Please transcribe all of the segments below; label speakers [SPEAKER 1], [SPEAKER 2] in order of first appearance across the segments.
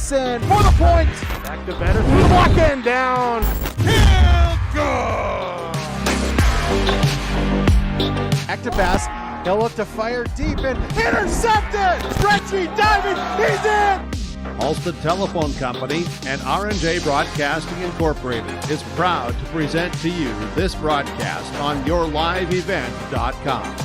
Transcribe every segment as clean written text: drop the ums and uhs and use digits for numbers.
[SPEAKER 1] Johnson for the point.
[SPEAKER 2] Back to better through the block and down. Field goal!
[SPEAKER 1] Back to pass. He'll look to fire deep and intercepted. Stretchy, diving, he's in.
[SPEAKER 3] Halstead Telephone Company and R&J Broadcasting Incorporated is proud to present to you this broadcast on yourliveevent.com.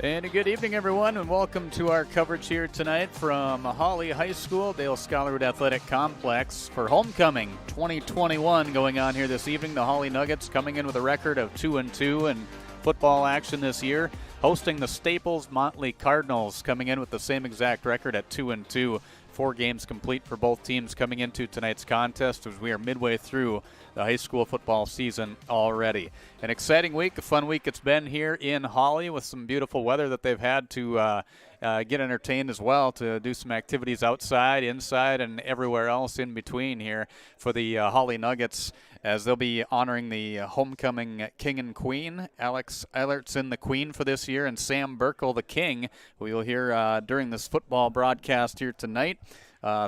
[SPEAKER 4] And a good evening, everyone, and welcome to our coverage here tonight from Hawley High School, Dale Scholarwood Athletic Complex for Homecoming 2021 going on here this evening. The Hawley Nuggets coming in with a record of 2-2 in football action this year, hosting the Staples Motley Cardinals, coming in with the same exact record at 2-2. 4 games complete for both teams coming into tonight's contest as we are midway through the high school football season already. An exciting week, a fun week it's been here in Hawley with some beautiful weather that they've had to get entertained as well, to do some activities outside, inside, and everywhere else in between here for the Hawley Nuggets, as they'll be honoring the homecoming king and queen. Alex Eilertson, the queen for this year, and Sam Burkle, the king, who you'll hear during this football broadcast here tonight.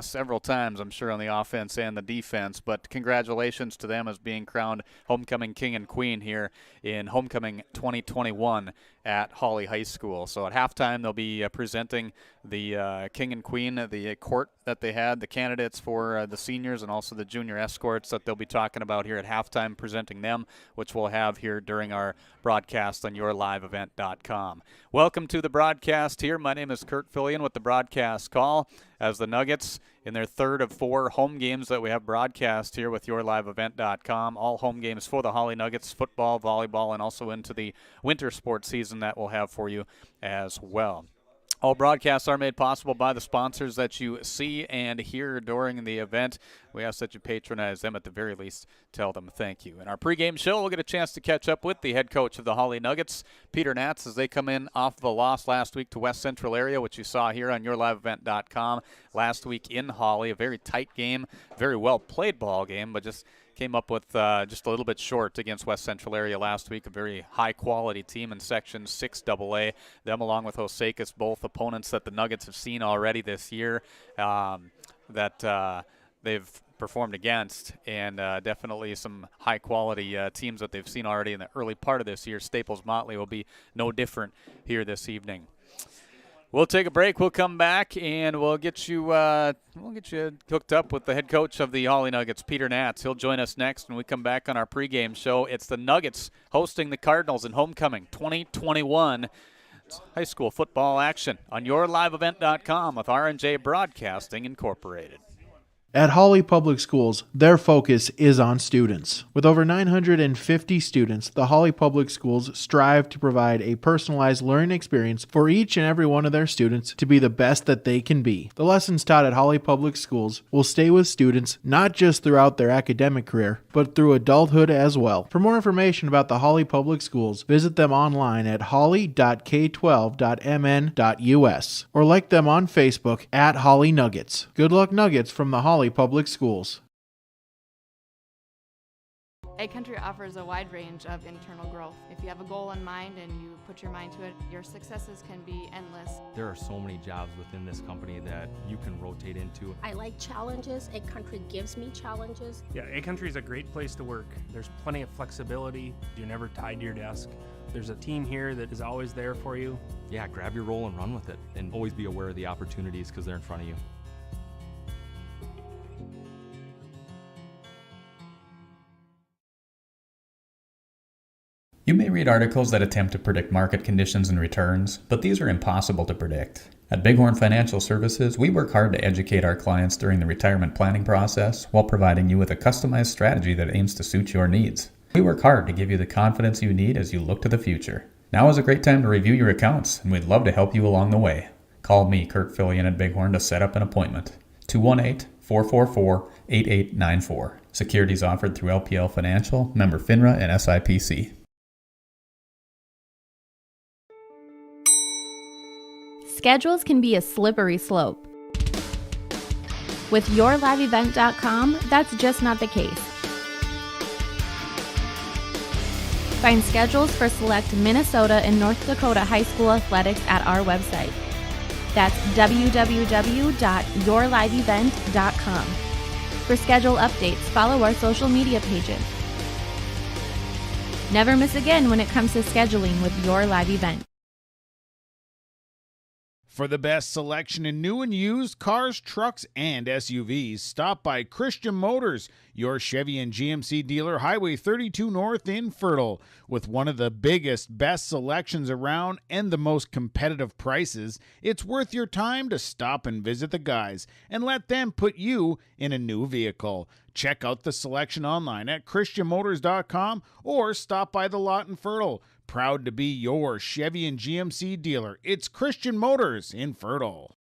[SPEAKER 4] Several times, I'm sure, on the offense and the defense. But congratulations to them as being crowned homecoming king and queen here in homecoming 2021 at Hawley High School. So at halftime, they'll be presenting the king and queen, the court that they had, the candidates for the seniors and also the junior escorts that they'll be talking about here at halftime, presenting them, which we'll have here during our broadcast on yourliveevent.com. Welcome to the broadcast here. My name is Kurt Fillion with the broadcast call, as the Nuggets in their third of 4 home games that we have broadcast here with yourliveevent.com. All home games for the Hawley Nuggets, football, volleyball, and also into the winter sports season that we'll have for you as well. All broadcasts are made possible by the sponsors that you see and hear during the event. We ask that you patronize them, at the very least. Tell them thank you. In our pregame show, we'll get a chance to catch up with the head coach of the Hawley Nuggets, Peter Natz, as they come in off of a loss last week to West Central area, which you saw here on yourliveevent.com last week in Hawley. A very tight game, very well played ball game, but just came up with just a little bit short against West Central area last week, a very high-quality team in Section 6 AA. Them along with Osakis, both opponents that the Nuggets have seen already this year that they've performed against, and definitely some high-quality teams that they've seen already in the early part of this year. Staples Motley will be no different here this evening. We'll take a break. We'll come back, and we'll get you hooked up with the head coach of the Hawley Nuggets, Peter Natz. He'll join us next when we come back on our pregame show. It's the Nuggets hosting the Cardinals in homecoming 2021. It's high school football action on yourliveevent.com with R&J Broadcasting Incorporated.
[SPEAKER 5] At Hawley Public Schools, their focus is on students. With over 950 students, the Hawley Public Schools strive to provide a personalized learning experience for each and every one of their students to be the best that they can be. The lessons taught at Hawley Public Schools will stay with students not just throughout their academic career, but through adulthood as well. For more information about the Hawley Public Schools, visit them online at hawley.k12.mn.us or like them on Facebook at Hawley Nuggets. Good luck, Nuggets, from the Hawley Public Schools.
[SPEAKER 6] A-Country offers a wide range of internal growth. If you have a goal in mind and you put your mind to it, your successes can be endless.
[SPEAKER 7] There are so many jobs within this company that you can rotate into.
[SPEAKER 8] I like challenges. A-Country gives me challenges.
[SPEAKER 2] Yeah, A-Country is a great place to work. There's plenty of flexibility. You're never tied to your desk. There's a team here that is always there for you.
[SPEAKER 7] Yeah, grab your role and run with it, and always be aware of the opportunities because they're in front of you.
[SPEAKER 9] You may read articles that attempt to predict market conditions and returns, but these are impossible to predict. At Bighorn Financial Services, we work hard to educate our clients during the retirement planning process while providing you with a customized strategy that aims to suit your needs. We work hard to give you the confidence you need as you look to the future. Now is a great time to review your accounts, and we'd love to help you along the way. Call me, Kurt Fillion at Bighorn, to set up an appointment. 218-444-8894. Securities offered through LPL Financial, member FINRA and SIPC.
[SPEAKER 10] Schedules can be a slippery slope. With yourliveevent.com, that's just not the case. Find schedules for select Minnesota and North Dakota high school athletics at our website. That's www.yourliveevent.com. For schedule updates, follow our social media pages. Never miss again when it comes to scheduling with your live event.
[SPEAKER 11] For the best selection in new and used cars, trucks, and SUVs, stop by Christian Motors, your Chevy and GMC dealer, Highway 32 North in Fertile. With one of the biggest, best selections around and the most competitive prices, it's worth your time to stop and visit the guys and let them put you in a new vehicle. Check out the selection online at christianmotors.com or stop by the lot in Fertile. Proud to be your Chevy and GMC dealer. It's Christian Motors in Fertile.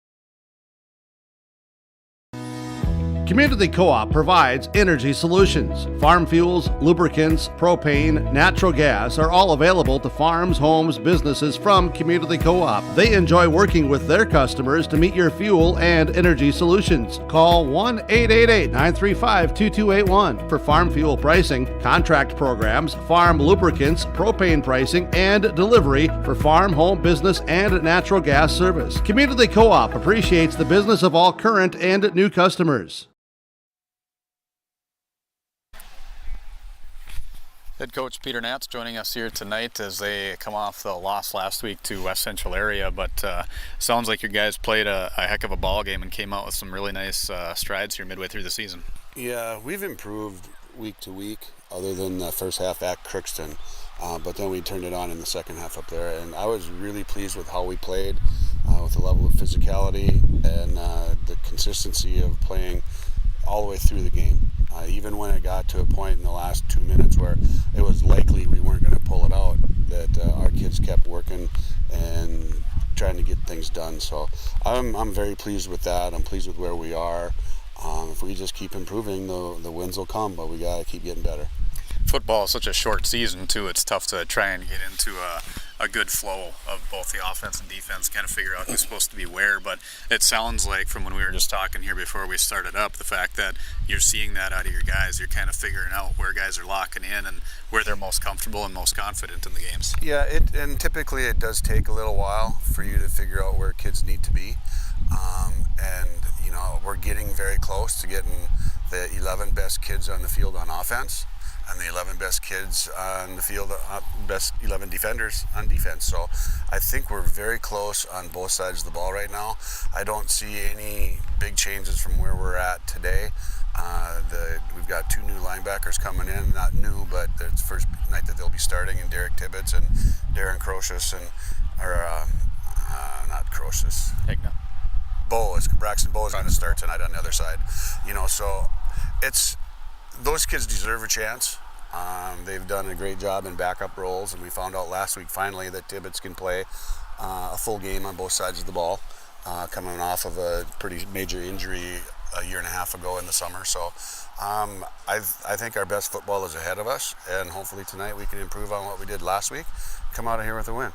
[SPEAKER 3] Community Co-op provides energy solutions. Farm fuels, lubricants, propane, natural gas are all available to farms, homes, businesses from Community Co-op. They enjoy working with their customers to meet your fuel and energy solutions. Call 1-888-935-2281 for farm fuel pricing, contract programs, farm lubricants, propane pricing, and delivery for farm, home, business, and natural gas service. Community Co-op appreciates the business of all current and new customers.
[SPEAKER 4] Head coach Peter Nats joining us here tonight as they come off the loss last week to West Central area, but sounds like your guys played a heck of a ball game and came out with some really nice strides here midway through the season.
[SPEAKER 12] Yeah, we've improved week to week other than the first half at Crookston, but then we turned it on in the second half up there, and I was really pleased with how we played, with the level of physicality and the consistency of playing all the way through the game. Even when it got to a point in the last 2 minutes where it was likely we weren't going to pull it out, that our kids kept working and trying to get things done. So I'm very pleased with that. I'm pleased with where we are. If we just keep improving, the wins will come, but we got to keep getting better.
[SPEAKER 4] Football is such a short season too. It's tough to try and get into a good flow of both the offense and defense, kind of figure out who's supposed to be where. But it sounds like from when we were just talking here before we started up, the fact that you're seeing that out of your guys, you're kind of figuring out where guys are locking in and where they're most comfortable and most confident in the games.
[SPEAKER 12] Yeah, and typically it does take a little while for you to figure out where kids need to be. And you know, we're getting very close to getting the 11 best kids on the field on offense and the 11 best kids on the field, best 11 defenders on defense. So I think we're very close on both sides of the ball right now. I don't see any big changes from where we're at today. We've got 2 new linebackers coming in, not new, but it's the first night that they'll be starting, and Derek Tibbetts and Darren Crocious, not Crocious. Braxton Bowe is going to start tonight on the other side. You know, so those kids deserve a chance. They've done a great job in backup roles, and we found out last week finally that Tibbetts can play a full game on both sides of the ball, coming off of a pretty major injury a year and a half ago in the summer. So I think our best football is ahead of us, and hopefully tonight we can improve on what we did last week, come out of here with a win.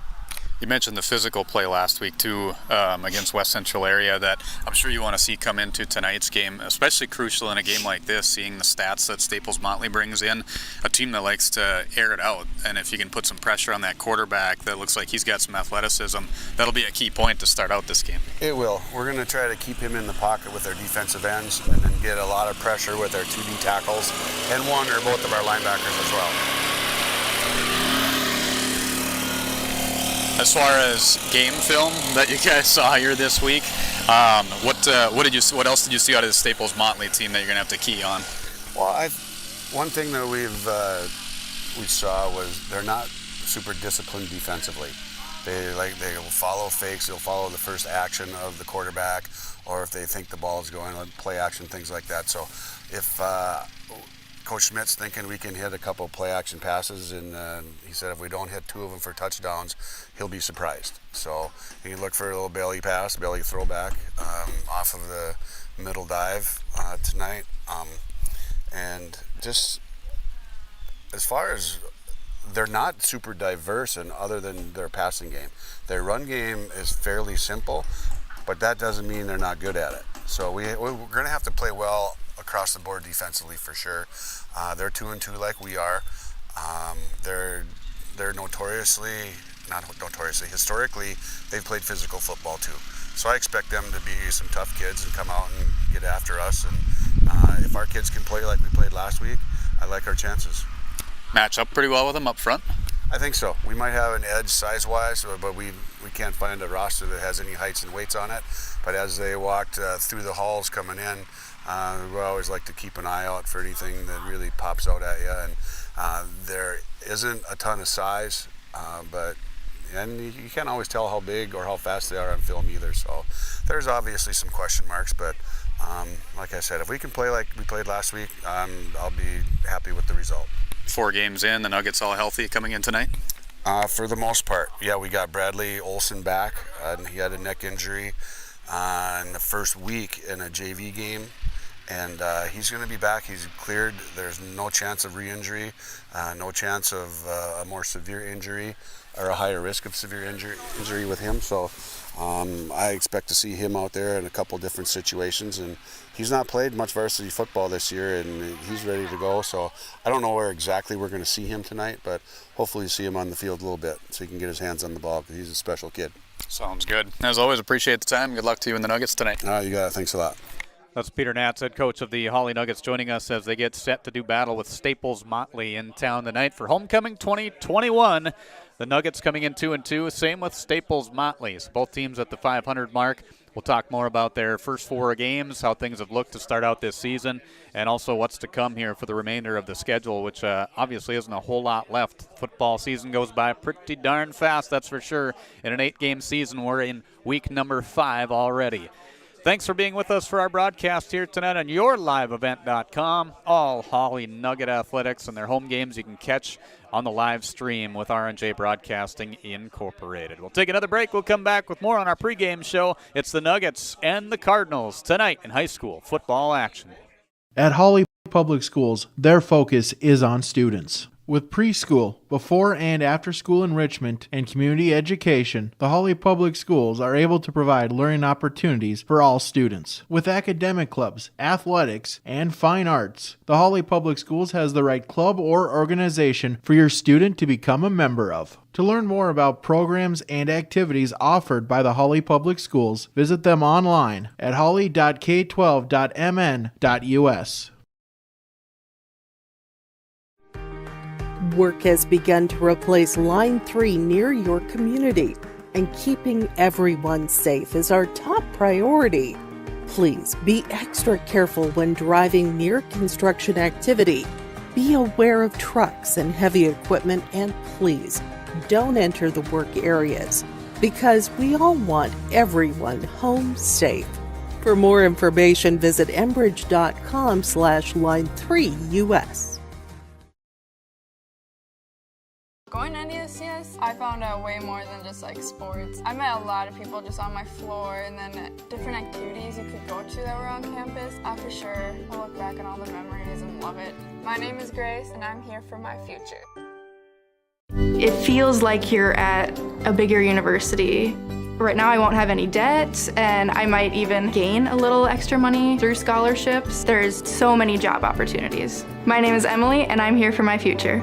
[SPEAKER 4] You mentioned the physical play last week too, against West Central area that I'm sure you want to see come into tonight's game, especially crucial in a game like this, seeing the stats that Staples Motley brings in, a team that likes to air it out. And if you can put some pressure on that quarterback that looks like he's got some athleticism, that'll be a key point to start out this game.
[SPEAKER 12] It will. We're going to try to keep him in the pocket with our defensive ends and then get a lot of pressure with our 2D tackles and one or both of our linebackers as well.
[SPEAKER 4] As far as game film that you guys saw here this week, what else did you see out of the Staples Motley team that you're gonna have to key on?
[SPEAKER 12] Well, one thing that we saw was they're not super disciplined defensively. They will follow fakes. They'll follow the first action of the quarterback, or if they think the ball is going, play action, things like that. So if Coach Schmidt's thinking we can hit a couple play action passes, and he said if we don't hit 2 of them for touchdowns, he'll be surprised. So you can look for a little belly pass, belly throwback off of the middle dive tonight. And just as far as they're not super diverse and other than their passing game. Their run game is fairly simple, but that doesn't mean they're not good at it. So we're going to have to play well across the board defensively for sure. They're 2-2 like we are. They're notoriously historically, they've played physical football too. So I expect them to be some tough kids and come out and get after us. And if our kids can play like we played last week, I like our chances.
[SPEAKER 4] Match up pretty well with them up front?
[SPEAKER 12] I think so. We might have an edge size-wise, but we can't find a roster that has any heights and weights on it. But as they walked through the halls coming in, we always like to keep an eye out for anything that really pops out at you. And there isn't a ton of size, but you can't always tell how big or how fast they are on film either. So there's obviously some question marks, but like I said, if we can play like we played last week, I'll be happy with the result.
[SPEAKER 4] 4 games in, the Nuggets all healthy coming in tonight?
[SPEAKER 12] For the most part, yeah. We got Bradley Olson back. He had a neck injury in the first week in a JV game, and he's going to be back. He's cleared. There's no chance of re-injury, no chance of a more severe injury or a higher risk of severe injury with him. So I expect to see him out there in a couple different situations, and he's not played much varsity football this year, and he's ready to go. So I don't know where exactly we're going to see him tonight, but hopefully see him on the field a little bit so he can get his hands on the ball, because he's a special kid.
[SPEAKER 4] Sounds good. As always, appreciate the time. Good luck to you and the Nuggets tonight.
[SPEAKER 12] You got it. Thanks a lot.
[SPEAKER 4] That's Peter Natz, head coach of the Hawley Nuggets, joining us as they get set to do battle with Staples Motley in town tonight for Homecoming 2021. The Nuggets coming in 2-2, same with Staples Motley. So both teams at the 500 mark. We'll talk more about their first 4 games, how things have looked to start out this season, and also what's to come here for the remainder of the schedule, which obviously isn't a whole lot left. Football season goes by pretty darn fast, that's for sure. In an 8-game season, we're in week number 5 already. Thanks for being with us for our broadcast here tonight on yourliveevent.com. All Hawley Nugget athletics and their home games you can catch on the live stream with R&J Broadcasting Incorporated. We'll take another break. We'll come back with more on our pregame show. It's the Nuggets and the Cardinals tonight in high school football action.
[SPEAKER 5] At Hawley Public Schools, their focus is on students. With preschool, before and after school enrichment, and community education, the Hawley Public Schools are able to provide learning opportunities for all students. With academic clubs, athletics, and fine arts, the Hawley Public Schools has the right club or organization for your student to become a member of. To learn more about programs and activities offered by the Hawley Public Schools, visit them online at hawley.k12.mn.us.
[SPEAKER 13] Work has begun to replace Line 3 near your community, and keeping everyone safe is our top priority. Please be extra careful when driving near construction activity. Be aware of trucks and heavy equipment, and please don't enter the work areas, because we all want everyone home safe. For more information, visit enbridge.com/line3us.
[SPEAKER 6] Going to NDSCS, I found out way more than just like sports. I met a lot of people just on my floor, and then different activities you could go to that were on campus. For sure, I'll look back on all the memories and love it. My name is Grace, and I'm here for my future.
[SPEAKER 10] It feels like you're at a bigger university. Right now I won't have any debt, and I might even gain a little extra money through scholarships. There's so many job opportunities. My name is Emily, and I'm here for my future.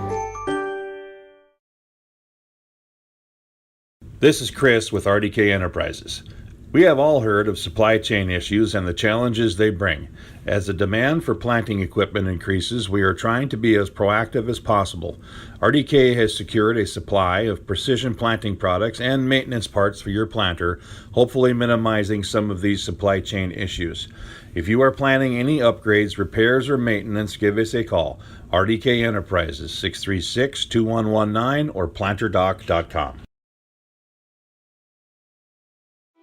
[SPEAKER 14] This is Chris with RDK Enterprises. We have all heard of supply chain issues and the challenges they bring. As the demand for planting equipment increases, we are trying to be as proactive as possible. RDK has secured a supply of precision planting products and maintenance parts for your planter, hopefully minimizing some of these supply chain issues. If you are planning any upgrades, repairs, or maintenance, give us a call. RDK Enterprises, 636-2119 or planterdoc.com.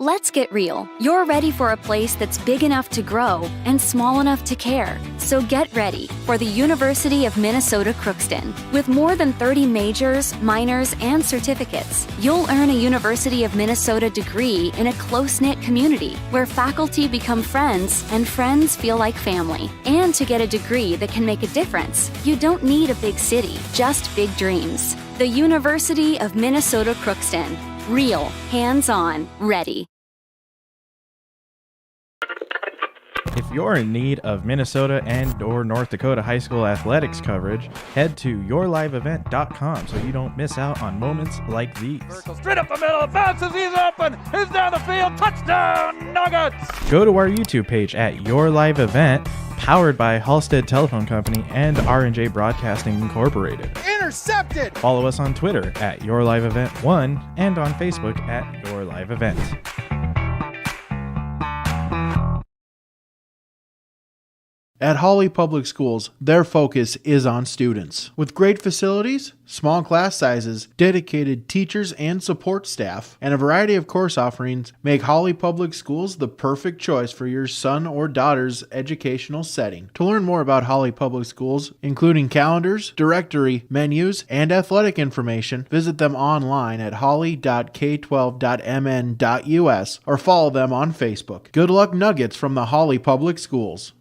[SPEAKER 15] Let's get real. You're ready for a place that's big enough to grow and small enough to care. So get ready for the University of Minnesota Crookston. With more than 30 majors, minors, and certificates, you'll earn a University of Minnesota degree in a close-knit community where faculty become friends and friends feel like family. And to get a degree that can make a difference, you don't need a big city, just big dreams. The University of Minnesota Crookston. Real, hands-on, ready.
[SPEAKER 16] If you're in need of Minnesota and or North Dakota high school athletics coverage, head to yourliveevent.com so you don't miss out on moments like these.
[SPEAKER 4] Straight up the middle, bounces, he's open, he's down the field, touchdown, Nuggets!
[SPEAKER 16] Go to our YouTube page at Your Live Event, powered by Halstead Telephone Company and R&J Broadcasting Incorporated.
[SPEAKER 1] Intercepted!
[SPEAKER 16] Follow us on Twitter at Your Live Event 1 and on Facebook at Your Live Event.
[SPEAKER 5] At Hawley Public Schools, their focus is on students. With great facilities, small class sizes, dedicated teachers and support staff, and a variety of course offerings, make Hawley Public Schools the perfect choice for your son or daughter's educational setting. To learn more about Hawley Public Schools, including calendars, directory, menus, and athletic information, visit them online at hawley.k12.mn.us or follow them on Facebook. Good luck, Nuggets from the Hawley Public Schools.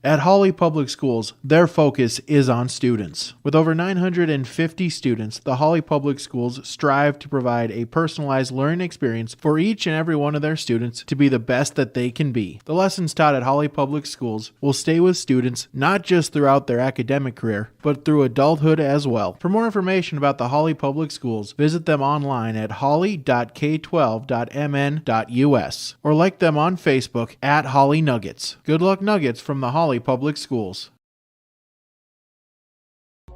[SPEAKER 5] At Hawley Public Schools, their focus is on students. With over 950 students, the Hawley Public Schools strive to provide a personalized learning experience for each and every one of their students to be the best that they can be. The lessons taught at Hawley Public Schools will stay with students not just throughout their academic career, but through adulthood as well. For more information about the Hawley Public Schools, visit them online at hawley.k12.mn.us or like them on Facebook at Hawley Nuggets. Good luck, Nuggets from the Hawley Public Schools.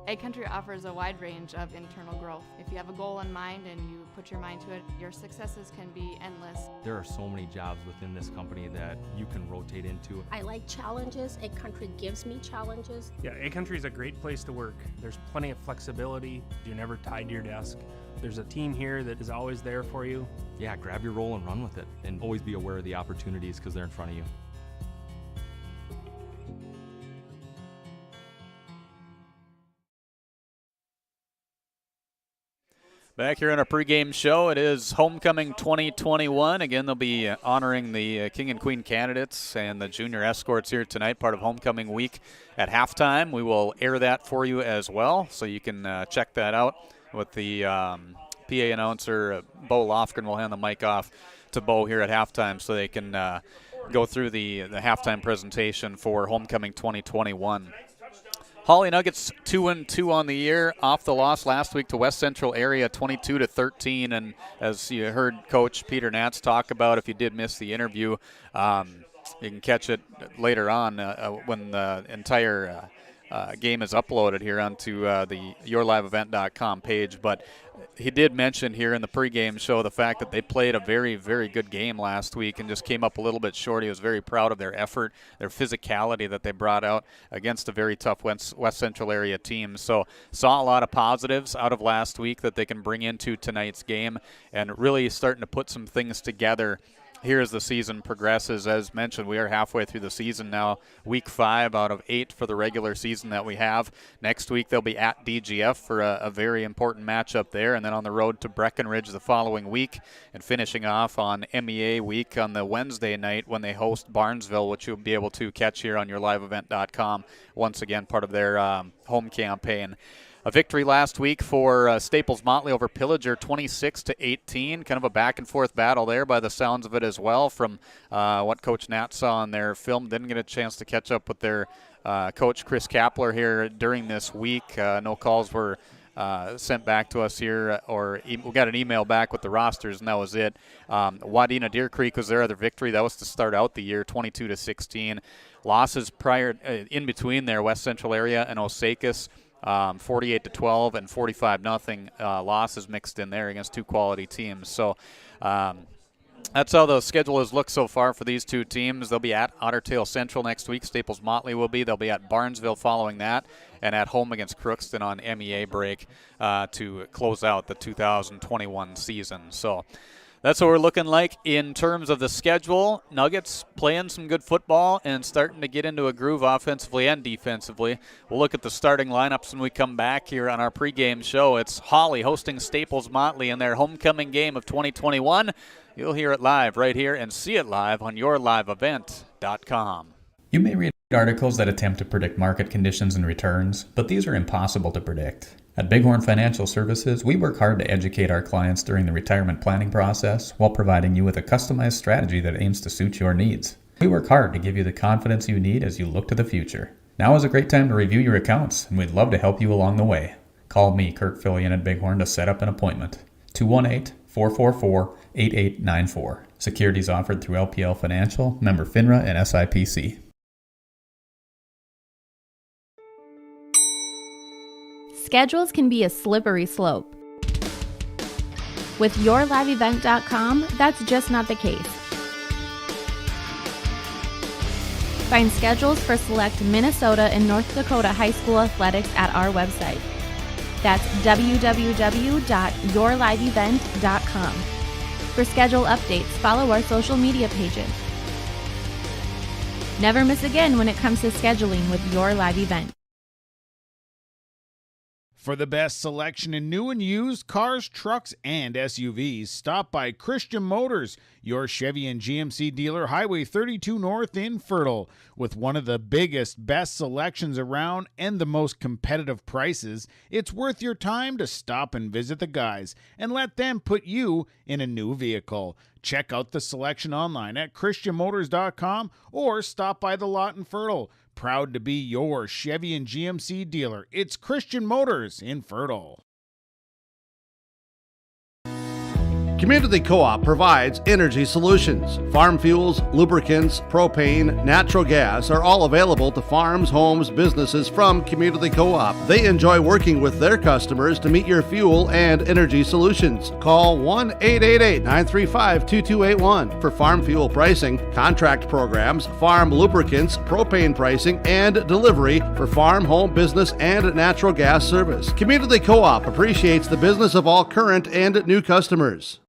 [SPEAKER 10] Ag Country offers a wide range of internal growth. If you have a goal in mind and you put your mind to it, your successes can be endless.
[SPEAKER 7] There are so many jobs within this company that you can rotate into.
[SPEAKER 8] I like challenges. Ag Country gives me challenges.
[SPEAKER 2] Yeah, Ag Country is a great place to work. There's plenty of flexibility. You're never tied to your desk. There's a team here that is always there for you.
[SPEAKER 7] Yeah, grab your role and run with it. And always be aware of the opportunities because they're in front of you.
[SPEAKER 4] Back here on our pregame show, it is Homecoming 2021. Again, they'll be honoring the King and Queen candidates and the junior escorts here tonight, part of Homecoming Week at halftime. We will air that for you as well, so you can check that out with the PA announcer, Bo Lofgren. Will hand the mic off to Bo here at halftime so they can go through the halftime presentation for Homecoming 2021. Hawley Nuggets 2-2 on the year, off the loss last week to West Central Area 22-13. And as you heard Coach Peter Natz talk about, if you did miss the interview, you can catch it later on when the entire game is uploaded here onto the yourliveevent.com page. But he did mention here in the pregame show the fact that they played a very, very good game last week and just came up a little bit short. He was very proud of their effort, their physicality that they brought out against a very tough West Central Area team. So saw a lot of positives out of last week that they can bring into tonight's game and really starting to put some things together here as the season progresses. As mentioned, we are halfway through the season now, week 5 out of 8 for the regular season that we have. Next week they'll be at DGF for a very important matchup there, and then on the road to Breckenridge the following week, and finishing off on MEA week on the Wednesday night when they host Barnesville, which you'll be able to catch here on yourliveevent.com. Once again, part of their home campaign. A victory last week for Staples Motley over Pillager, 26-18. Kind of a back-and-forth battle there by the sounds of it as well from what Coach Nat saw on their film. Didn't get a chance to catch up with their coach, Chris Kapler, here during this week. No calls were sent back to us here, or we got an email back with the rosters, and that was it. Wadena Deer Creek was their other victory. That was to start out the year, 22-16. Losses prior in between there, West Central Area and Osakis, 48-12 and 45-0 losses mixed in there against two quality teams. So that's how the schedule has looked so far for these two teams. They'll be at Otter Tail Central next week. Staples Motley will be. They'll be at Barnesville following that, and at home against Crookston on MEA break to close out the 2021 season. So that's what we're looking like in terms of the schedule. Nuggets playing some good football and starting to get into a groove offensively and defensively. We'll look at the starting lineups when we come back here on our pregame show. It's Hawley hosting Staples Motley in their homecoming game of 2021. You'll hear it live right here and see it live on yourliveevent.com.
[SPEAKER 9] You may read articles that attempt to predict market conditions and returns, but these are impossible to predict. At Bighorn Financial Services, we work hard to educate our clients during the retirement planning process while providing you with a customized strategy that aims to suit your needs. We work hard to give you the confidence you need as you look to the future. Now is a great time to review your accounts, and we'd love to help you along the way. Call me, Kirk Fillion at Bighorn, to set up an appointment. 218-444-8894. Securities offered through LPL Financial, member FINRA and SIPC.
[SPEAKER 17] Schedules can be a slippery slope. With YourLiveEvent.com, that's just not the case. Find schedules for select Minnesota and North Dakota high school athletics at our website. That's www.yourliveevent.com. For schedule updates, follow our social media pages. Never miss again when it comes to scheduling with Your Live Event.
[SPEAKER 11] For the best selection in new and used cars, trucks, and SUVs, stop by Christian Motors, your Chevy and GMC dealer, Highway 32 North in Fertile. With one of the biggest, best selections around and the most competitive prices, it's worth your time to stop and visit the guys and let them put you in a new vehicle. Check out the selection online at christianmotors.com or stop by the lot in Fertile. Proud to be your Chevy and GMC dealer. It's Christian Motors in Fertile.
[SPEAKER 3] Community Co-op provides energy solutions. Farm fuels, lubricants, propane, natural gas are all available to farms, homes, businesses from Community Co-op. They enjoy working with their customers to meet your fuel and energy solutions. Call 1-888-935-2281 for farm fuel pricing, contract programs, farm lubricants, propane pricing, and delivery for farm, home, business, and natural gas service. Community Co-op appreciates the business of all current and new customers.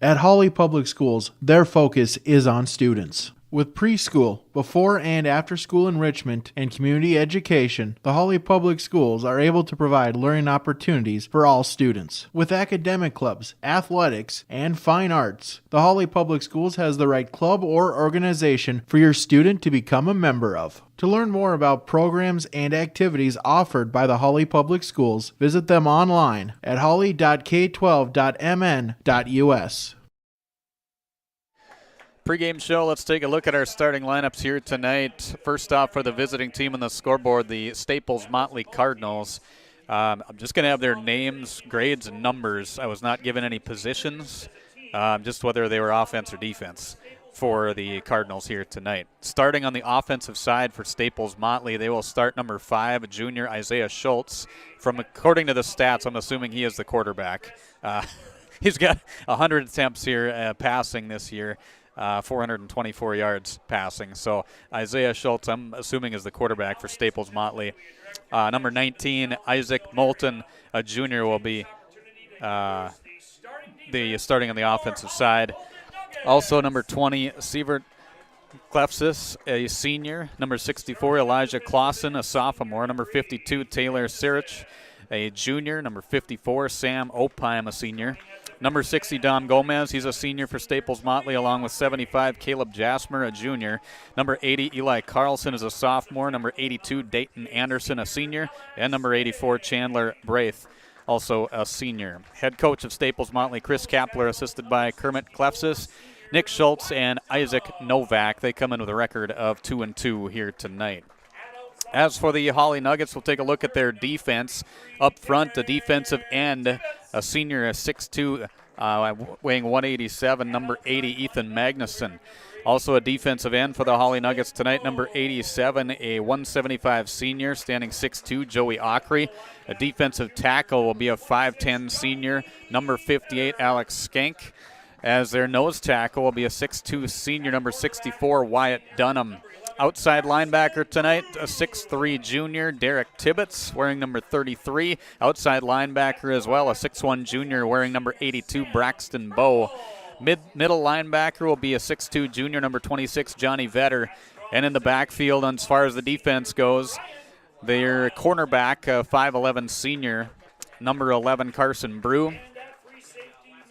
[SPEAKER 5] At Hawley Public Schools, their focus is on students. With preschool, before and after school enrichment, and community education, the Hawley Public Schools are able to provide learning opportunities for all students. With academic clubs, athletics, and fine arts, the Hawley Public Schools has the right club or organization for your student to become a member of. To learn more about programs and activities offered by the Hawley Public Schools, visit them online at hawley.k12.mn.us.
[SPEAKER 4] Pre-game show, let's take a look at our starting lineups here tonight. First off, for the visiting team on the scoreboard, the Staples Motley Cardinals. I'm just going to have their names, grades, and numbers. I was not given any positions, just whether they were offense or defense for the Cardinals here tonight. Starting on the offensive side for Staples Motley, they will start number 5, junior Isaiah Schultz. According to the stats, I'm assuming he is the quarterback. He's got 100 attempts here passing this year. 424 yards passing. So Isaiah Schultz, I'm assuming, is the quarterback for Staples Motley. Number 19, Isaac Moulton, a junior, will be the starting on the offensive side. Also, number 20, Sievert Klefsis, a senior. Number 64, Elijah Clausen, a sophomore. Number 52, Taylor Sirich, a junior. Number 54, Sam Opheim, a senior. Number 60, Dom Gomez, he's a senior for Staples Motley, along with 75, Caleb Jasmer, a junior. Number 80, Eli Carlson is a sophomore. Number 82, Dayton Anderson, a senior. And number 84, Chandler Braith, also a senior. Head coach of Staples Motley, Chris Kapler, assisted by Kermit Klefsis, Nick Schultz, and Isaac Novak. They come in with a record of 2-2 here tonight. As for the Hawley Nuggets, we'll take a look at their defense. Up front, the defensive end, a senior, a 6'2", weighing 187, number 80, Ethan Magnuson. Also a defensive end for the Hawley Nuggets tonight, number 87, a 175 senior, standing 6'2", Joey Ockery. A defensive tackle will be a 5'10 senior, number 58, Alex Skank. As their nose tackle will be a 6'2 senior, number 64, Wyatt Dunham. Outside linebacker tonight, a 6'3 junior, Derek Tibbetts, wearing number 33. Outside linebacker as well, a 6'1 junior, wearing number 82, Braxton Bowe. Middle linebacker will be a 6'2 junior, number 26, Johnny Vetter. And in the backfield, as far as the defense goes, their cornerback, a 5'11 senior, number 11, Carson Brew.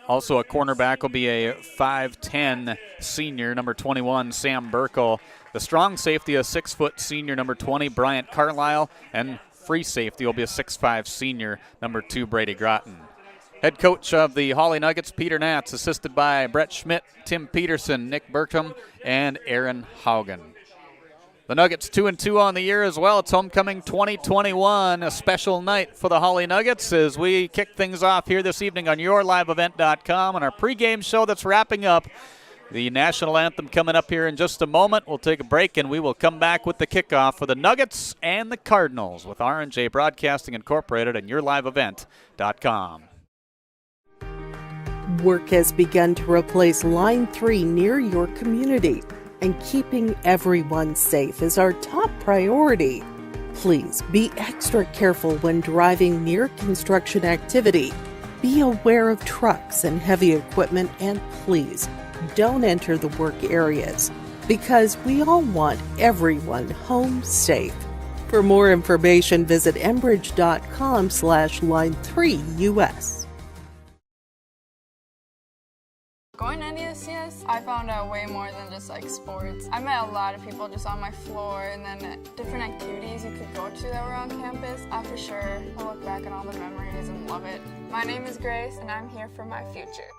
[SPEAKER 4] Also a cornerback will be a 5'10 senior, number 21, Sam Burkle. The strong safety, a 6' senior, number 20, Bryant Carlisle. And free safety will be a 6'5 senior, number 2, Brady Groton. Head coach of the Hawley Nuggets, Peter Natz, assisted by Brett Schmidt, Tim Peterson, Nick Bertram, and Aaron Haugen. The Nuggets 2-2 on the year as well. It's homecoming 2021, a special night for the Hawley Nuggets as we kick things off here this evening on yourliveevent.com on our pregame show that's wrapping up. The national anthem coming up here in just a moment. We'll take a break and we will come back with the kickoff for the Nuggets and the Cardinals with R&J Broadcasting Incorporated and yourliveevent.com.
[SPEAKER 13] Work has begun to replace Line 3 near your community, and keeping everyone safe is our top priority. Please be extra careful when driving near construction activity. Be aware of trucks and heavy equipment, and please don't enter the work areas because we all want everyone home safe. For more information, visit enbridge.com/line3us.
[SPEAKER 6] Going to NESCS, I found out way more than just like sports. I met a lot of people just on my floor, and then different activities you could go to that were on campus. I for sure will look back at all the memories and love it. My name is Grace, and I'm here for my future.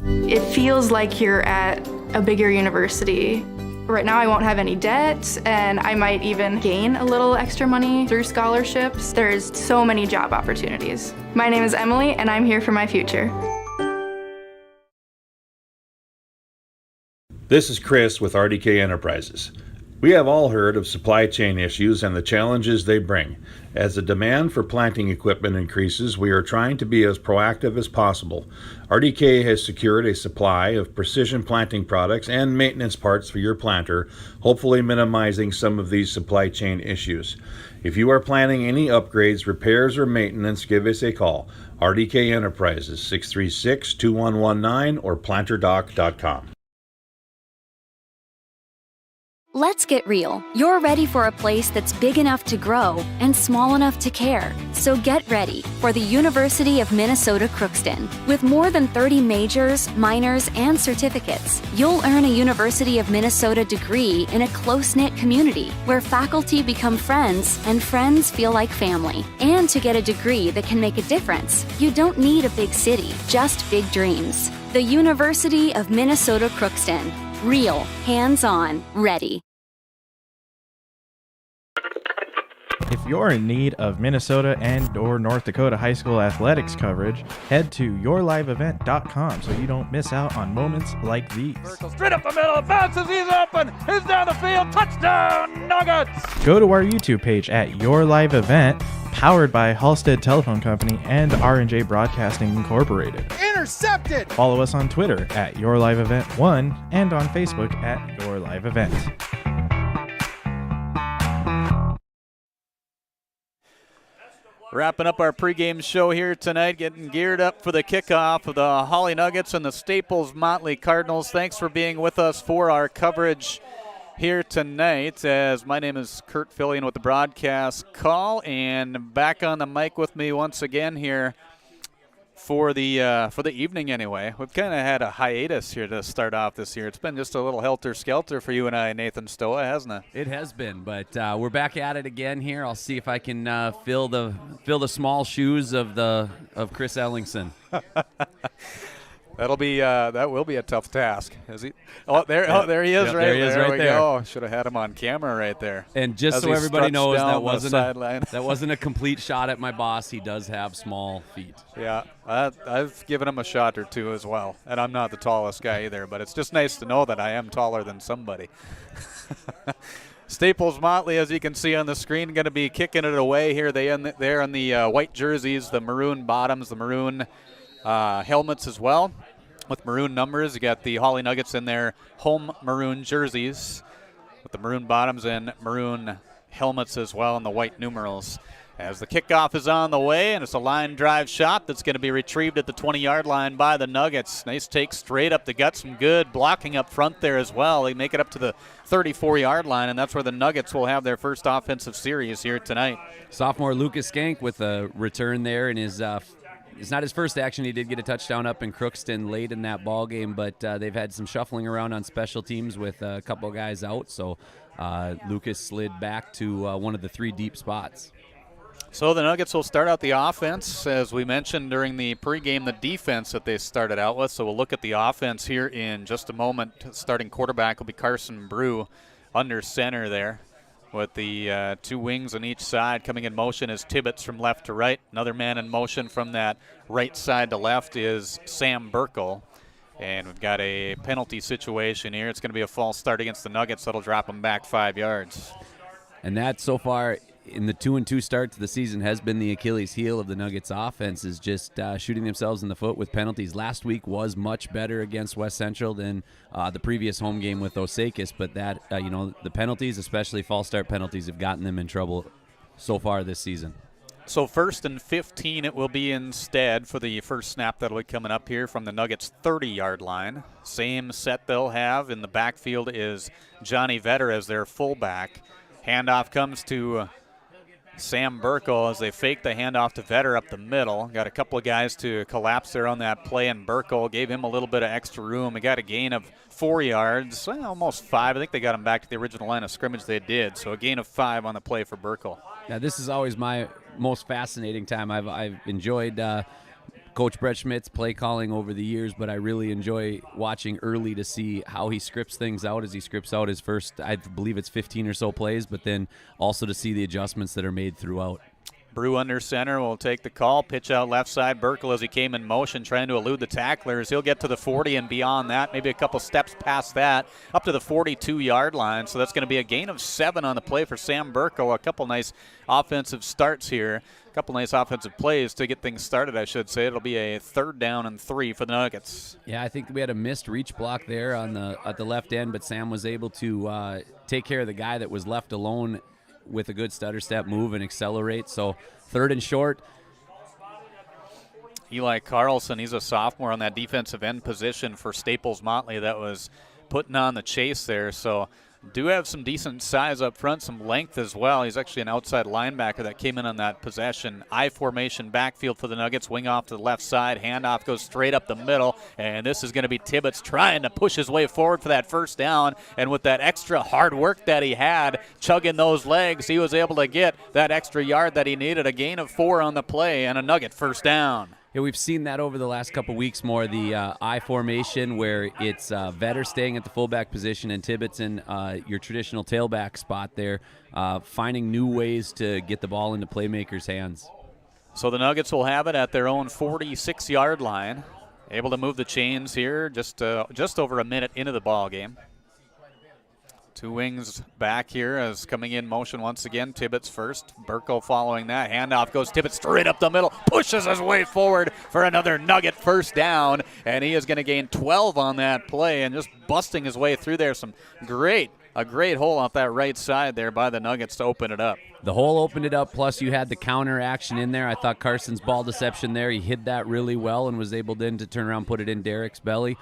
[SPEAKER 10] It feels like you're at a bigger university. Right now I won't have any debt, and I might even gain a little extra money through scholarships. There's so many job opportunities. My name is Emily, and I'm here for my future.
[SPEAKER 14] This is Chris with RDK Enterprises. We have all heard of supply chain issues and the challenges they bring. As the demand for planting equipment increases, we are trying to be as proactive as possible. RDK has secured a supply of precision planting products and maintenance parts for your planter, hopefully minimizing some of these supply chain issues. If you are planning any upgrades, repairs, or maintenance, give us a call. RDK Enterprises, 636-2119 or planterdoc.com.
[SPEAKER 15] Let's get real. You're ready for a place that's big enough to grow and small enough to care. So get ready for the University of Minnesota Crookston. With more than 30 majors, minors, and certificates, you'll earn a University of Minnesota degree in a close-knit community where faculty become friends and friends feel like family. And to get a degree that can make a difference, you don't need a big city, just big dreams. The University of Minnesota Crookston. Real, hands-on, ready.
[SPEAKER 16] If you're in need of Minnesota and or North Dakota high school athletics coverage, head to yourliveevent.com so you don't miss out on moments like these.
[SPEAKER 18] Straight up the middle, bounces, he's open, he's down the field, touchdown, Nuggets!
[SPEAKER 16] Go to our YouTube page at Your Live Event, powered by Halstead Telephone Company and R&J Broadcasting Incorporated.
[SPEAKER 1] Intercepted!
[SPEAKER 16] Follow us on Twitter at Your Live Event 1 and on Facebook at Your Live Event.
[SPEAKER 4] Wrapping up our pregame show here tonight, getting geared up for the kickoff of the Hawley Nuggets and the Staples Motley Cardinals. Thanks for being with us for our coverage here tonight. As my name is Kurt Fillion with the broadcast call, and back on the mic with me once again here for the evening anyway. We've kind of had a hiatus here to start off this year. It's been just a little helter-skelter for you and I, Nathan Stoa, hasn't it?
[SPEAKER 19] It has been, but we're back at it again here. I'll see if I can fill the small shoes of Chris Ellingson.
[SPEAKER 4] That will be a tough task. Is he? Oh, there he is.
[SPEAKER 19] Yep,
[SPEAKER 4] right
[SPEAKER 19] there he is,
[SPEAKER 4] there.
[SPEAKER 19] right
[SPEAKER 4] we
[SPEAKER 19] there.
[SPEAKER 4] Go. Should have had him on camera right there.
[SPEAKER 19] And just
[SPEAKER 4] as
[SPEAKER 19] so everybody knows, that
[SPEAKER 4] sideline.
[SPEAKER 19] wasn't a complete shot at my boss. He does have small feet.
[SPEAKER 4] Yeah, I've given him a shot or two as well, and I'm not the tallest guy either. But it's just nice to know that I am taller than somebody. Staples Motley, as you can see on the screen, going to be kicking it away here. They're in the white jerseys, the maroon bottoms, the maroon helmets as well, with maroon numbers. You got the Hawley Nuggets in their home maroon jerseys with the maroon bottoms and maroon helmets as well, and the white numerals. As the kickoff is on the way, and it's a line drive shot that's going to be retrieved at the 20-yard line by the Nuggets. Nice take straight up the gut, some good blocking up front there as well. They make it up to the 34-yard line, and that's where the Nuggets will have their first offensive series here tonight.
[SPEAKER 19] Sophomore Lucas Skank with a return there in his it's not his first action. He did get a touchdown up in Crookston late in that ball game, but they've had some shuffling around on special teams with a couple guys out. So Lucas slid back to one of the 3 deep spots.
[SPEAKER 4] So the Nuggets will start out the offense. As we mentioned during the pregame, the defense that they started out with. So we'll look at the offense here in just a moment. Starting quarterback will be Carson Brew under center there, with the 2 wings on each side. Coming in motion is Tibbetts from left to right. Another man in motion from that right side to left is Sam Burkle. And we've got a penalty situation here. It's going to be a false start against the Nuggets. That'll drop them back 5 yards.
[SPEAKER 19] And that, so far in the 2-2 start to the season, has been the Achilles heel of the Nuggets offense, is just shooting themselves in the foot with penalties. Last week was much better against West Central than the previous home game with Osakis, but that the penalties, especially false start penalties, have gotten them in trouble so far this season.
[SPEAKER 4] So 1st and 15 it will be instead for the first snap that'll be coming up here from the Nuggets 30-yard line. Same set they'll have. In the backfield is Johnny Vetter as their fullback. Handoff comes to Sam Burkle as they fake the handoff to Vetter up the middle. Got a couple of guys to collapse there on that play, and Burkle gave him a little bit of extra room. He got a gain of 4 yards, almost 5. I think they got him back to the original line of scrimmage they did. So a gain of 5 on the play for Burkle.
[SPEAKER 19] Now, this is always my most fascinating time. I've enjoyed Coach Brett Schmidt's play calling over the years, but I really enjoy watching early to see how he scripts things out as he scripts out his first, I believe it's 15 or so plays, but then also to see the adjustments that are made throughout.
[SPEAKER 4] Brew under center will take the call. Pitch out left side. Burkle as he came in motion trying to elude the tacklers. He'll get to the 40 and beyond that, maybe a couple steps past that, up to the 42-yard line. So that's going to be a gain of 7 on the play for Sam Burkle. A couple nice offensive starts here. A couple nice offensive plays to get things started, I should say. It'll be a 3rd down and 3 for the Nuggets.
[SPEAKER 19] Yeah, I think we had a missed reach block there at the left end, but Sam was able to take care of the guy that was left alone with a good stutter step move and accelerate. So 3rd and short.
[SPEAKER 4] Eli Carlson, he's a sophomore on that defensive end position for Staples Motley that was putting on the chase there. So do have some decent size up front, some length as well. He's actually an outside linebacker that came in on that possession. I formation backfield for the Nuggets, wing off to the left side. Handoff goes straight up the middle, and this is going to be Tibbetts trying to push his way forward for that first down. And with that extra hard work that he had, chugging those legs, he was able to get that extra yard that he needed, a gain of 4 on the play, and a Nugget first down.
[SPEAKER 19] Yeah, we've seen that over the last couple weeks more, the I formation where it's Vetter staying at the fullback position and Tibbetts in your traditional tailback spot there, finding new ways to get the ball into playmakers' hands.
[SPEAKER 4] So the Nuggets will have it at their own 46-yard line, able to move the chains here just over a minute into the ball game. 2 wings back here as coming in motion once again. Tibbetts first. Burkle following that. Handoff goes Tibbetts straight up the middle. Pushes his way forward for another Nugget first down. And he is going to gain 12 on that play and just busting his way through there. A great hole off that right side there by the Nuggets to open it up.
[SPEAKER 19] The hole opened it up, plus you had the counter action in there. I thought Carson's ball deception there, he hid that really well and was able then to turn around, put it in Derek's belly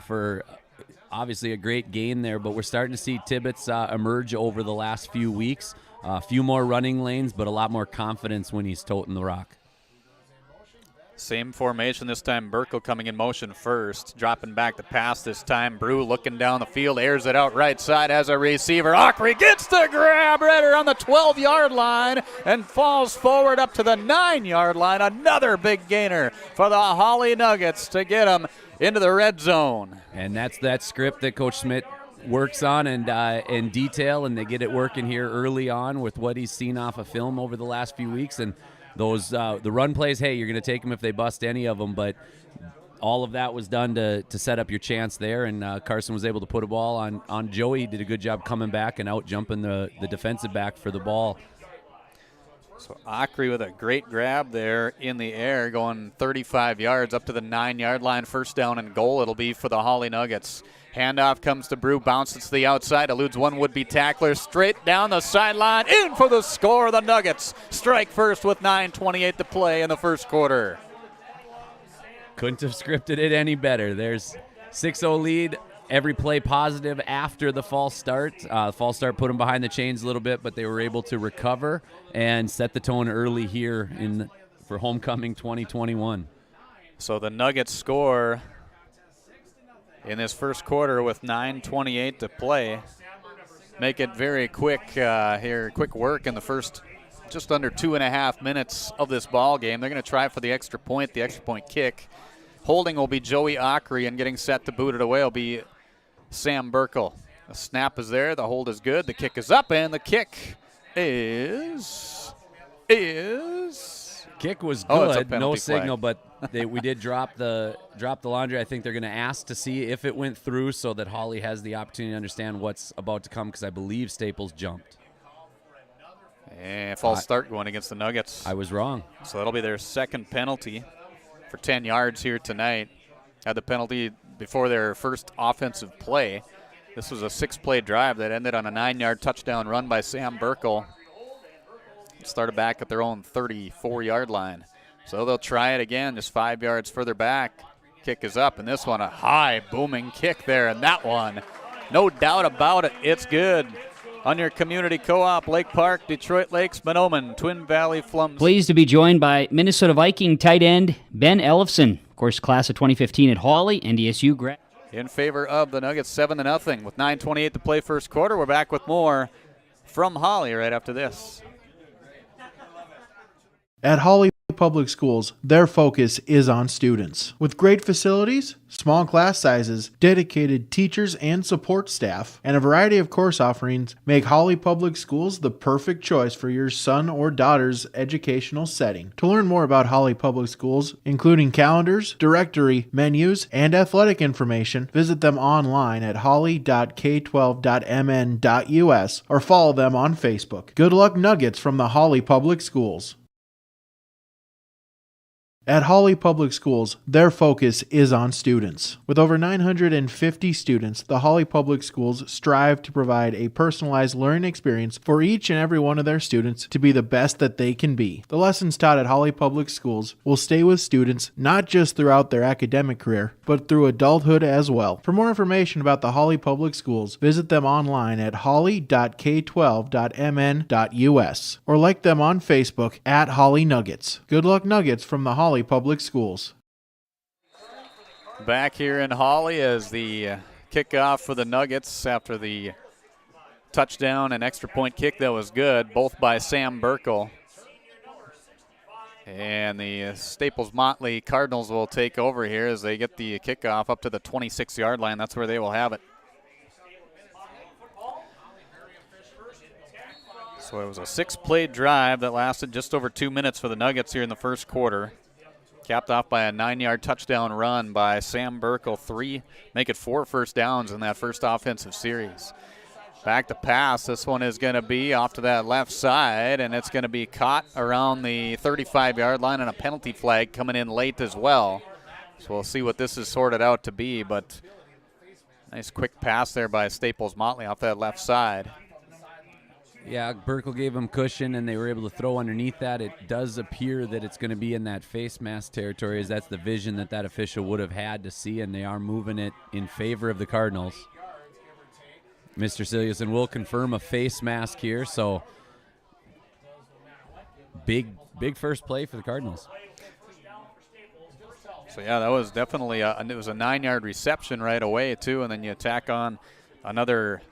[SPEAKER 19] for obviously a great gain there, but we're starting to see Tibbetts emerge over the last few weeks. A few more running lanes, but a lot more confidence when he's toting the rock.
[SPEAKER 4] Same formation this time. Burkle coming in motion first. Dropping back the pass this time. Brew looking down the field. Airs it out right side as a receiver. Ockery gets the grab right on the 12-yard line and falls forward up to the 9-yard line. Another big gainer for the Hawley Nuggets to get them into the red zone.
[SPEAKER 19] And that's that script that Coach Schmidt works on and in detail, and they get it working here early on with what he's seen off of film over the last few weeks. And those the run plays, hey, you're going to take them if they bust any of them, but all of that was done to set up your chance there, and Carson was able to put a ball on Joey. He did a good job coming back and out jumping the defensive back for the ball.
[SPEAKER 4] So Ockery with a great grab there in the air, going 35 yards up to the 9-yard line. First down and goal it'll be for the Hawley Nuggets. Handoff comes to Brew, bounces to the outside, eludes one would-be tackler, straight down the sideline, in for the score. The Nuggets strike first with 9:28 to play in the first quarter.
[SPEAKER 19] Couldn't have scripted it any better. There's 6-0 lead. Every play positive after the false start. False start put them behind the chains a little bit, but they were able to recover and set the tone early here for homecoming 2021.
[SPEAKER 4] So the Nuggets score in this first quarter with 9:28 to play. make it very quick here. Quick work in the first just under 2.5 minutes of this ball game. They're going to try for the extra point kick. Holding will be Joey Ockery, and getting set to boot it away will be Sam Burkle. The snap is there. The hold is good. The kick is up, and the kick is
[SPEAKER 19] Kick was
[SPEAKER 4] Oh, it's a
[SPEAKER 19] good, no
[SPEAKER 4] penalty flag.
[SPEAKER 19] signal, but we did drop the laundry. I think they're going to ask to see if it went through so that Hawley has the opportunity to understand what's about to come, because I believe Staples jumped.
[SPEAKER 4] And false start going against the Nuggets.
[SPEAKER 19] I was wrong.
[SPEAKER 4] So that'll be their second penalty for 10 yards here tonight. Had the penalty before their first offensive play. This was a 6-play drive that ended on a 9-yard touchdown run by Sam Burkle. Started back at their own 34-yard line. So they'll try it again, just 5 yards further back. Kick is up, and this one a high booming kick there, and that one, no doubt about it, it's good. On your community co-op, Lake Park, Detroit Lakes, Monoman, Twin Valley, Flums.
[SPEAKER 20] Pleased to be joined by Minnesota Viking tight end Ben Ellefson, of course, class of 2015 at Hawley, NDSU grad.
[SPEAKER 4] In favor of the Nuggets, 7-0. With 9:28 to play first quarter, we're back with more from Hawley right after this.
[SPEAKER 5] At Hawley Public Schools, their focus is on students. With great facilities, small class sizes, dedicated teachers and support staff, and a variety of course offerings, make Hawley Public Schools the perfect choice for your son or daughter's educational setting. To learn more about Hawley Public Schools, including calendars, directory, menus, and athletic information, visit them online at hawley.k12.mn.us or follow them on Facebook. Good luck, Nuggets, from the Hawley Public Schools. At Hawley Public Schools, their focus is on students. With over 950 students, the Hawley Public Schools strive to provide a personalized learning experience for each and every one of their students to be the best that they can be. The lessons taught at Hawley Public Schools will stay with students not just throughout their academic career, but through adulthood as well. For more information about the Hawley Public Schools, visit them online at hawley.k12.mn.us or like them on Facebook at Hawley Nuggets. Good luck, Nuggets, from the Hawley Public Schools.
[SPEAKER 4] Back here in Hawley as the kickoff for the Nuggets after the touchdown and extra point kick that was good, both by Sam Burkle. And the Staples Motley Cardinals will take over here as they get the kickoff up to the 26-yard line. That's where they will have it. So it was a 6-play drive that lasted just over 2 minutes for the Nuggets here in the first quarter. Capped off by a 9-yard touchdown run by Sam Burkle. Make it 4 first downs in that first offensive series. Back to pass. This one is going to be off to that left side, and it's going to be caught around the 35-yard line, and a penalty flag coming in late as well. So we'll see what this is sorted out to be, but nice quick pass there by Staples Motley off that left side.
[SPEAKER 19] Yeah, Burkle gave him cushion, and they were able to throw underneath that. It does appear that it's going to be in that face mask territory, as that's the vision that official would have had to see, and they are moving it in favor of the Cardinals. Mr. Silliuson will confirm a face mask here, so big first play for the Cardinals.
[SPEAKER 4] So, yeah, that was definitely it was a 9-yard reception right away, too, and then you tack on another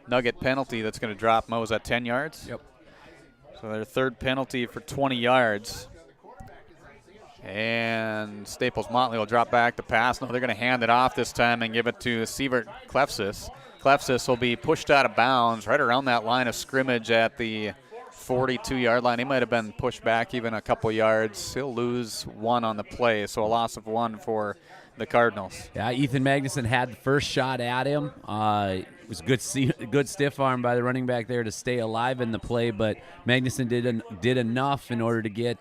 [SPEAKER 4] Nugget penalty that's going to drop. Mo, was that 10 yards?
[SPEAKER 19] Yep.
[SPEAKER 4] So their third penalty for 20 yards. And Staples Motley will drop back to pass. No, they're going to hand it off this time and give it to Sievert Klefsis. Klefsis will be pushed out of bounds right around that line of scrimmage at the 42-yard line. He might have been pushed back even a couple yards. He'll lose 1 on the play, so a loss of 1 for the Cardinals.
[SPEAKER 19] Yeah, Ethan Magnuson had the first shot at him. It was good stiff arm by the running back there to stay alive in the play, but Magnuson did enough in order to get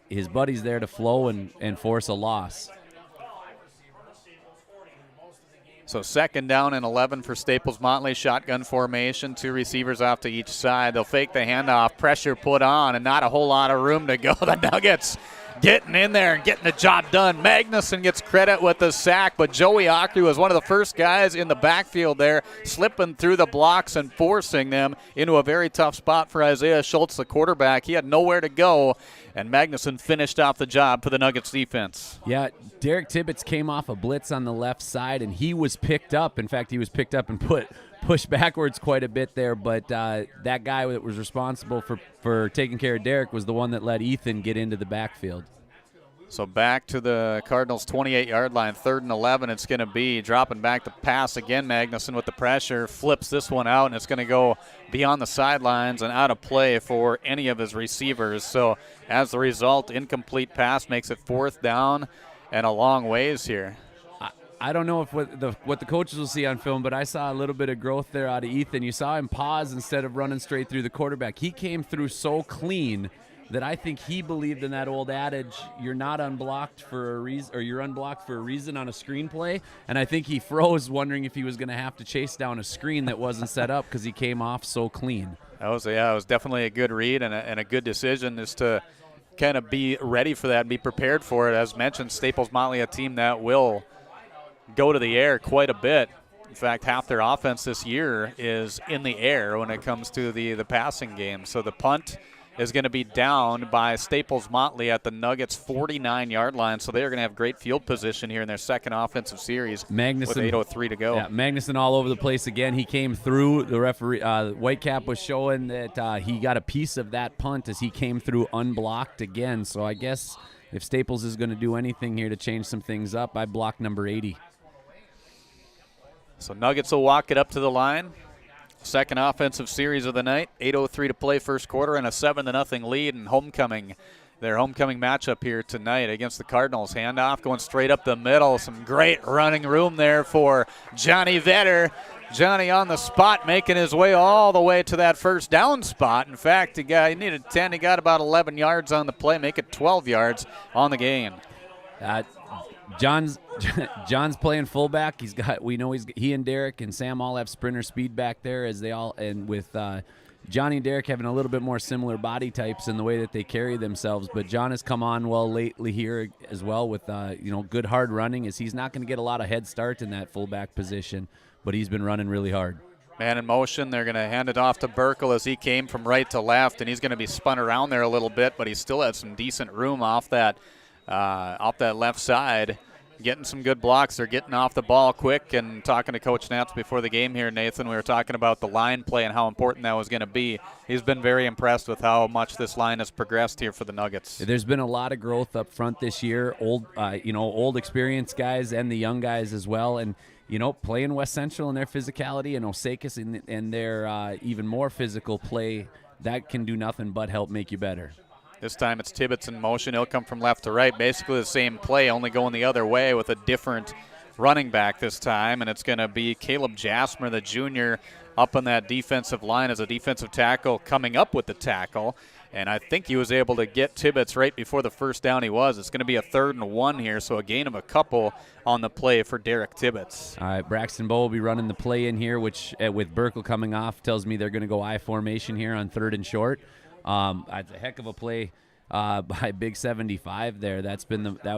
[SPEAKER 19] his buddies there to flow and force a loss.
[SPEAKER 4] So 2nd down and 11 for Staples Motley. Shotgun formation, 2 receivers off to each side. They'll fake the handoff, pressure put on, and not a whole lot of room to go. The Nuggets getting in there and getting the job done. Magnuson gets credit with the sack, but Joey Ockery was one of the first guys in the backfield there, slipping through the blocks and forcing them into a very tough spot for Isaiah Schultz, the quarterback. He had nowhere to go, and Magnuson finished off the job for the Nuggets defense.
[SPEAKER 19] Yeah, Derek Tibbetts came off a blitz on the left side, and he was picked up. In fact, he was picked up and push backwards quite a bit there, but that guy that was responsible for taking care of Derek was the one that let Ethan get into the backfield.
[SPEAKER 4] So back to the Cardinals' 28-yard line, 3rd and 11. It's going to be dropping back the pass again. Magnuson with the pressure flips this one out, and it's going to go beyond the sidelines and out of play for any of his receivers. So as the result, incomplete pass makes it 4th down and a long ways here.
[SPEAKER 19] I don't know if what the coaches will see on film, but I saw a little bit of growth there out of Ethan. You saw him pause instead of running straight through the quarterback. He came through so clean that I think he believed in that old adage, you're not unblocked for a reason, or you're unblocked for a reason on a screenplay. And I think he froze wondering if he was going to have to chase down a screen that wasn't set up because he came off so clean.
[SPEAKER 4] It was definitely a good read and a good decision is to kind of be ready for that and be prepared for it. As mentioned, Staples Motley, a team that will go to the air quite a bit. In fact, half their offense this year is in the air when it comes to the passing game. So the punt is going to be down by Staples Motley at the Nuggets' 49-yard line. So they are going to have great field position here in their second offensive series with 8:03 to go.
[SPEAKER 19] Yeah, Magnuson all over the place again. He came through. The referee, Whitecap, was showing that he got a piece of that punt as he came through unblocked again. So I guess if Staples is going to do anything here to change some things up, I block number 80.
[SPEAKER 4] So Nuggets will walk it up to the line. Second offensive series of the night. 8:03 to play first quarter and a 7-0 lead in homecoming. Their homecoming matchup here tonight against the Cardinals. Handoff going straight up the middle. Some great running room there for Johnny Vetter. Johnny on the spot, making his way all the way to that first down spot. In fact, he needed 10. He got about 11 yards on the play, make it 12 yards on the gain.
[SPEAKER 19] John's playing fullback. He and Derek and Sam all have sprinter speed back there and with Johnny and Derek having a little bit more similar body types in the way that they carry themselves. But John has come on well lately here as well with good hard running, as he's not going to get a lot of head start in that fullback position, but he's been running really hard.
[SPEAKER 4] Man in motion. They're going to hand it off to Burkle as he came from right to left, and he's going to be spun around there a little bit, but he still has some decent room off that left side, getting some good blocks. They're getting off the ball quick. And talking to Coach Knapp before the game here, Nathan, we were talking about the line play and how important that was going to be. He's been very impressed with how much this line has progressed here for the Nuggets.
[SPEAKER 19] There's been a lot of growth up front this year. Old experienced guys and the young guys as well. And playing West Central and their physicality, and Osakis and their even more physical play, that can do nothing but help make you better.
[SPEAKER 4] This time it's Tibbetts in motion. He'll come from left to right. Basically the same play, only going the other way with a different running back this time. And it's going to be Caleb Jasmer, the junior, up on that defensive line as a defensive tackle, coming up with the tackle. And I think he was able to get Tibbetts right before the first down he was. It's going to be a 3rd and 1 here, so a gain of a couple on the play for Derek Tibbetts.
[SPEAKER 19] All right, Braxton Bowe will be running the play in here, which with Burkle coming off tells me they're going to go I formation here on 3rd and short. It's a heck of a play by Big 75 there. That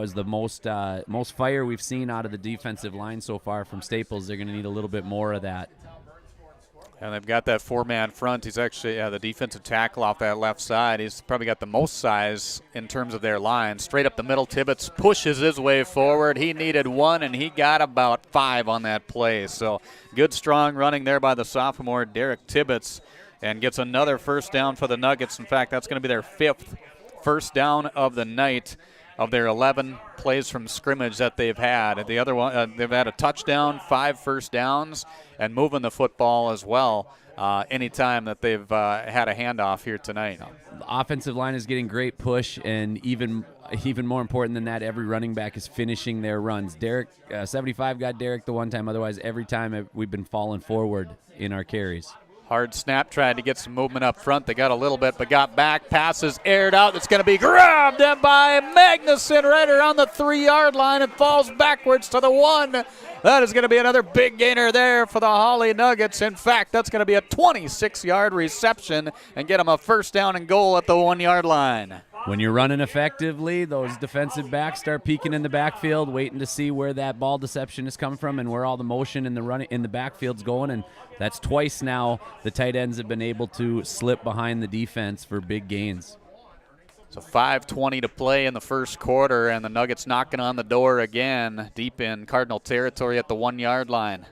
[SPEAKER 19] was the most fire we've seen out of the defensive line so far from Staples. They're going to need a little bit more of that.
[SPEAKER 4] And they've got that 4-man front. He's actually the defensive tackle off that left side. He's probably got the most size in terms of their line. Straight up the middle, Tibbetts pushes his way forward. He needed 1, and he got about 5 on that play. So good, strong running there by the sophomore, Derek Tibbetts, and gets another first down for the Nuggets. In fact, that's going to be their 5th first down of the night of their 11 plays from scrimmage that they've had. The other one, they've had a touchdown, 5 first downs, and moving the football as well anytime that they've had a handoff here tonight.
[SPEAKER 19] The offensive line is getting great push, and even more important than that, every running back is finishing their runs. Derek, 75 got Derek the one time. Otherwise, every time we've been falling forward in our carries.
[SPEAKER 4] Hard snap, tried to get some movement up front. They got a little bit, but got back. Passes aired out. It's going to be grabbed by Magnuson right around the 3-yard line and falls backwards to the 1. That is going to be another big gainer there for the Hawley Nuggets. In fact, that's going to be a 26-yard reception and get them a first down and goal at the 1-yard line.
[SPEAKER 19] When you're running effectively, those defensive backs start peeking in the backfield, waiting to see where that ball deception is coming from and where all the motion in the backfield's going. And that's twice now the tight ends have been able to slip behind the defense for big gains.
[SPEAKER 4] So 5:20 to play in the first quarter, and the Nuggets knocking on the door again, deep in Cardinal territory at the 1-yard line.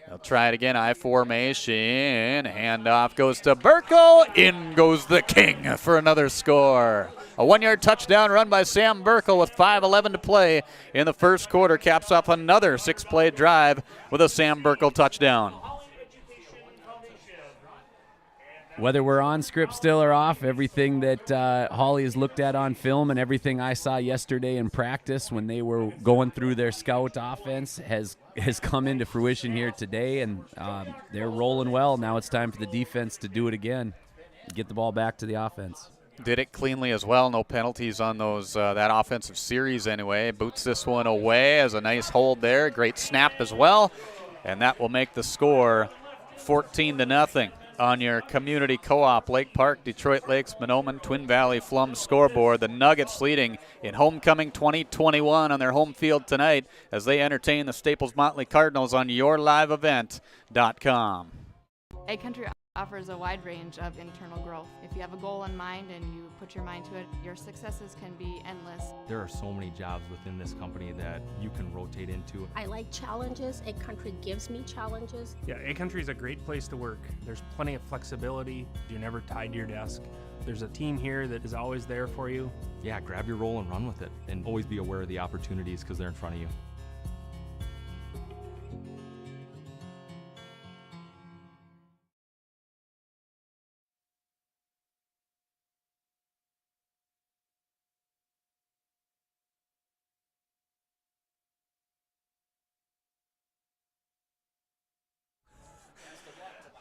[SPEAKER 4] They'll try it again, I formation. Handoff goes to Burkle. In goes the King for another score. A 1-yard touchdown run by Sam Burkle with 5:11 to play in the first quarter. Caps off another 6-play drive with a Sam Burkle touchdown.
[SPEAKER 19] Whether we're on script still or off, everything that Hawley has looked at on film and everything I saw yesterday in practice when they were going through their scout offense has come into fruition here today, and they're rolling well. Now it's time for the defense to do it again, get the ball back to the offense.
[SPEAKER 4] Did it cleanly as well. No penalties on those that offensive series anyway. Boots this one away as a nice hold there. Great snap as well, and that will make the score 14-0. On your community co-op, Lake Park, Detroit Lakes, Mahnomen, Twin Valley, Flum scoreboard. The Nuggets leading in homecoming 2021 on their home field tonight as they entertain the Staples Motley Cardinals on yourliveevent.com.
[SPEAKER 10] A Country offers a wide range of internal growth. If you have a goal in mind and you put your mind to it, your successes can be endless.
[SPEAKER 7] There are so many jobs within this company that you can rotate into.
[SPEAKER 8] I like challenges. A Country gives me challenges.
[SPEAKER 2] Yeah, A Country is a great place to work. There's plenty of flexibility. You're never tied to your desk. There's a team here that is always there for you.
[SPEAKER 7] Yeah, grab your role and run with it, and always be aware of the opportunities because they're in front of you.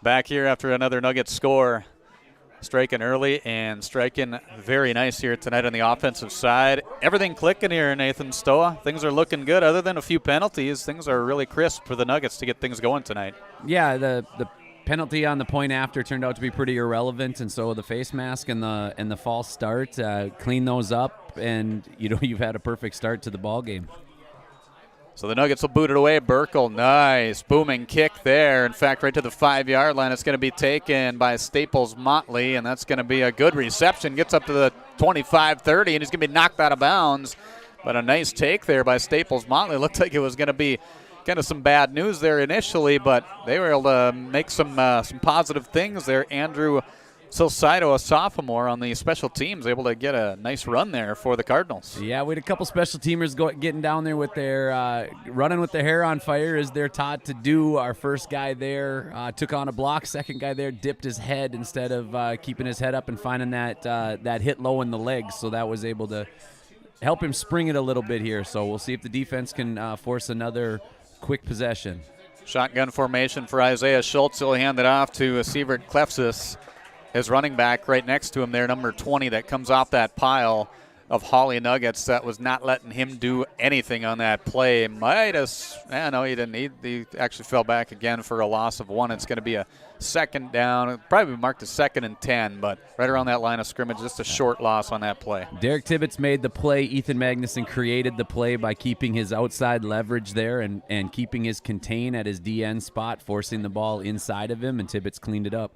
[SPEAKER 4] Back here after another Nuggets score. Striking early and striking very nice here tonight on the offensive side. Everything clicking here, Nathan Stoa. Things are looking good. Other than a few penalties, things are really crisp for the Nuggets to get things going tonight.
[SPEAKER 19] Yeah, the penalty on the point after turned out to be pretty irrelevant, and so the face mask and the false start, clean those up, and you've had a perfect start to the ball game.
[SPEAKER 4] So the Nuggets will boot it away. Burkle, nice booming kick there. In fact, right to the 5-yard line. It's going to be taken by Staples Motley, and that's going to be a good reception. Gets up to the 25-30, and he's going to be knocked out of bounds. But a nice take there by Staples Motley. Looked like it was going to be kind of some bad news there initially, but they were able to make some positive things there. Andrew Silsaido, a sophomore on the special teams, able to get a nice run there for the Cardinals.
[SPEAKER 19] Yeah, we had a couple special teamers getting down there with their running with their hair on fire as they're taught to do. Our first guy there took on a block. Second guy there dipped his head instead of keeping his head up and finding that hit low in the legs. So that was able to help him spring it a little bit here. So we'll see if the defense can force another quick possession.
[SPEAKER 4] Shotgun formation for Isaiah Schultz. He'll hand it off to Sievert Klefsis, his running back right next to him there, number 20, that comes off that pile of Hawley Nuggets that was not letting him do anything on that play. No, he didn't. He actually fell back again for a loss of 1. It's going to be a second down. It'll probably marked a 2nd and 10, but right around that line of scrimmage, just a short loss on that play.
[SPEAKER 19] Derek Tibbetts made the play. Ethan Magnuson created the play by keeping his outside leverage there and keeping his contain at his DN spot, forcing the ball inside of him, and Tibbetts cleaned it up.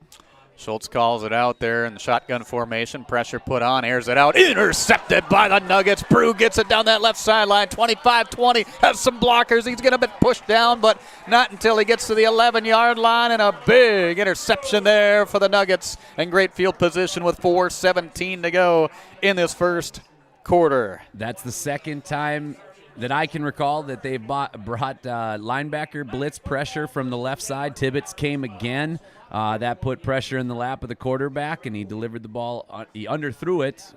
[SPEAKER 4] Schultz calls it out there in the shotgun formation. Pressure put on, airs it out. Intercepted by the Nuggets. Brew gets it down that left sideline. 25-20, has some blockers. He's going to be pushed down, but not until he gets to the 11-yard line, and a big interception there for the Nuggets. And great field position with 4:17 to go in this first quarter.
[SPEAKER 19] That's the second time that I can recall that they've brought linebacker blitz pressure from the left side. Tibbetts came again. That put pressure in the lap of the quarterback, and he delivered the ball. He underthrew it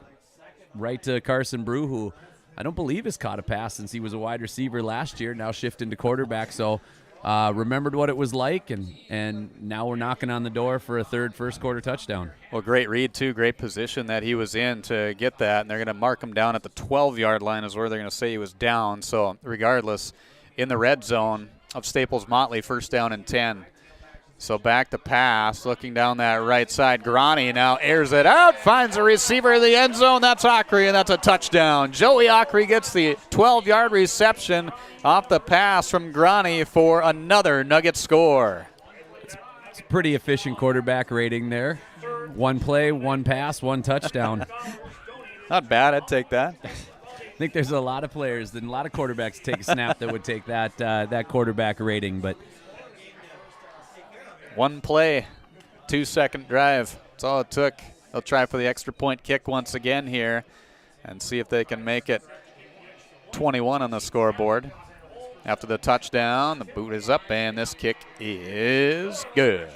[SPEAKER 19] right to Carson Brew, who I don't believe has caught a pass since he was a wide receiver last year, now shifting to quarterback. So remembered what it was like, and now we're knocking on the door for a third first-quarter touchdown.
[SPEAKER 4] Well, great read, too. Great position that he was in to get that, and they're going to mark him down at the 12-yard line is where they're going to say he was down. So regardless, in the red zone of Staples Motley, first down and 10. So back to pass, looking down that right side. Grani now airs it out, finds a receiver in the end zone. That's Ockery, and that's a touchdown. Joey Ockery gets the 12-yard reception off the pass from Grani for another Nugget score.
[SPEAKER 19] It's a pretty efficient quarterback rating there. One play, one pass, one touchdown.
[SPEAKER 4] Not bad, I'd take that.
[SPEAKER 19] I think there's a lot of players and a lot of quarterbacks take a snap that would take that quarterback rating, but
[SPEAKER 4] One play, 2-second drive. That's all it took. They'll try for the extra point kick once again here and see if they can make it 21 on the scoreboard. After the touchdown, the boot is up, and this kick is good.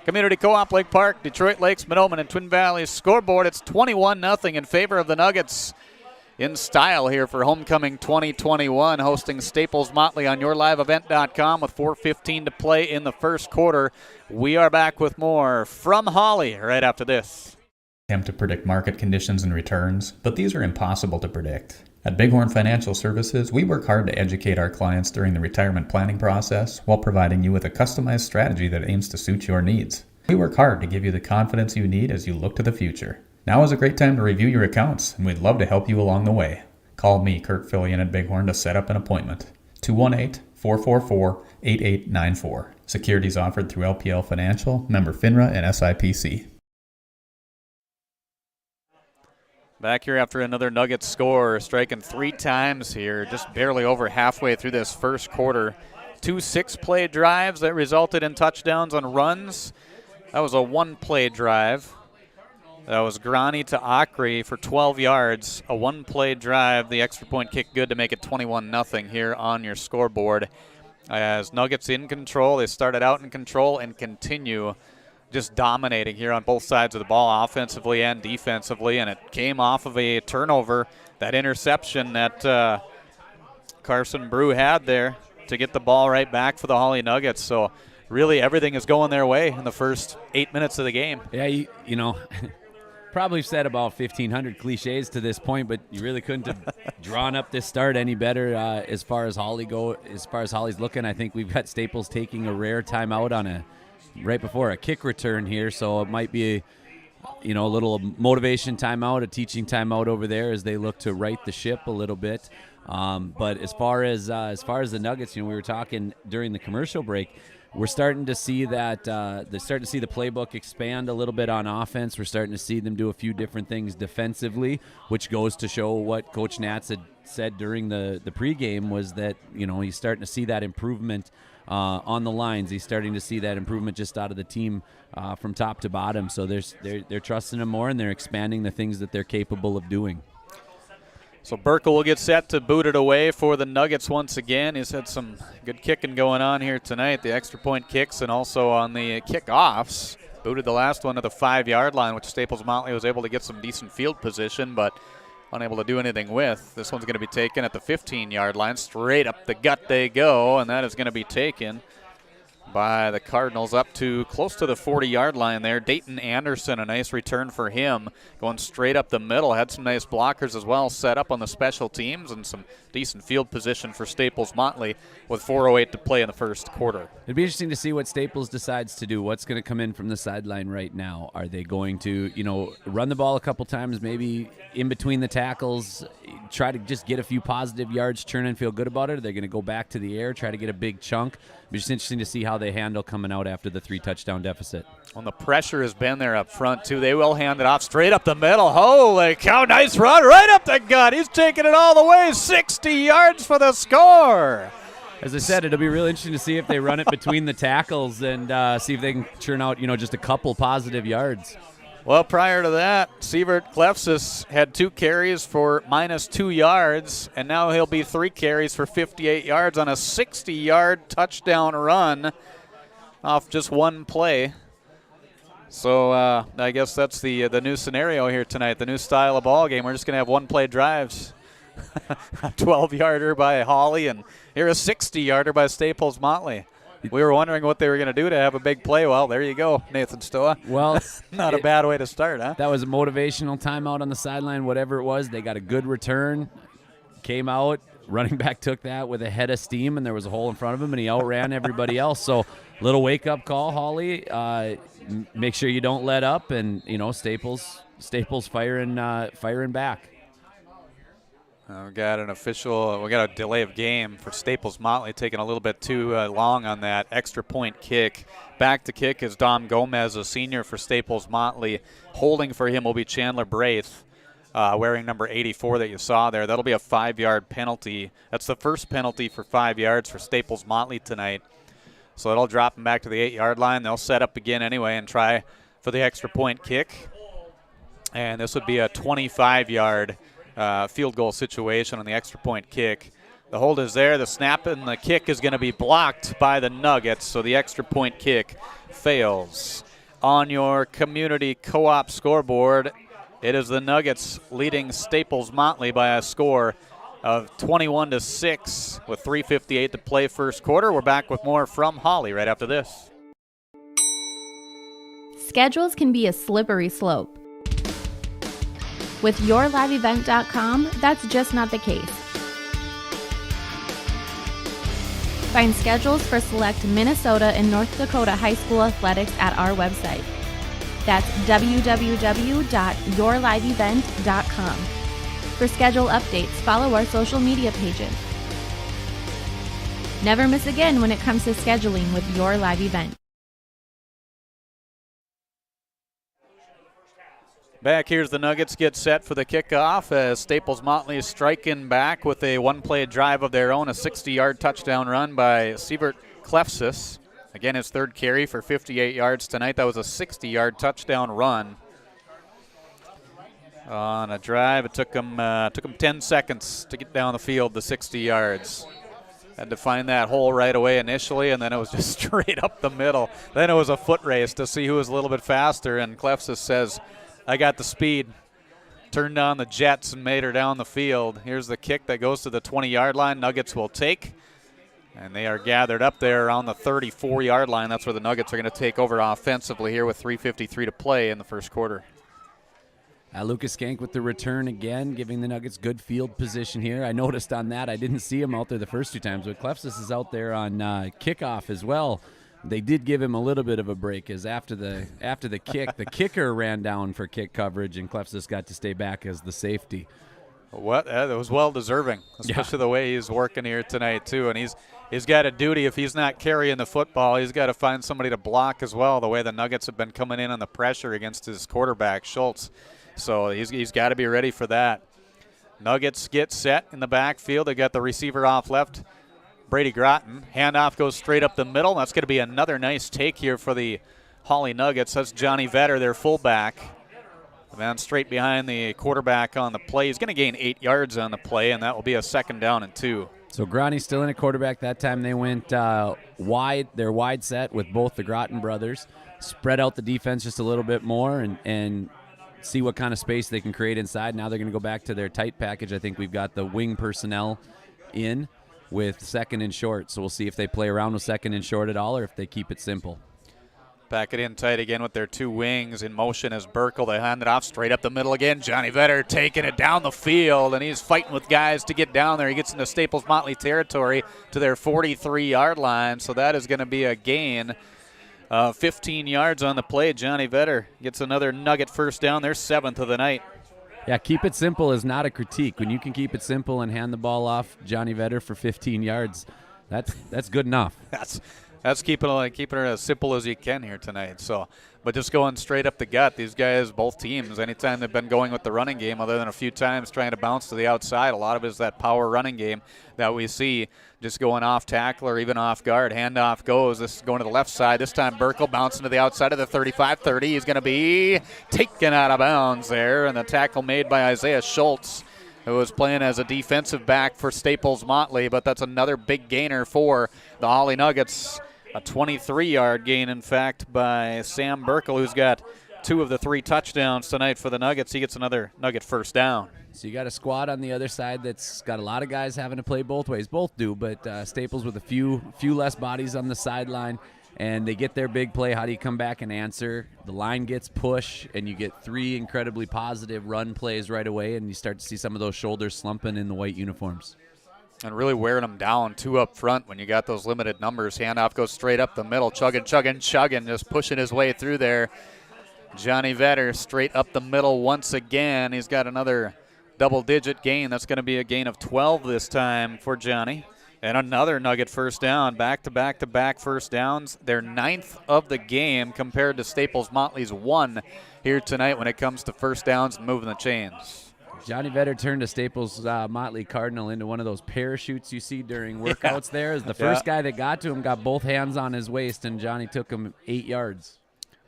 [SPEAKER 4] Community Co-op Lake Park, Detroit Lakes, Monoman, and Twin Valleys scoreboard. It's 21-0 in favor of the Nuggets. In style here for Homecoming 2021, hosting Staples Motley on yourliveevent.com with 4:15 to play in the first quarter. We are back with more from Hawley right after this.
[SPEAKER 9] Attempt to predict market conditions and returns, but these are impossible to predict. At Bighorn Financial Services, we work hard to educate our clients during the retirement planning process while providing you with a customized strategy that aims to suit your needs. We work hard to give you the confidence you need as you look to the future. Now is a great time to review your accounts, and we'd love to help you along the way. Call me, Kurt Fillion at Bighorn, to set up an appointment. 218-444-8894. Securities offered through LPL Financial, member FINRA and SIPC.
[SPEAKER 4] Back here after another Nuggets score, striking 3 times here, just barely over halfway through this first quarter. 2 6-play drives that resulted in touchdowns on runs. That was a 1-play drive. That was Grani to Akri for 12 yards, a 1-play drive. The extra point kick good to make it 21-0 here on your scoreboard. As Nuggets in control, they started out in control and continue just dominating here on both sides of the ball, offensively and defensively, and it came off of a turnover, that interception that Carson Brew had there to get the ball right back for the Hawley Nuggets. So really everything is going their way in the first 8 minutes of the game.
[SPEAKER 19] Yeah, you know, probably said about 1,500 cliches to this point, but you really couldn't have drawn up this start any better as far as Hawley's looking. I think we've got Staples taking a rare timeout on right before a kick return here, so it might be a little motivation timeout, a teaching timeout over there as they look to right the ship a little bit. But as far as the Nuggets, we were talking during the commercial break, we're starting to see that they're starting to see the playbook expand a little bit on offense. We're starting to see them do a few different things defensively, which goes to show what Coach Nats had said during the pregame was that he's starting to see that improvement on the lines. He's starting to see that improvement just out of the team from top to bottom. So they're trusting him more, and they're expanding the things that they're capable of doing.
[SPEAKER 4] So Burkle will get set to boot it away for the Nuggets once again. He's had some good kicking going on here tonight, the extra point kicks and also on the kickoffs. Booted the last one to the 5-yard line, which Staples Motley was able to get some decent field position, but unable to do anything with. This one's going to be taken at the 15-yard line. Straight up the gut they go, and that is going to be taken by the Cardinals up to close to the 40-yard line there. Dayton Anderson, a nice return for him, going straight up the middle. Had some nice blockers as well set up on the special teams and some decent field position for Staples Motley with 4:08 to play in the first quarter.
[SPEAKER 19] It'd be interesting to see what Staples decides to do. What's going to come in from the sideline right now? Are they going to, run the ball a couple times, maybe in between the tackles, try to just get a few positive yards, turn and feel good about it? Are they going to go back to the air, try to get a big chunk? It'd be just interesting to see how they handle coming out after the 3-touchdown deficit.
[SPEAKER 4] Well, the pressure has been there up front, too. They will hand it off straight up the middle. Holy cow, nice run right up the gut. He's taking it all the way, 60 yards for the score.
[SPEAKER 19] As I said, it'll be real interesting to see if they run it between the tackles and see if they can churn out, just a couple positive yards.
[SPEAKER 4] Well, prior to that, Sievert Klefsis had 2 carries for -2 yards, and now he'll be 3 carries for 58 yards on a 60-yard touchdown run off just one play. So I guess that's the new scenario here tonight, the new style of ball game. We're just going to have one-play drives. A 12-yarder by Hawley, and here a 60-yarder by Staples Motley. We were wondering what they were going to do to have a big play. Well, there you go, Nathan Stoa.
[SPEAKER 19] Well,
[SPEAKER 4] not a bad way to start, huh?
[SPEAKER 19] That was a motivational timeout on the sideline, whatever it was. They got a good return, came out, running back took that with a head of steam, and there was a hole in front of him, and he outran everybody else. So little wake-up call, Hawley. Make sure you don't let up, and, Staples firing back.
[SPEAKER 4] We got a delay of game for Staples Motley, taking a little bit too long on that extra point kick. Back to kick is Dom Gomez, a senior for Staples Motley. Holding for him will be Chandler Braith, wearing number 84 that you saw there. That'll be a 5-yard penalty. That's the first penalty for 5 yards for Staples Motley tonight. So it'll drop them back to the 8-yard line. They'll set up again anyway and try for the extra point kick. And this would be a 25-yard field goal situation on the extra point kick. The hold is there. The snap and the kick is going to be blocked by the Nuggets, so the extra point kick fails. On your community co-op scoreboard, it is the Nuggets leading Staples Motley by a score of 21-6 with 3:58 to play first quarter. We're back with more from Hawley right after this.
[SPEAKER 17] Schedules can be a slippery slope. With YourLiveEvent.com, that's just not the case. Find schedules for select Minnesota and North Dakota high school athletics at our website. That's www.yourliveevent.com. For schedule updates, follow our social media pages. Never miss again when it comes to scheduling with Your Live Event.
[SPEAKER 4] Back here's the Nuggets get set for the kickoff as Staples Motley is striking back with a one-play drive of their own, a 60-yard touchdown run by Sievert Klefsis. Again, his third carry for 58 yards tonight. That was a 60-yard touchdown run. On a drive, it took him 10 seconds to get down the field, the 60 yards. Had to find that hole right away initially, and then it was just straight up the middle. Then it was a foot race to see who was a little bit faster, and Klefsis says, I got the speed. Turned on the jets and made her down the field. Here's the kick that goes to the 20-yard line. Nuggets will take. And they are gathered up there around the 34-yard line. That's where the Nuggets are going to take over offensively here with 3:53 to play in the first quarter.
[SPEAKER 19] Lucas Skank with the return again, giving the Nuggets good field position here. I noticed on that, I didn't see him out there the first two times, but Klefsis is out there on kickoff as well. They did give him a little bit of a break as after the kick, the kicker ran down for kick coverage, and Klefsis got to stay back as the safety.
[SPEAKER 4] What? That was well-deserving, especially the way he's working here tonight, too. And he's got a duty. If he's not carrying the football, he's got to find somebody to block as well, the way the Nuggets have been coming in on the pressure against his quarterback, Schultz. So he's got to be ready for that. Nuggets get set in the backfield. They got the receiver off left, Brady Groton. Handoff goes straight up the middle. That's going to be another nice take here for the Hawley Nuggets. That's Johnny Vetter, their fullback. The man straight behind the quarterback on the play. He's going to gain 8 yards on the play, and that will be a 2nd down and 2.
[SPEAKER 19] So Groton's still in at quarterback. That time they went wide. They're wide set with both the Groton brothers. Spread out the defense just a little bit more and see what kind of space they can create inside. Now they're going to go back to their tight package. I think we've got the wing personnel in with 2nd and short. So we'll see if they play around with 2nd and short at all or if they keep it simple.
[SPEAKER 4] Back it in tight again with their two wings in motion as Burkle. They hand it off straight up the middle again. Johnny Vetter taking it down the field, and he's fighting with guys to get down there. He gets into Staples Motley territory to their 43-yard line, so that is going to be a gain. 15 yards on the play. Johnny Vetter gets another Nugget first down. Their 7th of the night.
[SPEAKER 19] Yeah, keep it simple is not a critique. When you can keep it simple and hand the ball off Johnny Vetter for 15 yards, that's good enough.
[SPEAKER 4] That's keeping it as simple as you can here tonight. So, but just going straight up the gut, these guys, both teams, anytime they've been going with the running game, other than a few times trying to bounce to the outside, a lot of it is that power running game that we see just going off tackle or even off guard. Handoff goes. This is going to the left side. This time Burkle bouncing to the outside of the 35-30. He's going to be taken out of bounds there, and the tackle made by Isaiah Schultz, who was playing as a defensive back for Staples Motley, but that's another big gainer for the Hawley Nuggets. A 23-yard gain, in fact, by Sam Burkle, who's got 2 of the 3 touchdowns tonight for the Nuggets. He gets another Nugget first down.
[SPEAKER 19] So you got a squad on the other side that's got a lot of guys having to play both ways. Both do, but Staples with a few less bodies on the sideline, and they get their big play. How do you come back and answer? The line gets push, and you get 3 incredibly positive run plays right away, and you start to see some of those shoulders slumping in the white uniforms.
[SPEAKER 4] And really wearing them down, 2 up front when you got those limited numbers. Handoff goes straight up the middle, chugging, just pushing his way through there. Johnny Vetter straight up the middle once again. He's got another double-digit gain. That's going to be a gain of 12 this time for Johnny. And another Nugget first down, back-to-back-to-back first downs. Their 9th of the game compared to Staples Motley's 1 here tonight when it comes to first downs and moving the chains.
[SPEAKER 19] Johnny Vetter turned a Staples Motley Cardinal into one of those parachutes you see during workouts there. As the first guy that got to him got both hands on his waist, and Johnny took him 8 yards.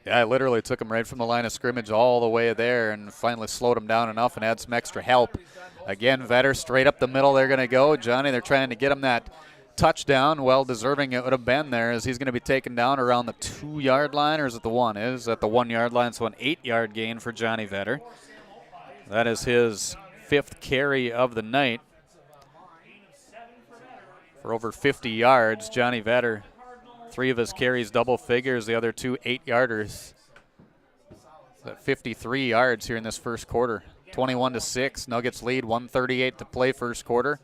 [SPEAKER 4] Yeah, I literally took him right from the line of scrimmage all the way there and finally slowed him down enough and had some extra help. Again, Vetter straight up the middle they're going to go. Johnny, they're trying to get him that touchdown. Well deserving it would have been there, as he's going to be taken down around the 2-yard line, or is it the 1? It is at the 1-yard line, so an 8-yard gain for Johnny Vetter. That is his 5th carry of the night for over 50 yards. Johnny Vetter, 3 of his carries double figures, the other 2 8-yarders. At 53 yards here in this first quarter. 21-6, Nuggets lead, 1:38 to play first quarter.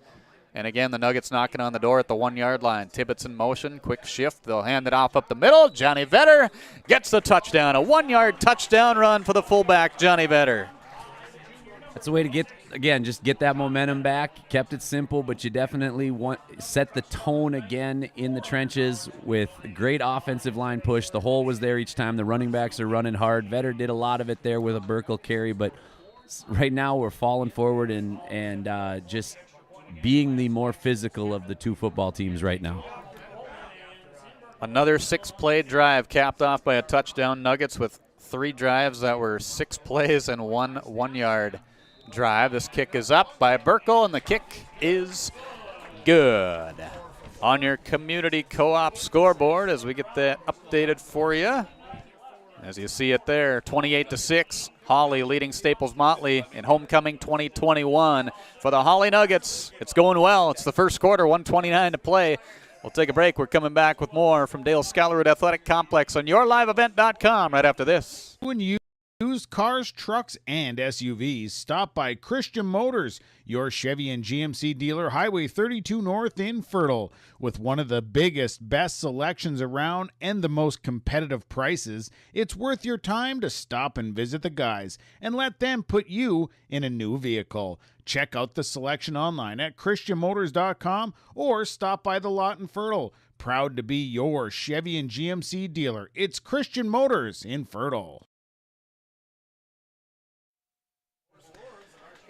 [SPEAKER 4] And again, the Nuggets knocking on the door at the 1-yard line. Tibbetts in motion, quick shift. They'll hand it off up the middle. Johnny Vetter gets the touchdown. A 1-yard touchdown run for the fullback, Johnny Vetter.
[SPEAKER 19] That's a way to get that momentum back. Kept it simple, but you definitely set the tone again in the trenches with great offensive line push. The hole was there each time. The running backs are running hard. Vetter did a lot of it there with a Burkle carry, but right now we're falling forward and just being the more physical of the 2 football teams right now.
[SPEAKER 4] Another 6-play drive capped off by a touchdown. Nuggets with 3 drives that were 6 plays and 1 1-yard drive. This kick is up by Burkle, and the kick is good. On your community co-op scoreboard, as we get that updated for you, as you see it there, 28-6, Hawley leading Staples Motley in homecoming 2021 for the Hawley Nuggets. It's going well. It's the first quarter, 1:29 to play. We'll take a break. We're coming back with more from Dale Scholarwood Athletic Complex on yourliveevent.com right after this.
[SPEAKER 11] When you used cars, trucks, and SUVs, stop by Christian Motors, your Chevy and GMC dealer, Highway 32 North in Fertile. With one of the biggest, best selections around and the most competitive prices, it's worth your time to stop and visit the guys and let them put you in a new vehicle. Check out the selection online at christianmotors.com or stop by the lot in Fertile. Proud to be your Chevy and GMC dealer. It's Christian Motors in Fertile.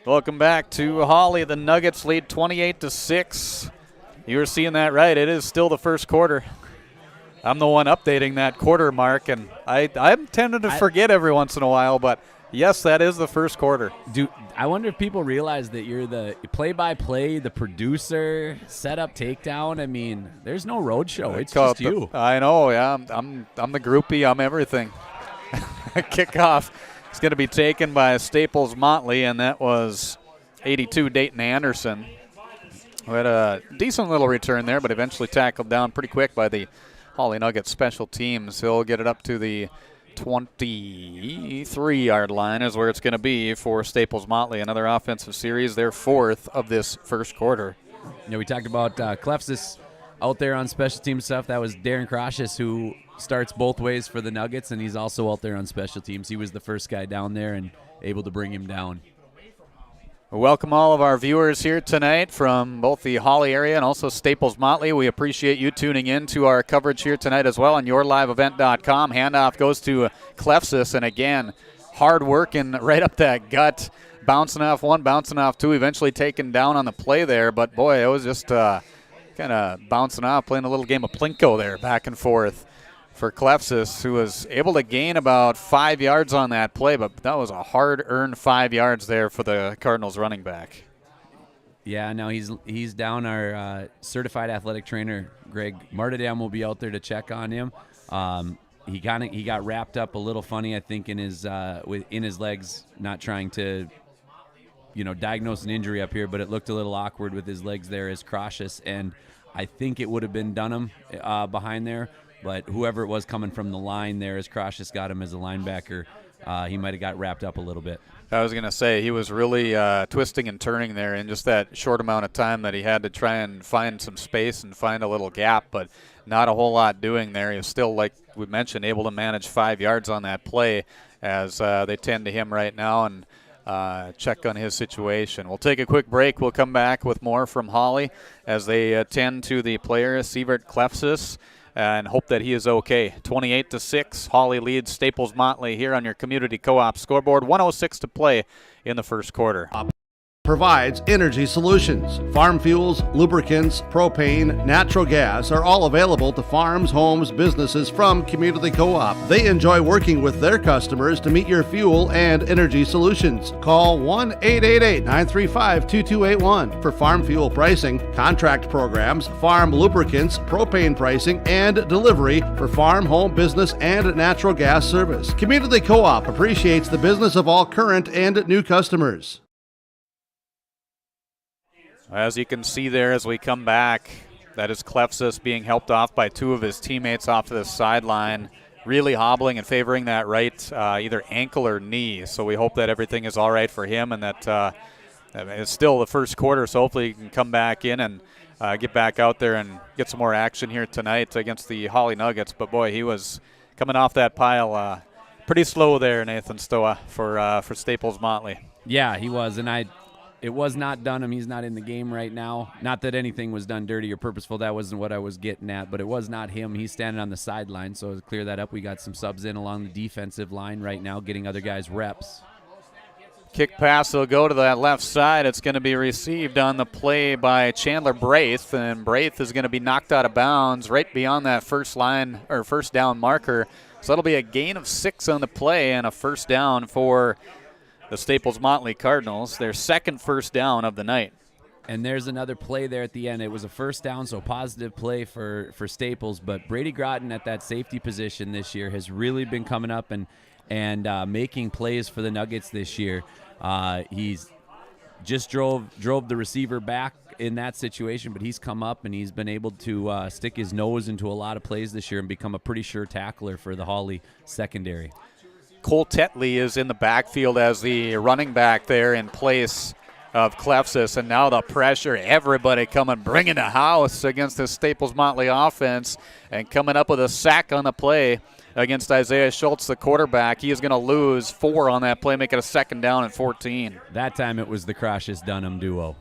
[SPEAKER 4] Welcome back to Hawley. The Nuggets lead 28-6. You were seeing that right. It is still the first quarter. I'm the one updating that quarter mark, and I'm tempted to forget every once in a while, but yes, that is the first quarter.
[SPEAKER 19] Dude, I wonder if people realize that you're the play-by-play, the producer, setup, takedown. I mean, there's no road show. It's just you.
[SPEAKER 4] I know, yeah. I'm the groupie. I'm everything. Kickoff. It's going to be taken by Staples Motley, and that was 82 Dayton Anderson, who had a decent little return there, but eventually tackled down pretty quick by the Hawley Nuggets special teams. He'll get it up to the 23-yard line is where it's going to be for Staples Motley. Another offensive series, their 4th of this first quarter.
[SPEAKER 19] We talked about Klefsis out there on special team stuff. That was Darren Crocious, who starts both ways for the Nuggets, and he's also out there on special teams. He was the first guy down there and able to bring him down.
[SPEAKER 4] Welcome all of our viewers here tonight from both the Hawley area and also Staples Motley. We appreciate you tuning in to our coverage here tonight as well on yourliveevent.com. Handoff goes to Klefsis, and again, hard working right up that gut, bouncing off 1, bouncing off 2, eventually taken down on the play there. But boy, it was just kind of bouncing off, playing a little game of Plinko there, back and forth for Klefsis, who was able to gain about 5 yards on that play, but that was a hard-earned 5 yards there for the Cardinals running back.
[SPEAKER 19] Yeah, now he's down. Our certified athletic trainer, Greg Martadam, will be out there to check on him. He got wrapped up a little funny, I think, in his legs, not trying to diagnose an injury up here, but it looked a little awkward with his legs there as Crocious, and I think it would have been Dunham behind there. But whoever it was coming from the line there, as Crocious got him as a linebacker, he might have got wrapped up a little bit.
[SPEAKER 4] I was going to say, he was really twisting and turning there in just that short amount of time that he had to try and find some space and find a little gap, but not a whole lot doing there. He was still, like we mentioned, able to manage 5 yards on that play as they tend to him right now and check on his situation. We'll take a quick break. We'll come back with more from Hawley as they attend to the player, Sievert Klefsis, and hope that he is okay. 28-6, Hawley leads Staples Motley here on your community co-op scoreboard. 1:06 to play in the first quarter.
[SPEAKER 3] provides energy solutions. Farm fuels, lubricants, propane, natural gas are all available to farms, homes, businesses from Community Co-op. They enjoy working with their customers to meet your fuel and energy solutions. Call 1-888-935-2281 for farm fuel pricing, contract programs, farm lubricants, propane pricing, and delivery for farm, home, business, and natural gas service. Community Co-op appreciates the business of all current and new customers.
[SPEAKER 4] As you can see there as we come back, that is Klefsis being helped off by two of his teammates off to the sideline, really hobbling and favoring that right either ankle or knee. So we hope that everything is all right for him and that it's still the first quarter, so hopefully he can come back in and get back out there and get some more action here tonight against the Hawley Nuggets. But, boy, he was coming off that pile pretty slow there, Nathan Stoa, for Staples Motley.
[SPEAKER 19] Yeah, he was, and it was not Dunham. He's not in the game right now. Not that anything was done dirty or purposeful. That wasn't what I was getting at, but it was not him. He's standing on the sideline, so to clear that up, we got some subs in along the defensive line right now, getting other guys reps.
[SPEAKER 4] Kick pass will go to that left side. It's going to be received on the play by Chandler Braith, and Braith is going to be knocked out of bounds right beyond that first down marker. So that'll be a gain of 6 on the play and a first down for the Staples Motley Cardinals, their second first down of the night.
[SPEAKER 19] And there's another play there at the end. It was a first down, so positive play for Staples. But Brady Groton at that safety position this year has really been coming up and making plays for the Nuggets this year. He's just drove the receiver back in that situation, but he's come up and he's been able to stick his nose into a lot of plays this year and become a pretty sure tackler for the Hawley secondary.
[SPEAKER 4] Cole Tetley is in the backfield as the running back there in place of Klefsis, and now the pressure, everybody bringing the house against this Staples Motley offense, and coming up with a sack on the play against Isaiah Schultz, the quarterback. He is going to lose 4 on that play, make it a second down and 14.
[SPEAKER 19] That time it was the Crashes-Dunham duo.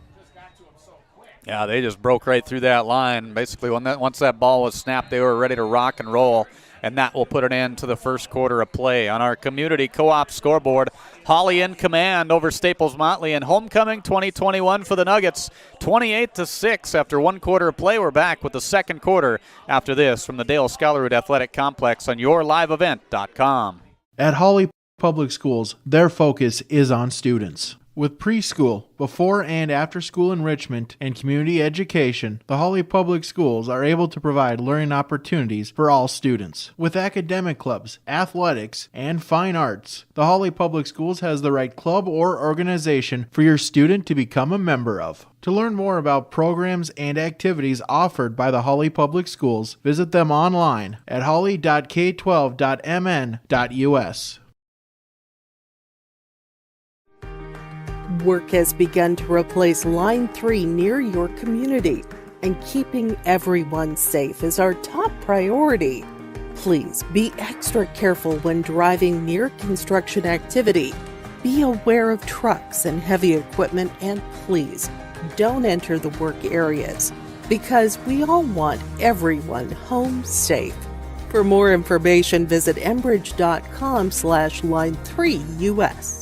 [SPEAKER 4] Yeah, they just broke right through that line. Basically, once that ball was snapped, they were ready to rock and roll, and that will put an end to the first quarter of play. On our Community Co-op scoreboard, Hawley in command over Staples Motley, and homecoming 2021 for the Nuggets, 28-6 after one quarter of play. We're back with the second quarter after this from the Dale Scholarwood Athletic Complex on yourliveevent.com.
[SPEAKER 5] At Hawley Public Schools, their focus is on students. With preschool, before and after school enrichment, and community education, the Hawley Public Schools are able to provide learning opportunities for all students. With academic clubs, athletics, and fine arts, the Hawley Public Schools has the right club or organization for your student to become a member of. To learn more about programs and activities offered by the Hawley Public Schools, visit them online at hawley.k12.mn.us.
[SPEAKER 13] Work has begun to replace Line 3 near your community, and keeping everyone safe is our top priority. Please be extra careful when driving near construction activity. Be aware of trucks and heavy equipment, and please don't enter the work areas, because we all want everyone home safe. For more information, visit enbridge.com/line3us.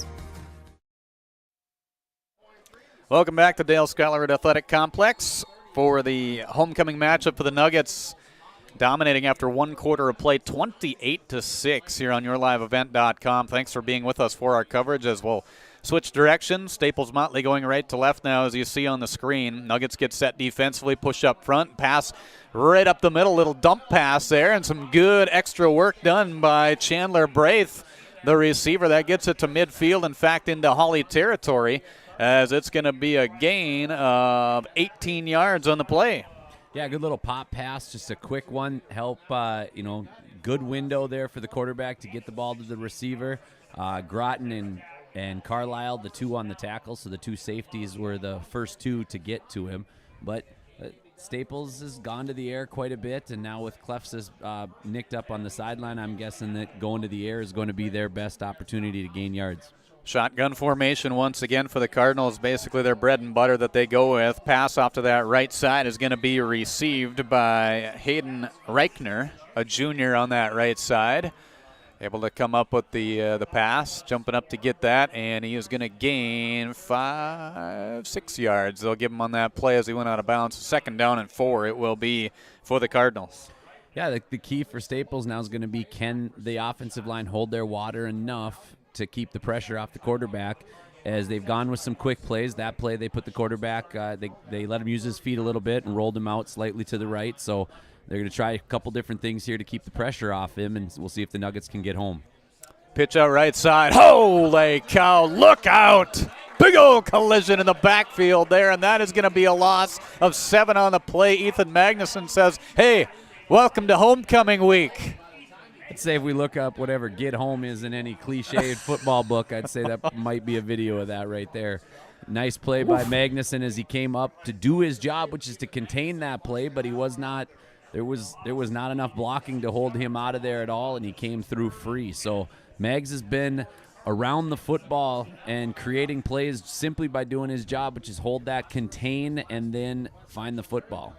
[SPEAKER 4] Welcome back to Dale Scholarwood Athletic Complex for the homecoming matchup for the Nuggets, dominating after one quarter of play, 28-6 here on yourliveevent.com. Thanks for being with us for our coverage as we'll switch directions. Staples Motley going right to left now, as you see on the screen. Nuggets get set defensively, push up front, pass right up the middle, little dump pass there, and some good extra work done by Chandler Braith, the receiver. That gets it to midfield, in fact, into Hawley territory, as it's going to be a gain of 18 yards on the play.
[SPEAKER 19] Yeah, good little pop pass, just a quick one. Help, good window there for the quarterback to get the ball to the receiver. Groton and Carlisle, the two on the tackle, so the two safeties were the first two to get to him. But Staples has gone to the air quite a bit, and now with Klefsis nicked up on the sideline, I'm guessing that going to the air is going to be their best opportunity to gain yards.
[SPEAKER 4] Shotgun formation once again for the Cardinals, basically their bread and butter that they go with. Pass off to that right side is going to be received by Hayden Reichner, a junior on that right side. Able to come up with the pass, jumping up to get that, and he is going to gain 6 yards. They'll give him on that play as he went out of bounds. 2nd down and 4 it will be for the Cardinals.
[SPEAKER 19] Yeah, the key for Staples now is going to be, can the offensive line hold their water enough to keep the pressure off the quarterback? As they've gone with some quick plays. That play, they put the quarterback, they let him use his feet a little bit and rolled him out slightly to the right. So they're going to try a couple different things here to keep the pressure off him, and we'll see if the Nuggets can get home.
[SPEAKER 4] Pitch out right side. Holy cow, look out! Big old collision in the backfield there, and that is going to be a loss of 7 on the play. Ethan Magnuson says, hey, welcome to homecoming week.
[SPEAKER 19] I'd say if we look up whatever get home is in any cliched football book, I'd say that might be a video of that right there. Nice play by Magnuson as he came up to do his job, which is to contain that play, but he was not – there was not enough blocking to hold him out of there at all, and he came through free. So Mags has been around the football and creating plays simply by doing his job, which is hold that, contain, and then find the football.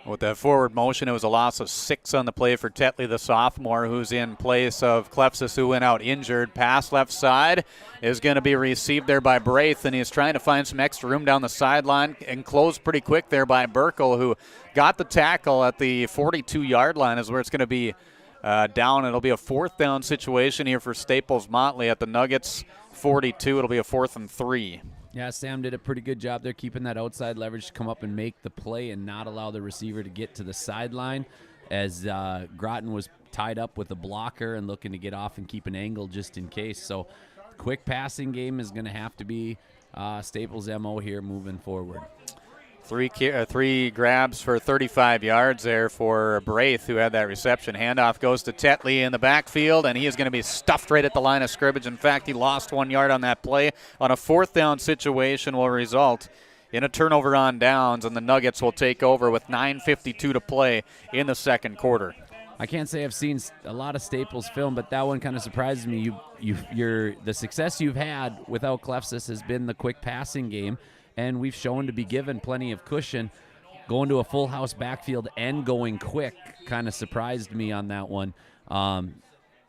[SPEAKER 4] With that forward motion, it was a loss of 6 on the play for Tetley, the sophomore, who's in place of Klefsis, who went out injured. Pass left side is going to be received there by Braith, and he's trying to find some extra room down the sideline and closed pretty quick there by Burkle, who got the tackle at the 42-yard line is where it's going to be down. It'll be a 4th down situation here for Staples Motley at the Nuggets 42. It'll be a 4th and 3.
[SPEAKER 19] Yeah, Sam did a pretty good job there keeping that outside leverage to come up and make the play and not allow the receiver to get to the sideline as Groton was tied up with a blocker and looking to get off and keep an angle just in case. So quick passing game is going to have to be Staples' MO here moving forward.
[SPEAKER 4] 3 grabs for 35 yards there for Braith, who had that reception. Handoff goes to Tetley in the backfield, and he is going to be stuffed right at the line of scrimmage. In fact, he lost 1 yard on that play. On a 4th down situation will result in a turnover on downs, and the Nuggets will take over with 9:52 to play in the 2nd quarter.
[SPEAKER 19] I can't say I've seen a lot of Staples film, but that one kind of surprises me. The success you've had without Klefsis has been the quick passing game. And we've shown to be given plenty of cushion. Going to a full house backfield and going quick kind of surprised me on that one,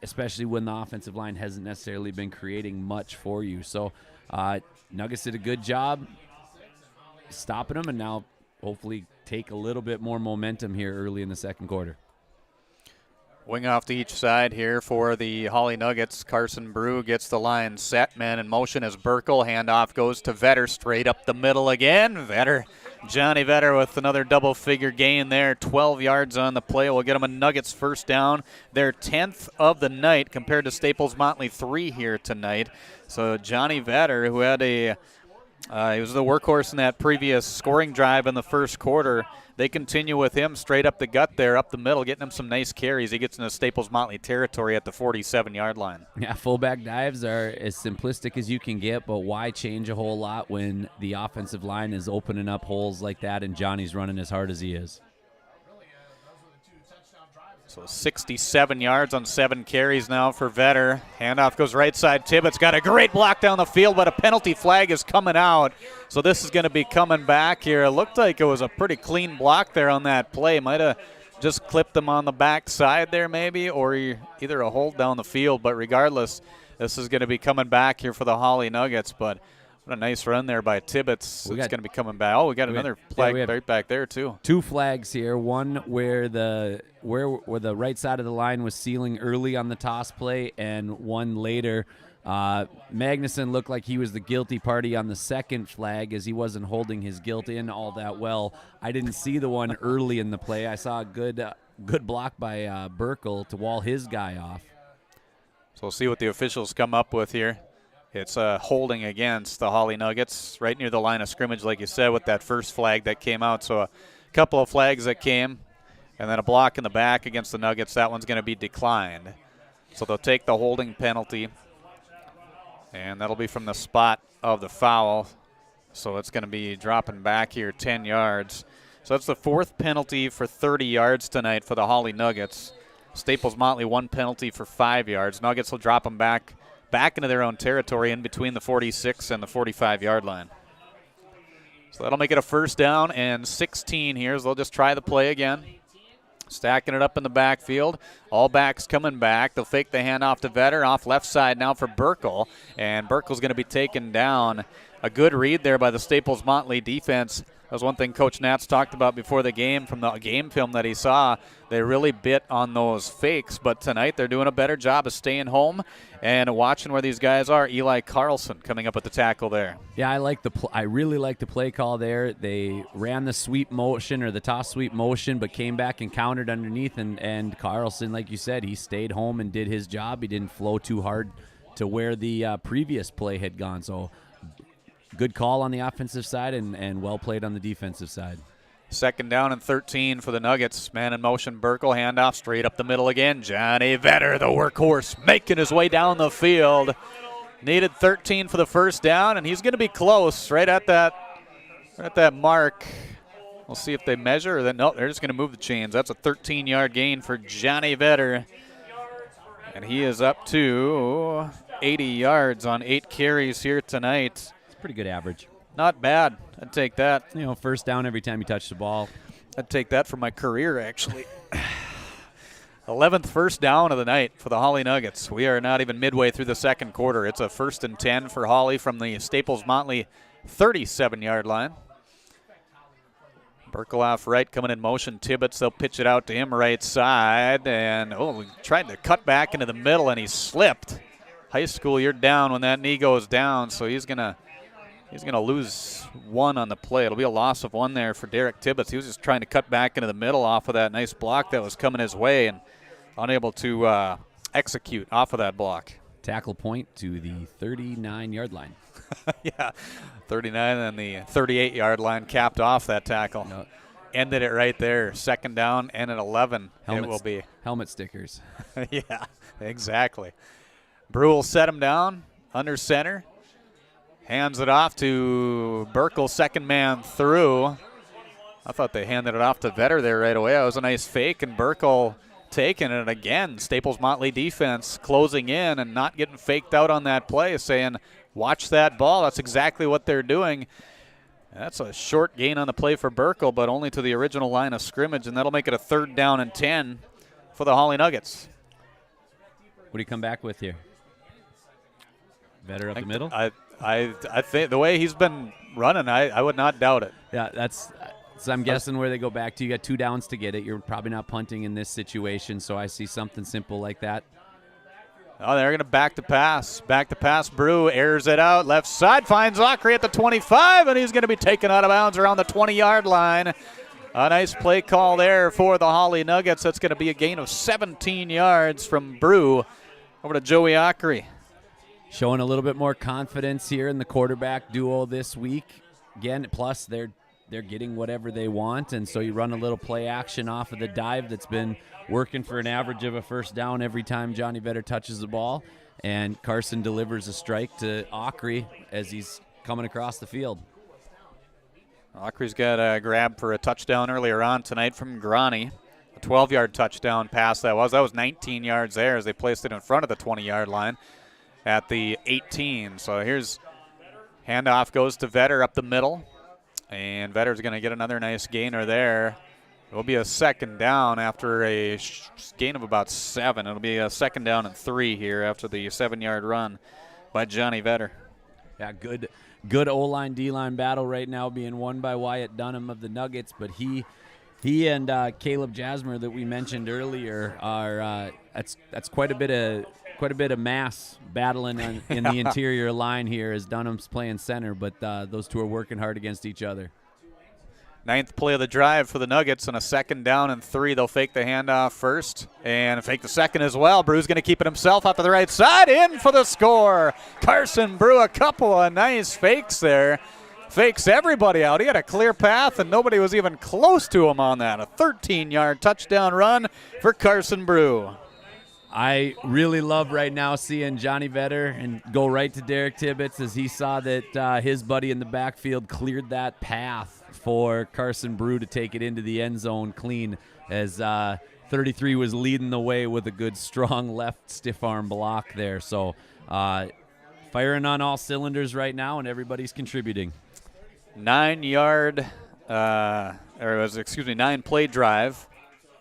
[SPEAKER 19] especially when the offensive line hasn't necessarily been creating much for you. So Nuggets did a good job stopping them, and now hopefully take a little bit more momentum here early in the 2nd quarter.
[SPEAKER 4] Wing off to each side here for the Hawley Nuggets. Carson Brew gets the line set. Man in motion as Burkle. Handoff goes to Vetter straight up the middle again. Johnny Vetter with another double-figure gain there. 12 yards on the play. We'll get them a Nuggets 1st down. Their 10th of the night compared to Staples Motley 3 here tonight. So Johnny Vetter, who had he was the workhorse in that previous scoring drive in the 1st quarter. They continue with him straight up the gut there, up the middle, getting him some nice carries. He gets into Staples Motley territory at the 47-yard line.
[SPEAKER 19] Yeah, fullback dives are as simplistic as you can get, but why change a whole lot when the offensive line is opening up holes like that and Johnny's running as hard as he is?
[SPEAKER 4] So 67 yards on 7 carries now for Vetter. Handoff goes right side. Tibbetts got a great block down the field, but a penalty flag is coming out. So this is going to be coming back here. It looked like it was a pretty clean block there on that play. Might have just clipped them on the back side there maybe, or either a hold down the field. But regardless, this is going to be coming back here for the Hawley Nuggets. But what a nice run there by Tibbetts. It's going to be coming back. Oh, we got another flag right back there too.
[SPEAKER 19] 2 flags here. One where the right side of the line was sealing early on the toss play, and one later. Magnuson looked like he was the guilty party on the 2nd flag as he wasn't holding his guilt in all that well. I didn't see the one early in the play. I saw a good block by Burkle to wall his guy off.
[SPEAKER 4] So we'll see what the officials come up with here. It's holding against the Hawley Nuggets right near the line of scrimmage, like you said, with that first flag that came out. So a couple of flags that came, and then a block in the back against the Nuggets. That one's going to be declined. So they'll take the holding penalty, and that'll be from the spot of the foul. So it's going to be dropping back here 10 yards. So that's the 4th penalty for 30 yards tonight for the Hawley Nuggets. Staples Motley 1 penalty for 5 yards. Nuggets will drop them back into their own territory in between the 46 and the 45-yard line. So that'll make it a 1st down and 16 here. So they'll just try the play again. Stacking it up in the backfield. All backs coming back. They'll fake the handoff to Vetter. Off left side now for Burkle. And Burkle's going to be taken down. A good read there by the Staples Motley defense. That was one thing Coach Nats talked about before the game from the game film that he saw. They really bit on those fakes, but tonight they're doing a better job of staying home and watching where these guys are. Eli Carlson coming up with the tackle there.
[SPEAKER 19] Yeah, I really like the play call there. They ran the sweep motion or the toss sweep motion, but came back and countered underneath, and Carlson, like you said, he stayed home and did his job. He didn't flow too hard to where the previous play had gone. So good call on the offensive side and well played on the defensive side.
[SPEAKER 4] 2nd down and 13 for the Nuggets. Man in motion, Burkle, handoff straight up the middle again. Johnny Vetter, the workhorse, making his way down the field. Needed 13 for the first down, and he's going to be close right at that mark. We'll see if they measure, or then no, they're just going to move the chains. That's a 13-yard gain for Johnny Vetter. And he is up to 80 yards on 8 carries here tonight.
[SPEAKER 19] It's pretty good average.
[SPEAKER 4] Not bad. I'd take that.
[SPEAKER 19] You know, first down every time you touch the ball.
[SPEAKER 4] I'd take that for my career, actually. 11th first down of the night for the Hawley Nuggets. We are not even midway through the second quarter. It's a 1st and 10 for Hawley from the Staples Motley 37-yard line. Burkle off right, coming in motion. Tibbetts, they'll pitch it out to him right side. And, tried to cut back into the middle, and he slipped. High school, you're down when that knee goes down, so he's going to lose 1 on the play. It'll be a loss of 1 there for Derek Tibbetts. He was just trying to cut back into the middle off of that nice block that was coming his way and unable to execute off of that block.
[SPEAKER 19] Tackle point to the 39-yard line.
[SPEAKER 4] Yeah, 39 and the 38-yard line capped off that tackle.
[SPEAKER 19] No.
[SPEAKER 4] Ended it right there. 2nd down and at 11 it will be.
[SPEAKER 19] Helmet stickers.
[SPEAKER 4] Yeah, exactly. Brule set him down under center. Hands it off to Burkle, 2nd man through. I thought they handed it off to Vetter there right away. That was a nice fake, and Burkle taking it again. Staples Motley defense closing in and not getting faked out on that play, saying, watch that ball. That's exactly what they're doing. That's a short gain on the play for Burkle, but only to the original line of scrimmage, and that'll make it a 3rd down and 10 for the Hawley Nuggets.
[SPEAKER 19] What do you come back with here? Vetter up the middle?
[SPEAKER 4] I think the way he's been running, I would not doubt it.
[SPEAKER 19] Yeah, so I'm guessing where they go back to. You got 2 downs to get it. You're probably not punting in this situation, so I see something simple like that.
[SPEAKER 4] Oh, they're going to back to pass. Back to pass. Brew airs it out. Left side finds Ockery at the 25, and he's going to be taken out of bounds around the 20-yard line. A nice play call there for the Hawley Nuggets. That's going to be a gain of 17 yards from Brew over to Joey Ockery.
[SPEAKER 19] Showing a little bit more confidence here in the quarterback duo this week. Again, plus they're getting whatever they want, and so you run a little play action off of the dive that's been working for an average of a first down every time Johnny Vetter touches the ball, and Carson delivers a strike to Ockery as he's coming across the field.
[SPEAKER 4] Ockery's got a grab for a touchdown earlier on tonight from Grani. A 12-yard touchdown pass that was 19 yards there as they placed it in front of the 20-yard line at the 18. So here's handoff goes to Vetter up the middle, and Vetter's going to get another nice gainer there. It will be a 2nd down after a gain of about 7. It'll be a 2nd down and 3 here after the 7-yard run by Johnny Vetter.
[SPEAKER 19] Yeah, good O-line, D-line battle right now being won by Wyatt Dunham of the Nuggets, but he and Caleb Jasmer that we mentioned earlier are that's quite a bit of mass battling in the interior line here as Dunham's playing center, but those two are working hard against each other.
[SPEAKER 4] 9th play of the drive for the Nuggets on a 2nd down and 3. They'll fake the handoff first and fake the second as well. Brew's going to keep it himself out to the right side. In for the score. Carson Brew, a couple of nice fakes there. Fakes everybody out. He had a clear path, and nobody was even close to him on that. A 13-yard touchdown run for Carson Brew.
[SPEAKER 19] I really love right now seeing Johnny Vetter and go right to Derek Tibbetts as he saw that his buddy in the backfield cleared that path for Carson Brew to take it into the end zone clean as 33 was leading the way with a good, strong left stiff arm block there. So firing on all cylinders right now, and everybody's contributing.
[SPEAKER 4] 9-play drive.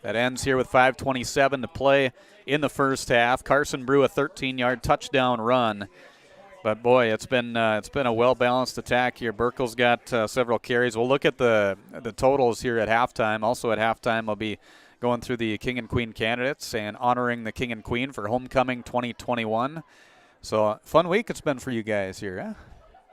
[SPEAKER 4] That ends here with 5:27 to play in the first half. Carson Brew a 13-yard touchdown run. But boy, it's been a well-balanced attack here. Burkle's got several carries. We'll look at the totals here at halftime. Also at halftime, I'll be going through the King and Queen candidates and honoring the King and Queen for Homecoming 2021. So fun week it's been for you guys here, huh?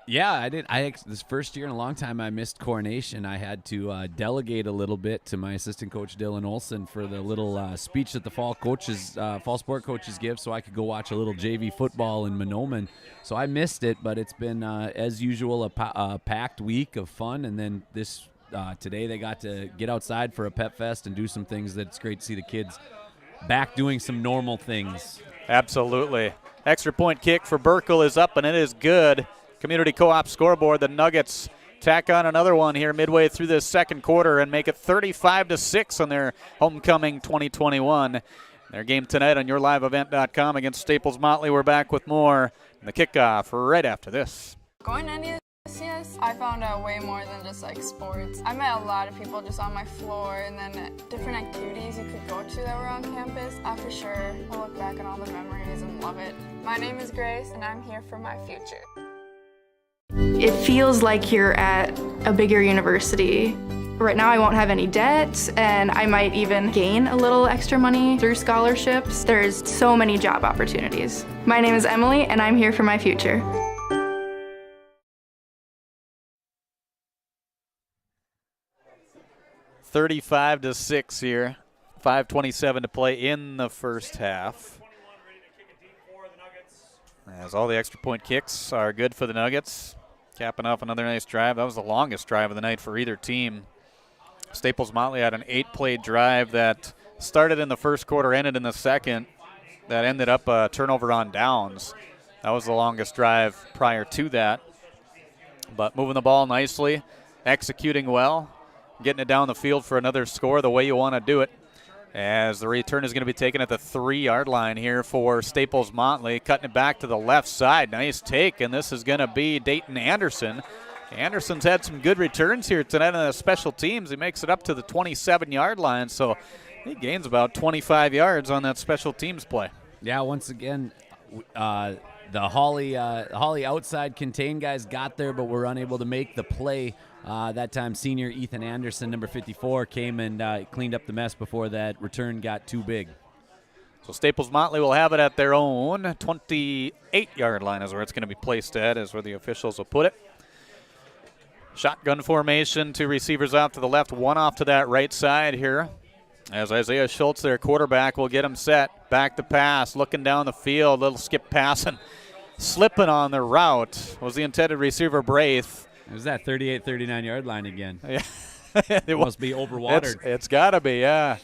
[SPEAKER 19] Yeah, I did. This first year in a long time, I missed coronation. I had to delegate a little bit to my assistant coach Dylan Olson for the little speech that the fall sport coaches give, so I could go watch a little JV football in Monoman. So I missed it, but it's been as usual a packed week of fun. And then today they got to get outside for a pep fest and do some things that it's great to see the kids back doing some normal things.
[SPEAKER 4] Absolutely. Extra point kick for Burkle is up, and it is good. Community Co-op scoreboard. The Nuggets tack on another one here midway through this second quarter and make it 35-6 on their Homecoming 2021. Their game tonight on yourliveevent.com against Staples Motley. We're back with more in the kickoff right after this.
[SPEAKER 6] Going to NDSCS, I found out way more than just like sports. I met a lot of people just on my floor, and then different activities you could go to that were on campus. For sure, I'll look back on all the memories and love it. My name is Grace, and I'm here for my future.
[SPEAKER 10] It feels like you're at a bigger university. Right now I won't have any debt, and I might even gain a little extra money through scholarships. There's so many job opportunities. My name is Emily, and I'm here for my future.
[SPEAKER 4] $35-6 here. 5:27 to play in the first half. As all the extra point kicks are good for the Nuggets. Capping off another nice drive. That was the longest drive of the night for either team. Staples Motley had an 8-play drive that started in the first quarter, ended in the second. That ended up a turnover on downs. That was the longest drive prior to that. But moving the ball nicely, executing well, getting it down the field for another score the way you want to do it. As the return is going to be taken at the 3-yard line here for Staples Motley, cutting it back to the left side. Nice take, and this is going to be Dayton Anderson. Anderson's had some good returns here tonight on the special teams. He makes it up to the 27-yard line, so he gains about 25 yards on that special teams play.
[SPEAKER 19] Yeah, once again, the Hawley outside contain guys got there, but were unable to make the play. That time, senior Ethan Anderson, number 54, came and cleaned up the mess before that return got too big.
[SPEAKER 4] So Staples Motley will have it at their own 28-yard line is where it's going to be placed at, is where the officials will put it. Shotgun formation, 2 receivers off to the left, 1 off to that right side here. As Isaiah Schultz, their quarterback, will get him set. Back to pass, looking down the field, little skip pass, and slipping on the route was the intended receiver, Braith.
[SPEAKER 19] It was that 38, 39-yard line again.
[SPEAKER 4] Yeah.
[SPEAKER 19] It must be overwatered.
[SPEAKER 4] It's got to be, yeah.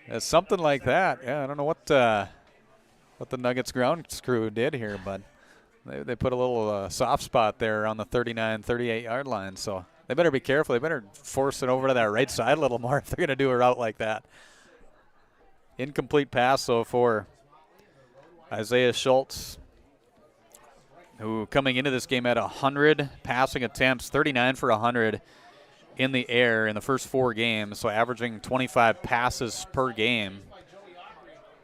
[SPEAKER 4] It's something like that. Yeah, I don't know what the Nuggets ground crew did here, but they put a little soft spot there on the 39, 38-yard line. So they better be careful. They better force it over to that right side a little more if they're going to do a route like that. Incomplete pass, so for Isaiah Schultz, who coming into this game had 100 passing attempts, 39 for 100 in the air in the first 4 games, so averaging 25 passes per game.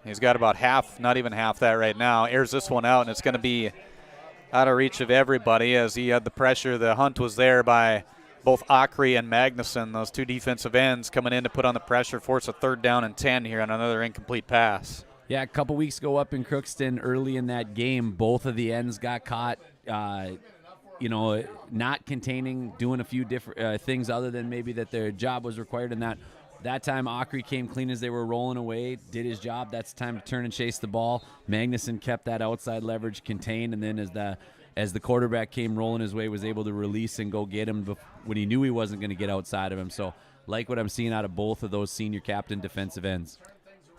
[SPEAKER 4] He's got about half, not even half that right now. Airs this one out, and it's going to be out of reach of everybody as he had the pressure. The hunt was there by both Ockrey and Magnuson, those 2 defensive ends coming in to put on the pressure, force a 3rd down and 10 here on another incomplete pass.
[SPEAKER 19] Yeah, a couple weeks ago up in Crookston early in that game, both of the ends got caught, not containing, doing a few different things other than maybe that their job was required in that. That time, Ockrey came clean as they were rolling away, did his job. That's time to turn and chase the ball. Magnuson kept that outside leverage contained, and then as the quarterback came rolling his way, was able to release and go get him when he knew he wasn't going to get outside of him. So like what I'm seeing out of both of those senior captain defensive ends.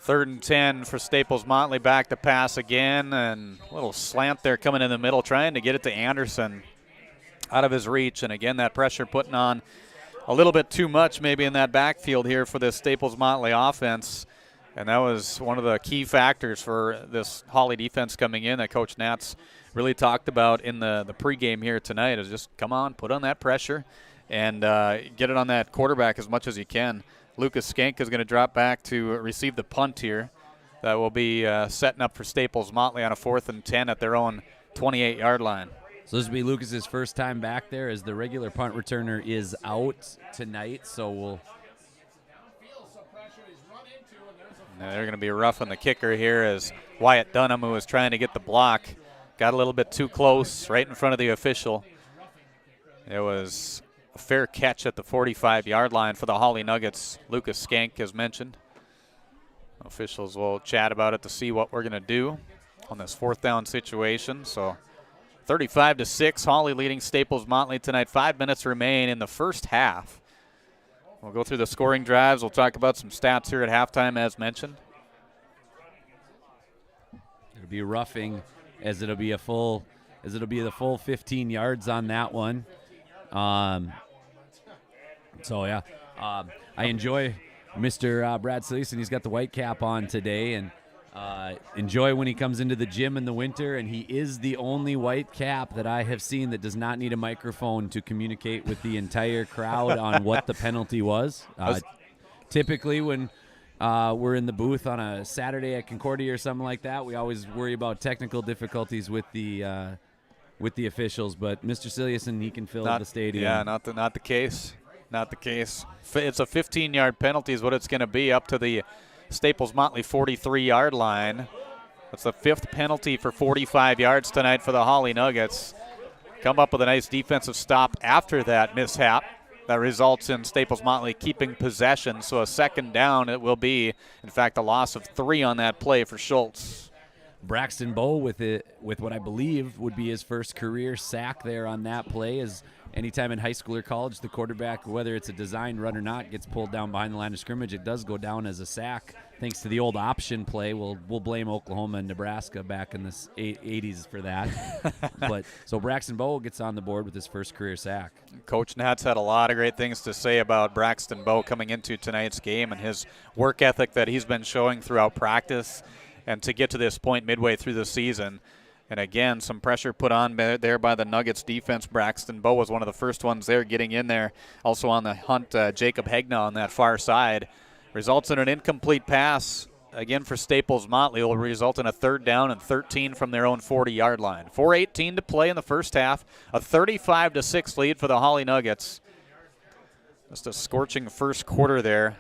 [SPEAKER 4] 3rd and 10 for Staples Motley. Back to pass again, and a little slant there coming in the middle, trying to get it to Anderson out of his reach. And again, that pressure putting on a little bit too much maybe in that backfield here for this Staples Motley offense. And that was one of the key factors for this Hawley defense coming in that Coach Nats really talked about in the pregame here tonight, is just come on, put on that pressure and get it on that quarterback as much as you can. Lucas Skank is going to drop back to receive the punt here. That will be setting up for Staples Motley on a 4th and 10 at their own 28-yard line.
[SPEAKER 19] So this will be Lucas's first time back there, as the regular punt returner is out tonight. So we'll.
[SPEAKER 4] Now they're going to be roughing the kicker here as Wyatt Dunham, who was trying to get the block, got a little bit too close right in front of the official. It was a fair catch at the 45-yard line for the Hawley Nuggets. Lucas Skank, as mentioned. Officials will chat about it to see what we're going to do on this 4th down situation. So 35-6, Hawley leading Staples Motley tonight. 5 minutes remain in the first half. We'll go through the scoring drives. We'll talk about some stats here at halftime, as mentioned.
[SPEAKER 19] It'll be roughing, as it'll be the full 15 yards on that one. So yeah, I enjoy Mr. Brad Sleason. He's got the white cap on today, and enjoy when he comes into the gym in the winter. And he is the only white cap that I have seen that does not need a microphone to communicate with the entire crowd on what the penalty was. Typically, when we're in the booth on a Saturday at Concordia or something like that, we always worry about technical difficulties with the officials. But Mr. Siliuson, he can fill the stadium.
[SPEAKER 4] Yeah, not the case. Not the case. It's a 15-yard penalty is what it's going to be up to the Staples Motley 43-yard line. That's the 5th penalty for 45 yards tonight for the Hawley Nuggets. Come up with a nice defensive stop after that mishap that results in Staples Motley keeping possession. So a 2nd down it will be. In fact, a loss of 3 on that play for Schultz.
[SPEAKER 19] Braxton Bowe with what I believe would be his first career sack there on that play. As anytime in high school or college, the quarterback, whether it's a designed run or not, gets pulled down behind the line of scrimmage, it does go down as a sack. Thanks to the old option play, we'll blame Oklahoma and Nebraska back in the 80s for that. But so Braxton Bowe gets on the board with his first career sack.
[SPEAKER 4] Coach Nat's had a lot of great things to say about Braxton Bowe coming into tonight's game and his work ethic that he's been showing throughout practice and to get to this point midway through the season. And again, some pressure put on there by the Nuggets defense. Braxton Bowe was one of the first ones there getting in there. Also on the hunt, Jacob Hegna on that far side. Results in an incomplete pass, again for Staples Motley. Will result in a 3rd down and 13 from their own 40-yard line. 4:18 to play in the first half. A 35-6 lead for the Hawley Nuggets. Just a scorching first quarter there.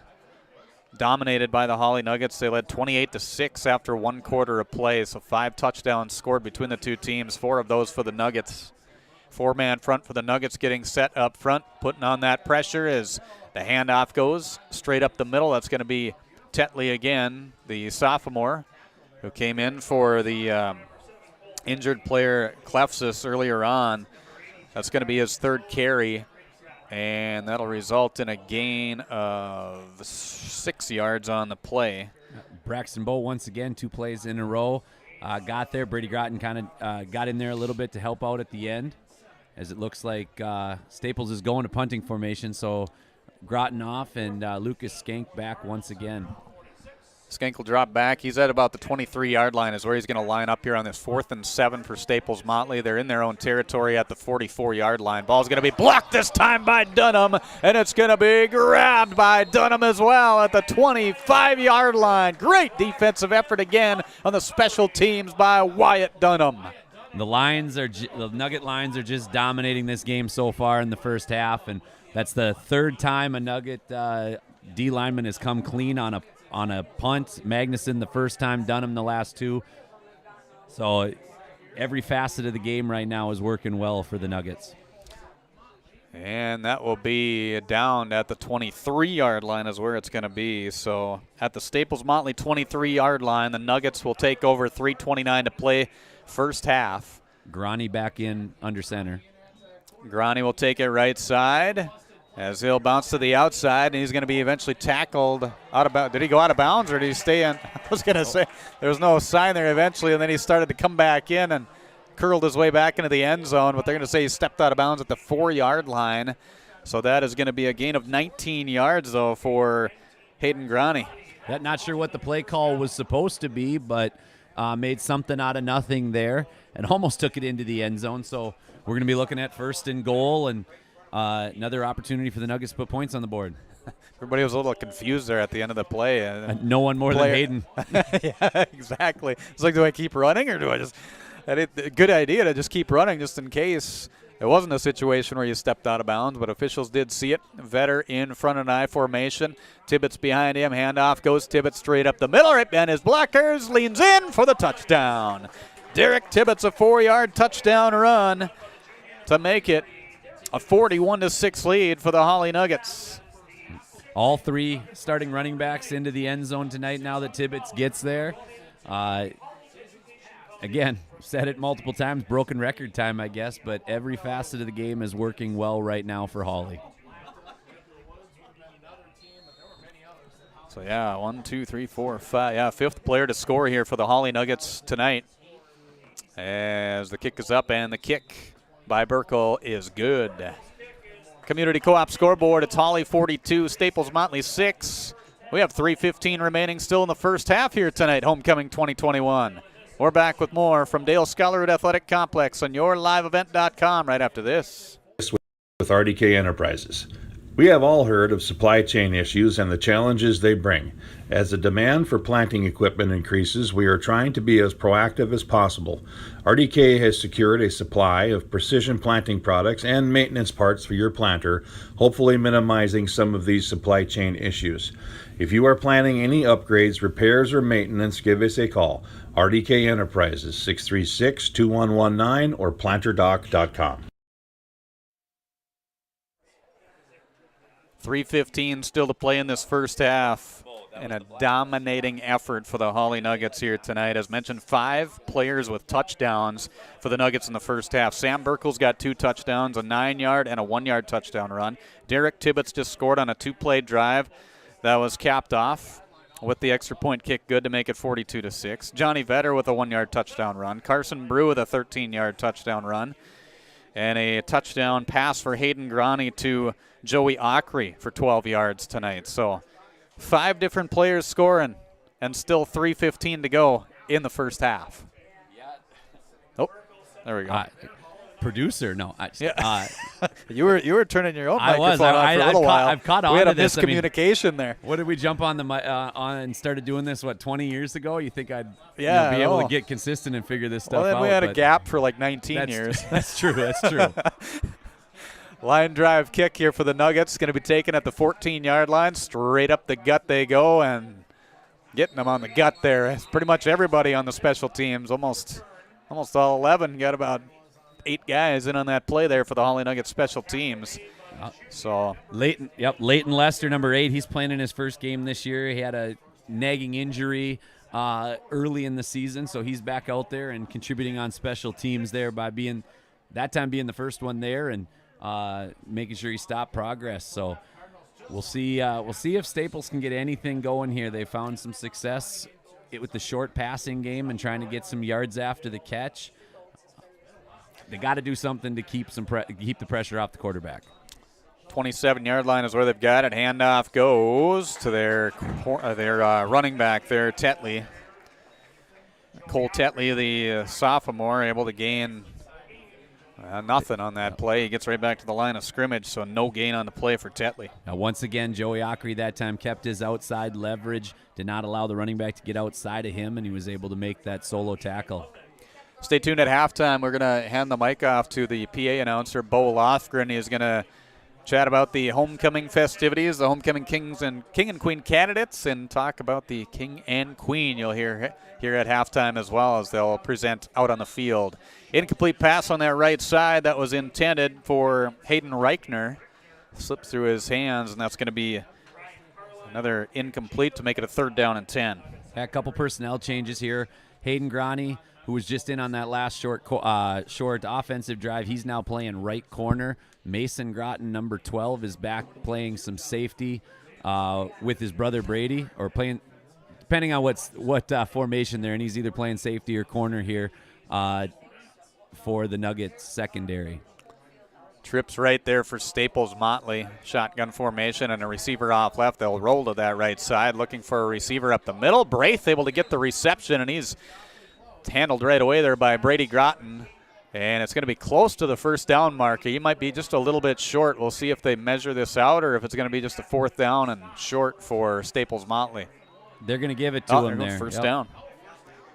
[SPEAKER 4] Dominated by the Hawley Nuggets. They led 28-6 after 1 quarter of play. So 5 touchdowns scored between the two teams, 4 of those for the Nuggets. 4-man front for the Nuggets getting set up front, putting on that pressure as the handoff goes straight up the middle. That's going to be Tetley again, the sophomore, who came in for the injured player Klefsis earlier on. That's going to be his 3rd carry. And that'll result in a gain of 6 yards on the play.
[SPEAKER 19] Braxton Bowe once again 2 plays in a row. Got there. Brady Groton kind of got in there a little bit to help out at the end, as it looks like Staples is going to punting formation. So Groton off and Lucas Skank back once again.
[SPEAKER 4] Skank will drop back. He's at about the 23-yard line is where he's going to line up here on this 4th and 7 for Staples Motley. They're in their own territory at the 44-yard line. Ball's going to be blocked this time by Dunham, and it's going to be grabbed by Dunham as well at the 25-yard line. Great defensive effort again on the special teams by Wyatt Dunham.
[SPEAKER 19] The Nugget lines are just dominating this game so far in the first half, and that's the 3rd time a Nugget D lineman has come clean on a punt. Magnuson the first time, Dunham the last 2. So every facet of the game right now is working well for the Nuggets.
[SPEAKER 4] And that will be down at the 23-yard line is where it's going to be. So at the Staples Motley 23-yard line, the Nuggets will take over. 3:29 to play first half.
[SPEAKER 19] Grani back in under center.
[SPEAKER 4] Grani will take it right side as he'll bounce to the outside, and he's going to be eventually tackled out of bounds. Did he go out of bounds, or did he stay in? I was going to say there was no sign there eventually, and then he started to come back in and curled his way back into the end zone, but they're going to say he stepped out of bounds at the 4-yard line. So that is going to be a gain of 19 yards, though, for Hayden Grani.
[SPEAKER 19] Not sure what the play call was supposed to be, but made something out of nothing there and almost took it into the end zone. So we're going to be looking at 1st and goal and another opportunity for the Nuggets to put points on the board.
[SPEAKER 4] Everybody was a little confused there at the end of the play. And
[SPEAKER 19] no one more than Hayden.
[SPEAKER 4] Yeah, exactly. It's like, do I keep running or do I just – good idea to just keep running just in case it wasn't a situation where you stepped out of bounds, but officials did see it. Vetter in front of I formation. Tibbetts behind him. Handoff goes Tibbetts straight up the middle. Right behind his blockers. Leans in for the touchdown. Derek Tibbetts, a 4-yard touchdown run to make it a 41-6 lead for the Hawley Nuggets.
[SPEAKER 19] All three starting running backs into the end zone tonight now that Tibbetts gets there. Again, said it multiple times, broken record time, I guess, but every facet of the game is working well right now for Hawley.
[SPEAKER 4] So, yeah, 1, 2, 3, 4, 5. Yeah, fifth player to score here for the Hawley Nuggets tonight. As the kick is up, and the kick by Burkle is good. Community Co-op scoreboard, it's Hawley 42, Staples Motley 6. We have 3:15 remaining still in the first half here tonight, Homecoming 2021. We're back with more from Dale Scholarwood Athletic Complex on yourliveevent.com right after this.
[SPEAKER 14] With RDK Enterprises. We have all heard of supply chain issues and the challenges they bring. As the demand for planting equipment increases, we are trying to be as proactive as possible. RDK has secured a supply of precision planting products and maintenance parts for your planter, hopefully minimizing some of these supply chain issues. If you are planning any upgrades, repairs, or maintenance, give us a call. RDK Enterprises, 636-2119 or planterdoc.com.
[SPEAKER 4] 3:15 still to play in this first half, and a dominating effort for the Hawley Nuggets here tonight. As mentioned, 5 players with touchdowns for the Nuggets in the first half. Sam Burkle's got 2 touchdowns, a 9-yard and a 1-yard touchdown run. Derek Tibbetts just scored on a 2-play drive that was capped off with the extra point kick good to make it 42-6. Johnny Vetter with a 1-yard touchdown run. Carson Brew with a 13-yard touchdown run. And a touchdown pass for Hayden Grani to Joey Ockery for 12 yards tonight. So 5 different players scoring and still 3:15 to go in the first half. Oh, there we go.
[SPEAKER 19] Producer, no.
[SPEAKER 4] You were turning your own
[SPEAKER 19] I
[SPEAKER 4] microphone
[SPEAKER 19] was.
[SPEAKER 4] on for a little while.
[SPEAKER 19] I've caught on
[SPEAKER 4] we had
[SPEAKER 19] to
[SPEAKER 4] a
[SPEAKER 19] this.
[SPEAKER 4] miscommunication there.
[SPEAKER 19] What did we jump on on and started doing this, 20 years ago? You think I'd be
[SPEAKER 4] Yeah,
[SPEAKER 19] able to get consistent and figure this stuff
[SPEAKER 4] Well, then
[SPEAKER 19] out?
[SPEAKER 4] we had a gap for like 19 years.
[SPEAKER 19] That's true. That's true.
[SPEAKER 4] Line drive kick here for the Nuggets. Going to be taken at the 14-yard line. Straight up the gut they go, and getting them on the gut there. It's pretty much everybody on the special teams. Almost all 11. Got about 8 guys in on that play there for the Hawley Nuggets special teams. So
[SPEAKER 19] Leighton Lester, number 8, he's playing in his first game this year. He had a nagging injury early in the season, so he's back out there and contributing on special teams there by being the first one there and making sure he stopped progress. So we'll see if Staples can get anything going here. They found some success with the short passing game and trying to get some yards after the catch. They got to do something to keep the pressure off the quarterback.
[SPEAKER 4] 27-yard line is where they've got it. Handoff goes to their running back there, Tetley. Cole Tetley, the sophomore, able to gain nothing on that play. He gets right back to the line of scrimmage, so no gain on the play for Tetley.
[SPEAKER 19] Now, once again, Joey Ockery that time kept his outside leverage, did not allow the running back to get outside of him, and he was able to make that solo tackle.
[SPEAKER 4] Stay tuned at halftime. We're going to hand the mic off to the PA announcer, Bo Lothgren. He's going to chat about the homecoming festivities, the homecoming king and queen candidates, and talk about the king and queen you'll hear here at halftime as well as they'll present out on the field. Incomplete pass on that right side that was intended for Hayden Reichner. Slipped through his hands, and that's going to be another incomplete to make it a 3rd down and 10.
[SPEAKER 19] A couple personnel changes here. Hayden Grani, who was just in on that last short offensive drive, he's now playing right corner. Mason Groton, number 12, is back playing some safety with his brother Brady, or playing, depending on what formation they're in. He's either playing safety or corner here for the Nuggets secondary.
[SPEAKER 4] Trips right there for Staples Motley. Shotgun formation and a receiver off left. They'll roll to that right side, looking for a receiver up the middle. Braith able to get the reception, and he's handled right away there by Brady Groton. And it's going to be close to the first down marker. He might be just a little bit short. We'll see if they measure this out or if it's going to be just a 4th down and short for Staples Motley.
[SPEAKER 19] They're going to give it to him there.
[SPEAKER 4] First down.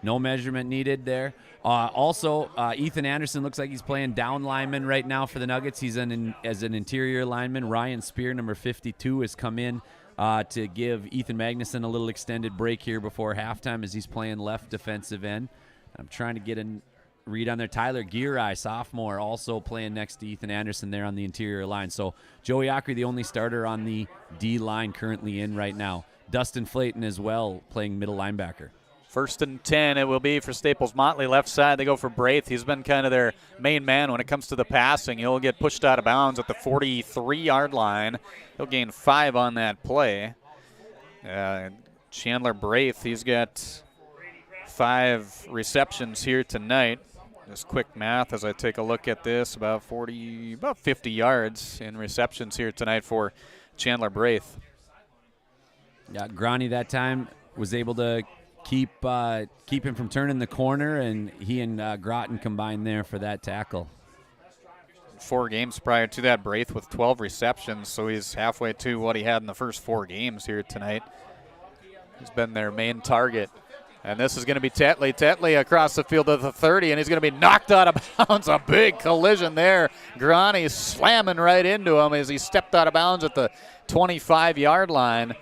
[SPEAKER 19] No measurement needed there. Also, Ethan Anderson looks like he's playing down lineman right now for the Nuggets. He's as an interior lineman. Ryan Spear, number 52, has come in to give Ethan Magnuson a little extended break here before halftime as he's playing left defensive end. I'm trying to get a read on there. Tyler Girai, sophomore, also playing next to Ethan Anderson there on the interior line. So Joey Ockery, the only starter on the D line currently in right now. Dustin Flayton as well, playing middle linebacker.
[SPEAKER 4] 1st and 10 it will be for Staples Motley. Left side, they go for Braith. He's been kind of their main man when it comes to the passing. He'll get pushed out of bounds at the 43-yard line. He'll gain 5 on that play. Chandler Braith, he's got 5 receptions here tonight. Just quick math as I take a look at this, about 50 yards in receptions here tonight for Chandler Braith.
[SPEAKER 19] Yeah, Groney that time was able to keep him from turning the corner, and he and Groton combined there for that tackle.
[SPEAKER 4] 4 games prior to that, Braith with 12 receptions, so he's halfway to what he had in the first 4 games here tonight. He's been their main target. And this is going to be Tetley. Tetley across the field to the 30, and he's going to be knocked out of bounds. A big collision there. Groney slamming right into him as he stepped out of bounds at the 25-yard line.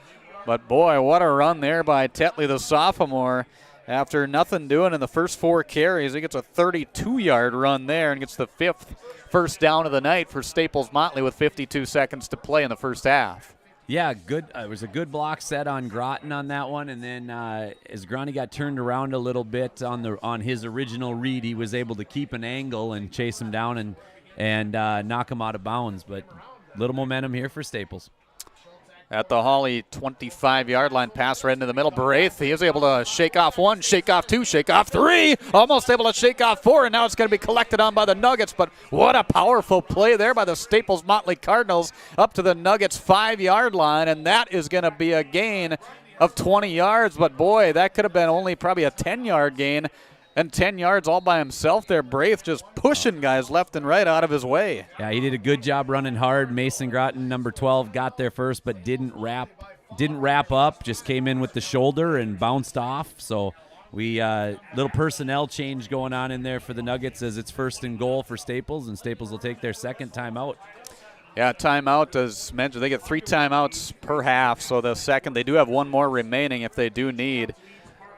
[SPEAKER 4] But, boy, what a run there by Tetley, the sophomore. After nothing doing in the first 4 carries, he gets a 32-yard run there and gets the 5th first down of the night for Staples Motley with 52 seconds to play in the first half.
[SPEAKER 19] Yeah, good. It was a good block set on Groton on that one, and then as Groney got turned around a little bit on his original read, he was able to keep an angle and chase him down and knock him out of bounds. But little momentum here for Staples.
[SPEAKER 4] At the Hawley 25-yard line, pass right into the middle. Braith, he is able to shake off 1, shake off 2, shake off 3, almost able to shake off 4, and now it's going to be collected on by the Nuggets. But what a powerful play there by the Staples Motley Cardinals up to the Nuggets 5-yard line, and that is going to be a gain of 20 yards. But, boy, that could have been only probably a 10-yard gain. And 10 yards all by himself there. Braith just pushing guys left and right out of his way.
[SPEAKER 19] Yeah, he did a good job running hard. Mason Groton, number 12, got there first but didn't wrap up. Just came in with the shoulder and bounced off. So we little personnel change going on in there for the Nuggets as it's 1st and goal for Staples, and Staples will take their 2nd timeout.
[SPEAKER 4] Yeah, timeout, as mentioned, they get 3 timeouts per half. So the second, they do have 1 more remaining if they do need.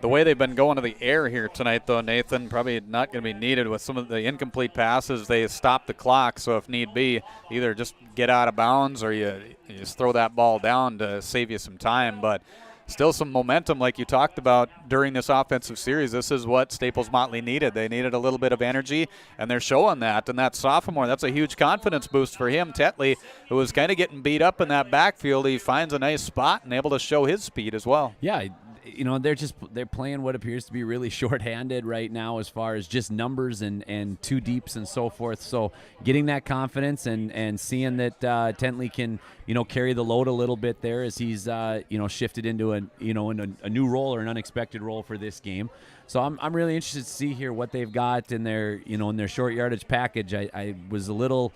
[SPEAKER 4] The way they've been going to the air here tonight, though, Nathan, probably not going to be needed with some of the incomplete passes. They stop the clock, so if need be, either just get out of bounds or you just throw that ball down to save you some time. But still some momentum like you talked about during this offensive series. This is what Staples Motley needed. They needed a little bit of energy, and they're showing that. And that sophomore, that's a huge confidence boost for him. Tetley, who was kind of getting beat up in that backfield, he finds a nice spot and able to show his speed as well.
[SPEAKER 19] Yeah, you know, they're playing what appears to be really shorthanded right now as far as just numbers and 2 deeps and so forth. So getting that confidence and seeing that Tetley can, carry the load a little bit there as he's, shifted into a new role or an unexpected role for this game. So I'm really interested to see here what they've got in their, in their short yardage package. I was a little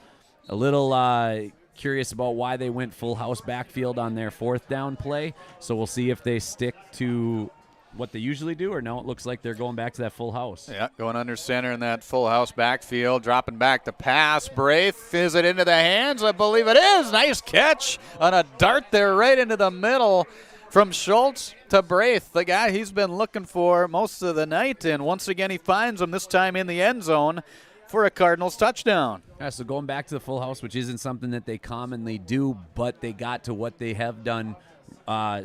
[SPEAKER 19] curious about why they went full house backfield on their 4th down play. So we'll see if they stick to what they usually do, or no, it looks like they're going back to that full house.
[SPEAKER 4] Yeah, going under center in that full house backfield, dropping back to pass. Braith, is it into the hands? I believe it is. Nice catch on a dart there right into the middle from Schultz to Braith, the guy he's been looking for most of the night, and once again he finds him, this time in the end zone for a Cardinals touchdown.
[SPEAKER 19] Yeah, so going back to the full house, which isn't something that they commonly do, but they got to what they have done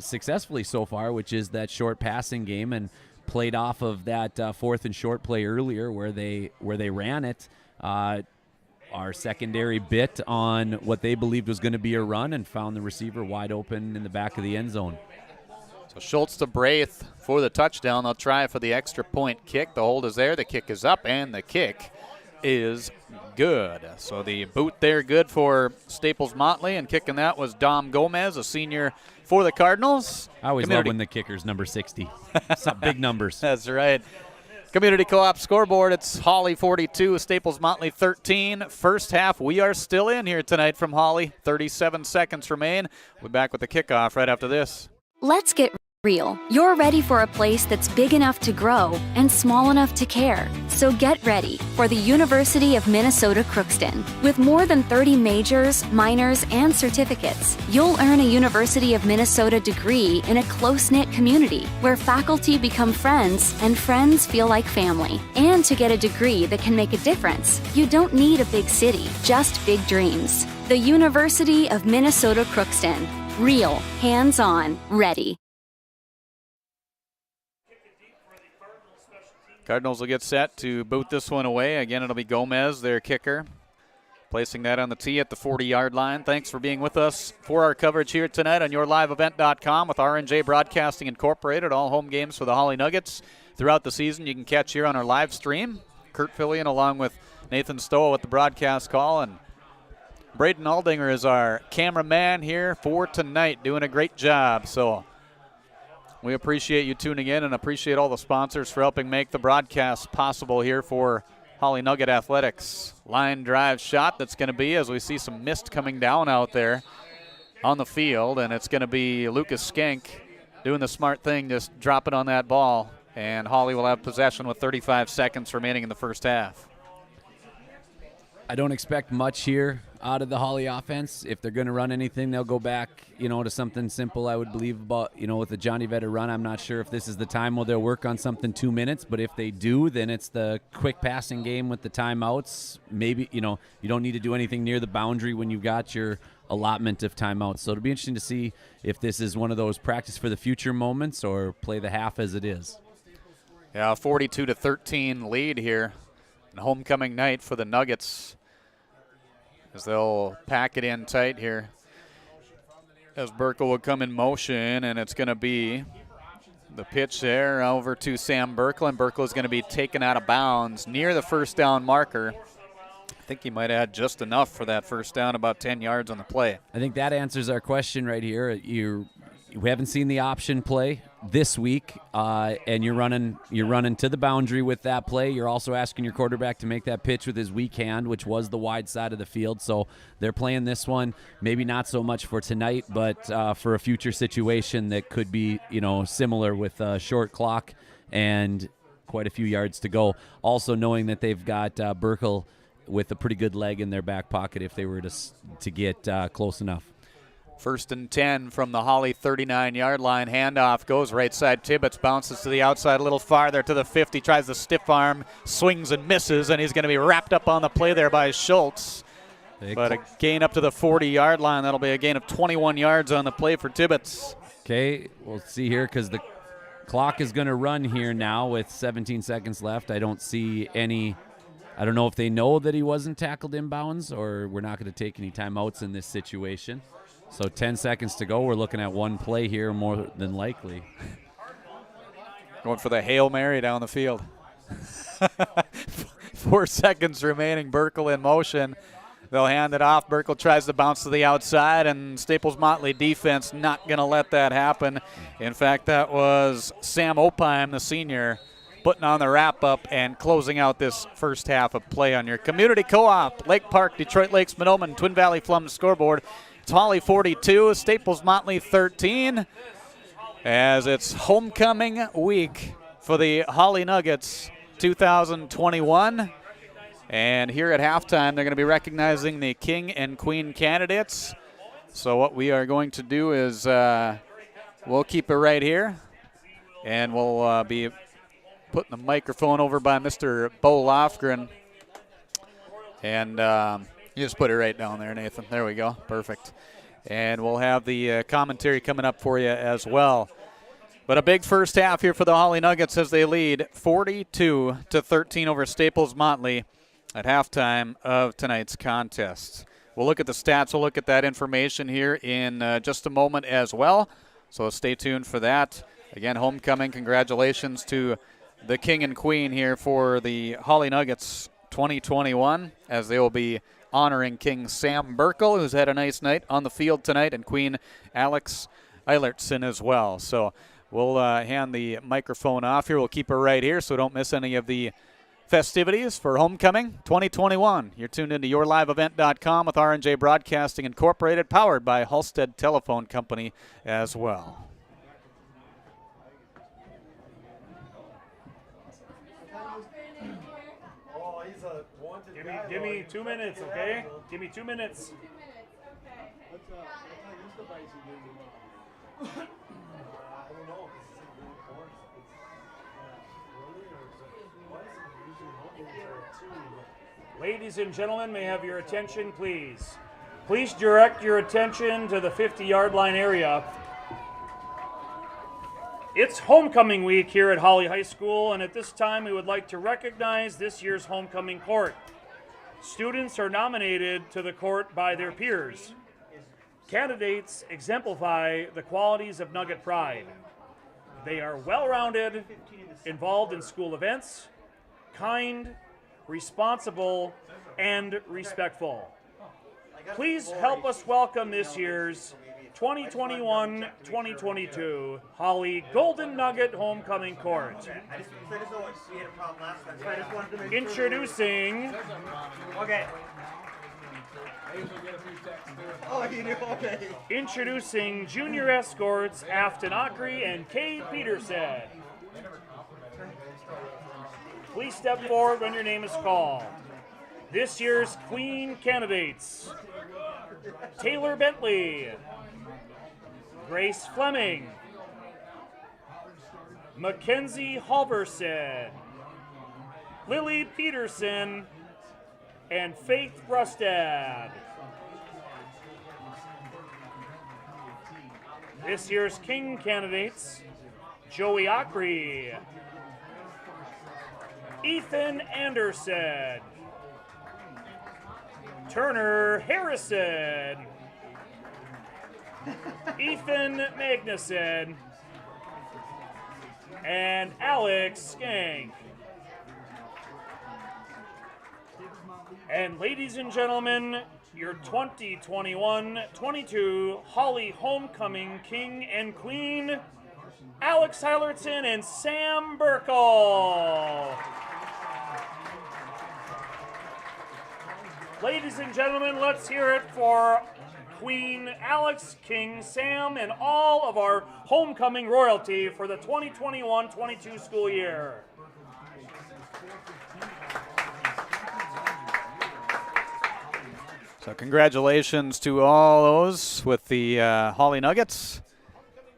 [SPEAKER 19] successfully so far, which is that short passing game, and played off of that 4th and short play earlier where they ran it. Our secondary bit on what they believed was going to be a run and found the receiver wide open in the back of the end zone.
[SPEAKER 4] So Schultz to Braith for the touchdown. They'll try for the extra point kick. The hold is there. The kick is up, and the kick is good. So the boot there good for Staples Motley, and kicking that was Dom Gomez, a senior for the Cardinals.
[SPEAKER 19] I always love when the kicker's number 60. Some big numbers.
[SPEAKER 4] That's right. Community Co-op scoreboard, it's Hawley 42, Staples Motley 13. First half, we are still in here tonight from Hawley. 37 seconds remain. We'll be back with the kickoff right after this.
[SPEAKER 15] Let's get real. You're ready for a place that's big enough to grow and small enough to care. So get ready for the University of Minnesota Crookston. With more than 30 majors, minors, and certificates, you'll earn a University of Minnesota degree in a close-knit community where faculty become friends and friends feel like family. And to get a degree that can make a difference, you don't need a big city, just big dreams. The University of Minnesota Crookston. Real, hands-on, ready.
[SPEAKER 4] Cardinals will get set to boot this one away. Again, it'll be Gomez, their kicker, placing that on the tee at the 40-yard line. Thanks for being with us for our coverage here tonight on yourliveevent.com with R&J Broadcasting Incorporated. All home games for the Hawley Nuggets throughout the season you can catch here on our live stream. Kurt Fillion along with Nathan Stoll with the broadcast call, and Braden Aldinger is our cameraman here for tonight, doing a great job. So we appreciate you tuning in and appreciate all the sponsors for helping make the broadcast possible here for Hawley Nugget Athletics. Line drive shot that's going to be, as we see some mist coming down out there on the field, and it's going to be Lucas Skank doing the smart thing, just dropping on that ball, and Hawley will have possession with 35 seconds remaining in the first half.
[SPEAKER 19] I don't expect much here out of the Hawley offense. If they're going to run anything, they'll go back, to something simple, I would believe, about, with the Johnny Vetter run. I'm not sure if this is the time where they'll work on something 2 minutes, but if they do, then it's the quick passing game with the timeouts. Maybe, you don't need to do anything near the boundary when you've got your allotment of timeouts. So it'll be interesting to see if this is one of those practice for the future moments or play the half as it is.
[SPEAKER 4] Yeah, 42-13 lead here. And homecoming night for the Nuggets as they'll pack it in tight here. As Burkle will come in motion, and it's going to be the pitch there over to Sam Burkle, and Burkle is going to be taken out of bounds near the first down marker. I think he might have had just enough for that first down, about 10 yards on the play.
[SPEAKER 19] I think that answers our question right here. We haven't seen the option play this week, and you're running to the boundary with that play. You're also asking your quarterback to make that pitch with his weak hand, which was the wide side of the field. So they're playing this one, maybe not so much for tonight, but for a future situation that could be, similar with a short clock and quite a few yards to go. Also knowing that they've got Burkle with a pretty good leg in their back pocket if they were to get close enough.
[SPEAKER 4] 1st and 10 from the Hawley 39-yard line. Handoff goes right side. Tibbetts bounces to the outside a little farther to the 50. Tries the stiff arm, swings and misses, and he's going to be wrapped up on the play there by Schultz. But a gain up to the 40-yard line. That'll be a gain of 21 yards on the play for Tibbetts.
[SPEAKER 19] Okay, we'll see here because the clock is going to run here now with 17 seconds left. I don't see any. I don't know if they know that he wasn't tackled inbounds or we're not going to take any timeouts in this situation. So 10 seconds to go. We're looking at one play here more than likely.
[SPEAKER 4] Going for the Hail Mary down the field. 4 seconds remaining. Burkle in motion. They'll hand it off. Burkle tries to bounce to the outside, and Staples Motley defense not going to let that happen. In fact, that was Sam Opheim, the senior, putting on the wrap-up and closing out this first half of play on your Community Co-op, Lake Park, Detroit Lakes, Monoman, Twin Valley Flum scoreboard. It's Hawley 42, Staples Motley 13, as it's homecoming week for the Hawley Nuggets 2021. And here at halftime, they're going to be recognizing the King and Queen candidates. So what we are going to do is we'll keep it right here, and we'll be putting the microphone over by Mr. Bo Lofgren. And you just put it right down there, Nathan. There we go. Perfect. And we'll have the commentary coming up for you as well. But a big first half here for the Hawley Nuggets as they lead 42-13 over Staples Motley at halftime of tonight's contest. We'll look at the stats. We'll look at that information here in just a moment as well. So stay tuned for that. Again, homecoming. Congratulations to the King and Queen here for the Hawley Nuggets 2021, as they will be honoring King Sam Burkle, who's had a nice night on the field tonight, and Queen Alex Eilertson as well. So We'll hand the microphone off here. We'll keep her right here so don't miss any of the festivities for Homecoming 2021. You're tuned into yourliveevent.com with R&J Broadcasting Incorporated, powered by Halstead Telephone Company as well.
[SPEAKER 2] Give me 2 minutes, okay? Give me 2 minutes. Ladies and gentlemen, may I have your attention, please. Please direct your attention to the 50-yard line area. It's homecoming week here at Hawley High School, and at this time we would like to recognize this year's homecoming court. Students are nominated to the court by their peers. Candidates exemplify the qualities of Nugget pride. They are well-rounded, involved in school events, kind, responsible, and respectful. Please help us welcome this year's 2021-2022 Hawley Golden Nugget Homecoming Court. Introducing Introducing junior escorts Afton Ockery and Kay Peterson. Please step forward when your name is called. This year's Queen candidates: Taylor Bentley, Grace Fleming, Mackenzie Halverson, Lily Peterson, and Faith Brustad. This year's King candidates: Joey Ockery, Ethan Anderson, Turner Harrison, Ethan Magnuson, and Alex Skank. And ladies and gentlemen, your 2021-22 Hawley Homecoming King and Queen, Alex Heilerton and Sam Burkle. Ladies and gentlemen, let's hear it for Queen Alex, King Sam, and all of our homecoming royalty for the 2021-22 school year.
[SPEAKER 4] So congratulations to all those with the Hawley Nuggets.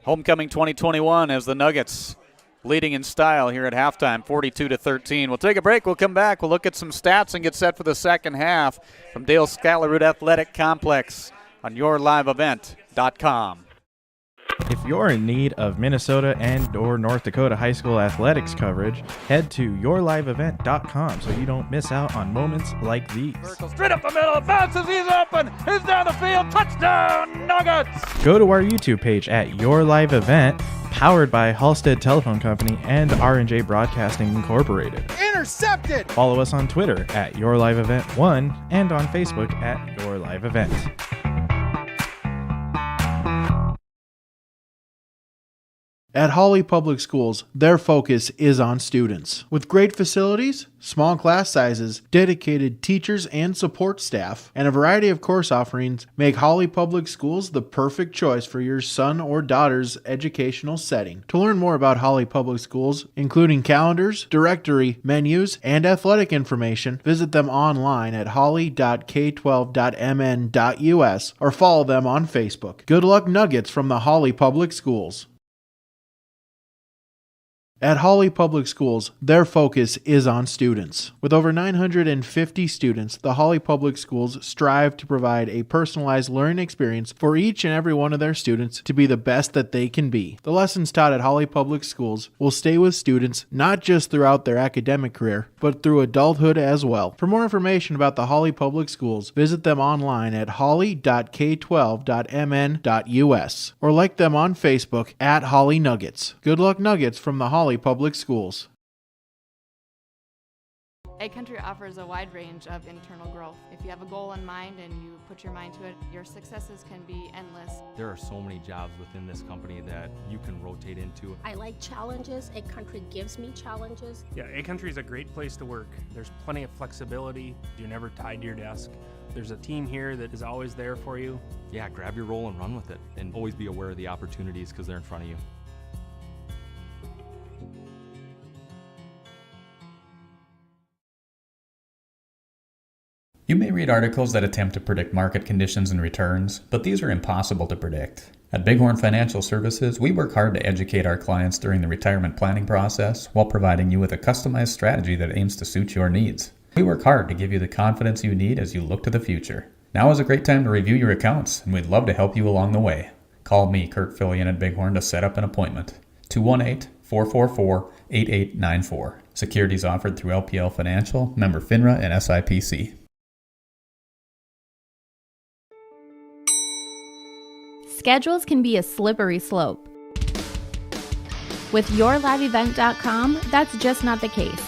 [SPEAKER 4] Homecoming 2021 as the Nuggets leading in style here at halftime, 42-13. We'll take a break. We'll come back. We'll look at some stats and get set for the second half from Dale Scalaroot Athletic Complex on yourliveevent.com.
[SPEAKER 16] If you're in need of Minnesota and or North Dakota high school athletics coverage, head to yourliveevent.com so you don't miss out on moments like these.
[SPEAKER 18] Straight up the middle, bounces, he's open, he's down the field, touchdown, Nuggets!
[SPEAKER 16] Go to our YouTube page at Your Live Event, powered by Halstead Telephone Company and R&J Broadcasting Incorporated.
[SPEAKER 1] Intercepted!
[SPEAKER 16] Follow us on Twitter at Your Live Event 1 and on Facebook at Your Live Event.
[SPEAKER 5] At Hawley Public Schools, their focus is on students. With great facilities, small class sizes, dedicated teachers and support staff, and a variety of course offerings, make Hawley Public Schools the perfect choice for your son or daughter's educational setting. To learn more about Hawley Public Schools, including calendars, directory, menus, and athletic information, visit them online at hawley.k12.mn.us or follow them on Facebook. Good luck, Nuggets, from the Hawley Public Schools. At Hawley Public Schools, their focus is on students. With over 950 students, the Hawley Public Schools strive to provide a personalized learning experience for each and every one of their students to be the best that they can be. The lessons taught at Hawley Public Schools will stay with students not just throughout their academic career, but through adulthood as well. For more information about the Hawley Public Schools, visit them online at hawley.k12.mn.us or like them on Facebook at Hawley Nuggets. Good luck, Nuggets, from the Hawley Public Schools.
[SPEAKER 21] Ag Country offers a wide range of internal growth. If you have a goal in mind and you put your mind to it, your successes can be endless.
[SPEAKER 7] There are so many jobs within this company that you can rotate into.
[SPEAKER 8] I like challenges. Ag Country gives me challenges.
[SPEAKER 22] Yeah, Ag Country is a great place to work. There's plenty of flexibility. You're never tied to your desk. There's a team here that is always there for you.
[SPEAKER 7] Yeah, grab your role and run with it, and always be aware of the opportunities because they're in front of you.
[SPEAKER 9] You may read articles that attempt to predict market conditions and returns, but these are impossible to predict. At Bighorn Financial Services, we work hard to educate our clients during the retirement planning process while providing you with a customized strategy that aims to suit your needs. We work hard to give you the confidence you need as you look to the future. Now is a great time to review your accounts, and we'd love to help you along the way. Call me, Kurt Fillion at Bighorn, to set up an appointment. 218-444-8894. Securities offered through LPL Financial, member FINRA and SIPC.
[SPEAKER 17] Schedules can be a slippery slope. With YourLiveEvent.com, that's just not the case.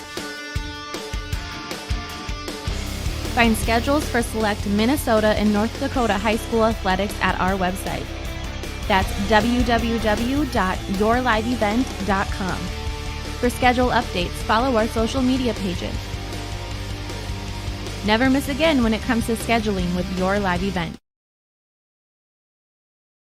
[SPEAKER 17] Find schedules for select Minnesota and North Dakota high school athletics at our website. That's www.yourliveevent.com. For schedule updates, follow our social media pages. Never miss again when it comes to scheduling with Your Live Event.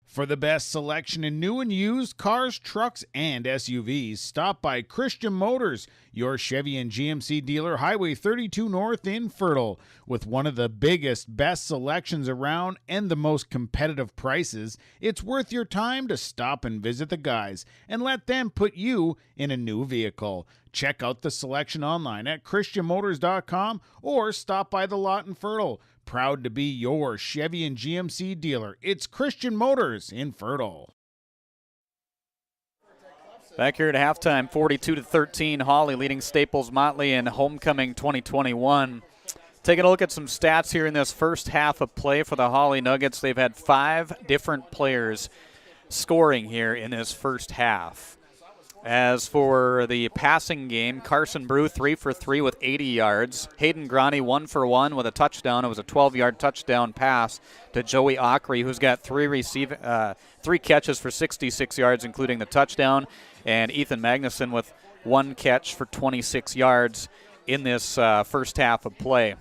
[SPEAKER 11] For the best selection in new and used cars, trucks, and SUVs, stop by Christian Motors, your Chevy and GMC dealer, Highway 32 North in Fertile. With one of the biggest, best selections around and the most competitive prices, it's worth your time to stop and visit the guys and let them put you in a new vehicle. Check out the selection online at christianmotors.com or stop by the lot in Fertile. Proud to be your Chevy and GMC dealer. It's Christian Motors in Fertile.
[SPEAKER 4] Back here at halftime, 42-13, Hawley leading Staples Motley in homecoming 2021. Taking a look at some stats here in this first half of play for the Hawley Nuggets. They've had 5 different players scoring here in this first half. As for the passing game, Carson Brew 3 for 3 with 80 yards. Hayden Groney 1 for 1 with a touchdown. It was a 12-yard touchdown pass to Joey Ockery, who's got 3 catches for 66 yards, including the touchdown. And Ethan Magnuson with 1 catch for 26 yards in this first half of play.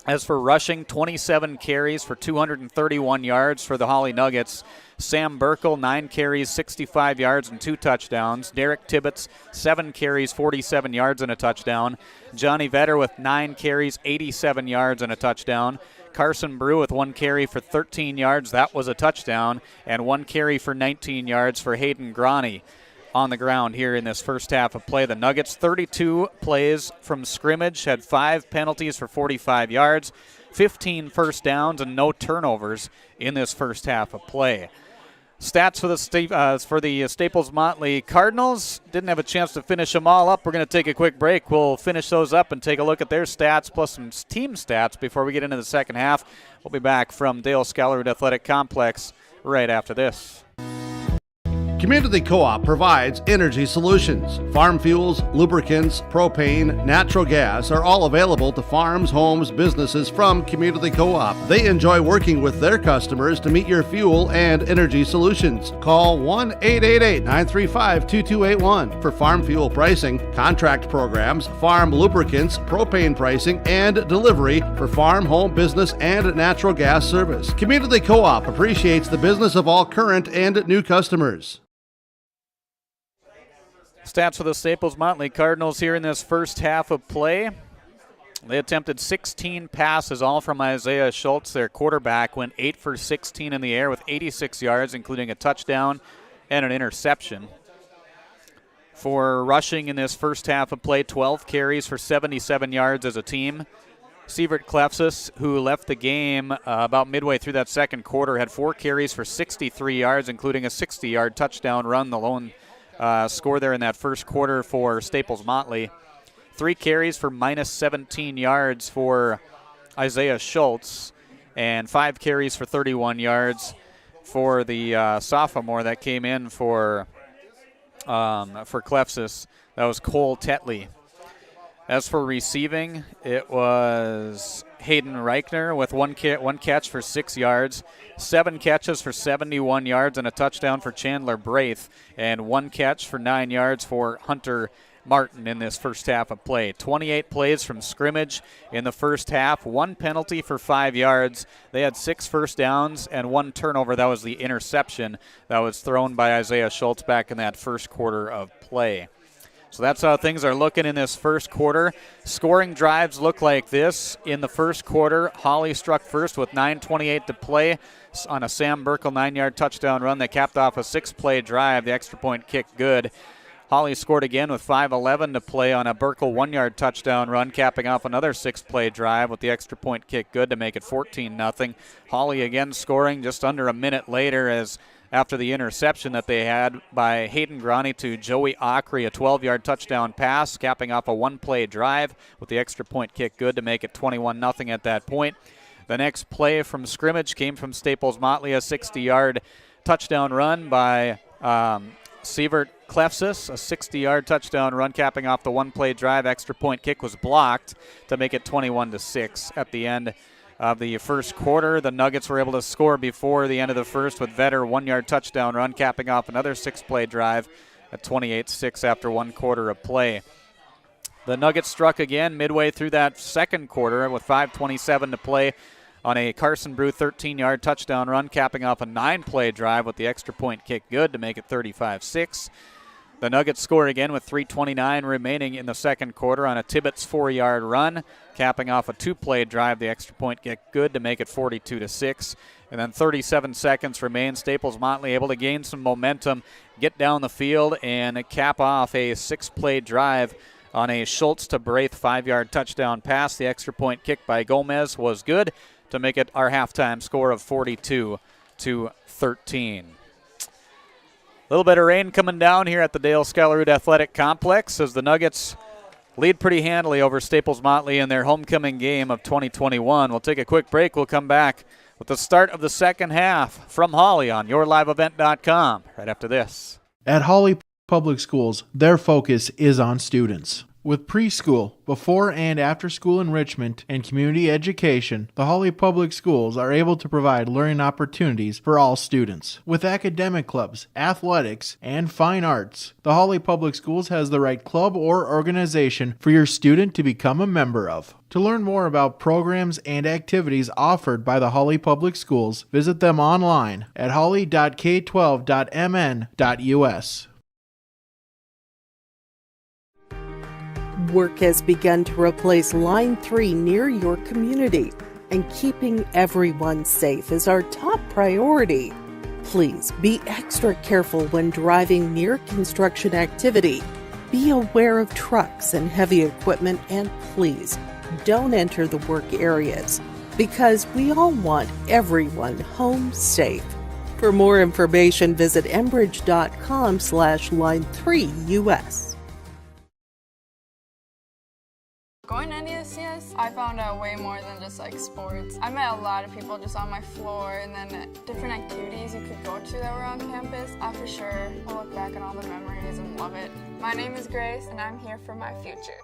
[SPEAKER 4] As for rushing, 27 carries for 231 yards for the Hawley Nuggets. Sam Burkle, 9 carries, 65 yards, and 2 touchdowns. Derek Tibbetts, 7 carries, 47 yards, and a touchdown. Johnny Vetter with 9 carries, 87 yards, and a touchdown. Carson Brew with 1 carry for 13 yards. That was a touchdown. And 1 carry for 19 yards for Hayden Groney on the ground here in this first half of play. The Nuggets, 32 plays from scrimmage, had 5 penalties for 45 yards, 15 first downs, and no turnovers in this first half of play. Stats for the Staples Motley Cardinals. Didn't have a chance to finish them all up. We're going to take a quick break. We'll finish those up and take a look at their stats plus some team stats before we get into the second half. We'll be back from Dale Scholarwood Athletic Complex right after this.
[SPEAKER 3] Community Co-op provides energy solutions. Farm fuels, lubricants, propane, natural gas are all available to farms, homes, businesses from Community Co-op. They enjoy working with their customers to meet your fuel and energy solutions. Call 1-888-935-2281 for farm fuel pricing, contract programs, farm lubricants, propane pricing, and delivery for farm, home, business, and natural gas service. Community Co-op appreciates the business of all current and new customers.
[SPEAKER 4] Stats for the Staples Motley Cardinals here in this first half of play. They attempted 16 passes, all from Isaiah Schultz. Their quarterback went 8 for 16 in the air with 86 yards, including a touchdown and an interception. For rushing in this first half of play, 12 carries for 77 yards as a team. Sievert Klefsis, who left the game about midway through that second quarter, had 4 carries for 63 yards, including a 60-yard touchdown run, the lone score there in that first quarter for Staples Motley. 3 carries for minus 17 yards for Isaiah Schultz, and 5 carries for 31 yards for the sophomore that came in for Klefsis. That was Cole Tetley. As for receiving, it was Hayden Reichner with one catch for 6 yards, 7 catches for 71 yards, and a touchdown for Chandler Braith, and 1 catch for 9 yards for Hunter Martin in this first half of play. 28 plays from scrimmage in the first half, 1 penalty for 5 yards. They had 6 first downs and 1 turnover. That was the interception that was thrown by Isaiah Schultz back in that first quarter of play. So that's how things are looking in this first quarter. Scoring drives look like this. In the first quarter, Hawley struck first with 9:28 to play on a Sam Burkle 9-yard touchdown run that capped off a 6-play drive. The extra point kick good. Hawley scored again with 5:11 to play on a Burkle 1-yard touchdown run, capping off another 6-play drive with the extra point kick good to make it 14-0. Hawley again scoring just under a minute later as after the interception that they had by Hayden Grani to Joey Ockery, a 12-yard touchdown pass, capping off a 1-play drive with the extra point kick good to make it 21-0 at that point. The next play from scrimmage came from Staples Motley, a 60-yard touchdown run by Sievert Klefsis, a 60-yard touchdown run capping off the 1-play drive. Extra point kick was blocked to make it 21-6 at the end of the first quarter. The Nuggets were able to score before the end of the first with Vetter 1-yard touchdown run capping off another 6-play drive at 28-6 after 1 quarter of play. The Nuggets struck again midway through that second quarter with 5:27 to play on a Carson Brew 13-yard touchdown run capping off a 9-play drive with the extra point kick good to make it 35-6. The Nuggets score again with 3:29 remaining in the second quarter on a Tibbetts 4-yard run, capping off a 2-play drive. The extra point kick good to make it 42-6. And then 37 seconds remain. Staples Motley able to gain some momentum, get down the field, and cap off a 6-play drive on a Schultz to Braith 5-yard touchdown pass. The extra point kick by Gomez was good to make it our halftime score of 42-13. A little bit of rain coming down here at the Dale Scalaroot Athletic Complex as the Nuggets lead pretty handily over Staples Motley in their homecoming game of 2021. We'll take a quick break. We'll come back with the start of the second half from Hawley on yourliveevent.com right after this.
[SPEAKER 5] At Hawley Public Schools, their focus is on students. With preschool, before and after school enrichment, and community education, the Hawley Public Schools are able to provide learning opportunities for all students. With academic clubs, athletics, and fine arts, the Hawley Public Schools has the right club or organization for your student to become a member of. To learn more about programs and activities offered by the Hawley Public Schools, visit them online at hawley.k12.mn.us.
[SPEAKER 13] Work has begun to replace Line 3 near your community, and keeping everyone safe is our top priority. Please be extra careful when driving near construction activity. Be aware of trucks and heavy equipment, and please don't enter the work areas because we all want everyone home safe. For more information, visit enbridge.com/line3us.
[SPEAKER 6] Going to NESCS, I found out way more than just like sports. I met a lot of people just on my floor, and then different activities you could go to that were on campus. I for sure will look back on all the memories and love it. My name is Grace, and I'm here for my future.